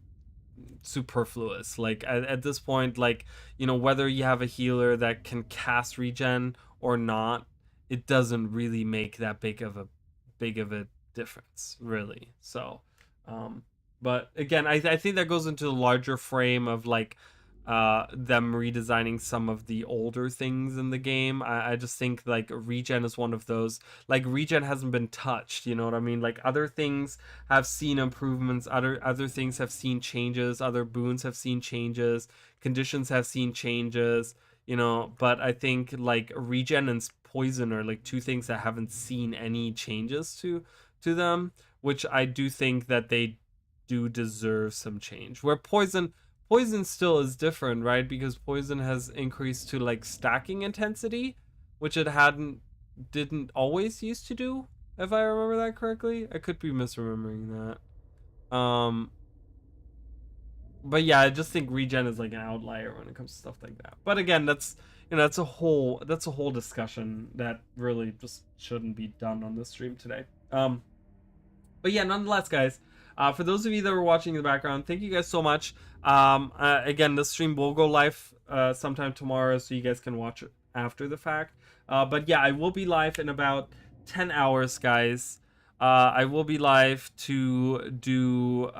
superfluous. Like at this point, like, whether you have a healer that can cast regen or not, it doesn't really make that big of a difference, really. So but again, I think that goes into the larger frame of like them redesigning some of the older things in the game. I just think like regen is one of those. Like, regen hasn't been touched, you know what I mean? Like, other things have seen improvements, other things have seen changes, other boons have seen changes, conditions have seen changes, but I think like regen and poison are like two things that haven't seen any changes to them, which I do think that they do deserve some change. Where poison still is different, right? Because poison has increased to like stacking intensity, which it didn't always used to do, if I remember that correctly. I could be misremembering that. But yeah, I just think regen is like an outlier when it comes to stuff like that. But again, that's you know, that's a whole discussion that really just shouldn't be done on this stream today. But yeah, nonetheless, guys, for those of you that were watching in the background, thank you guys so much. Again, this stream will go live sometime tomorrow, so you guys can watch it after the fact. But yeah, I will be live in about 10 hours, guys. I will be live to do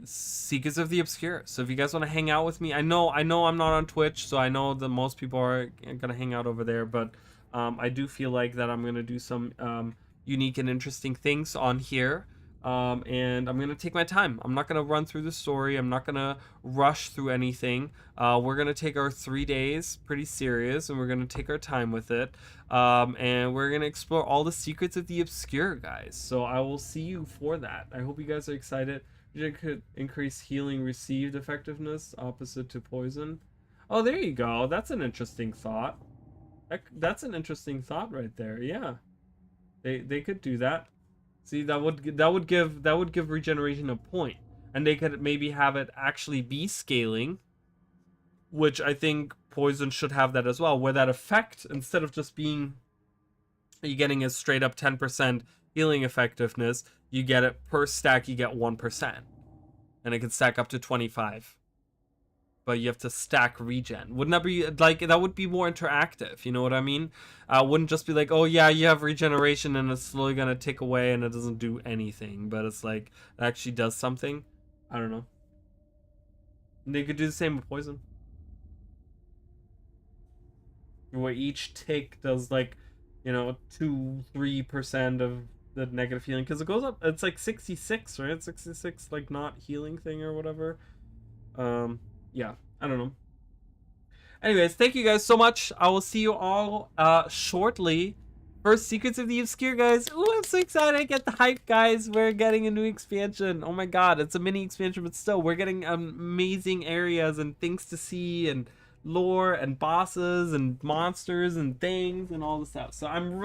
Seekers of the Obscure. So if you guys want to hang out with me, I know I'm not on Twitch, so I know that most people are gonna hang out over there, but I do feel like that I'm gonna do some unique and interesting things on here. And I'm gonna take my time. I'm not gonna run through the story. I'm not gonna rush through anything. We're gonna take our 3 days pretty serious, and we're gonna take our time with it. And we're gonna explore all the secrets of the obscure, guys. So I will see you for that. I hope you guys are excited. You could increase healing received effectiveness opposite to poison. Oh, there you go. That's an interesting thought. That's an interesting thought right there. Yeah, they could do that. See, that would give regeneration a point, and they could maybe have it actually be scaling, which I think poison should have that as well, where that effect, instead of just being you getting a straight up 10% healing effectiveness, you get it per stack, you get 1%, and it can stack up to 25. But you have to stack regen. Wouldn't that be like, that would be more interactive? You know what I mean? Wouldn't just be like, oh yeah, you have regeneration and it's slowly gonna tick away and it doesn't do anything, but it's like it actually does something. I don't know. They could do the same with poison, where each tick does like, you know, 2-3% of the negative healing, because it goes up. It's like 66, right? 66 like not healing thing or whatever. Yeah, I don't know. Anyways, thank you guys so much. I will see you all shortly for Secrets of the Obscure, guys. Ooh, I'm so excited. Get the hype, guys. We're getting a new expansion. Oh my god, it's a mini expansion, but still, we're getting amazing areas and things to see and lore and bosses and monsters and things and all this stuff. So I'm really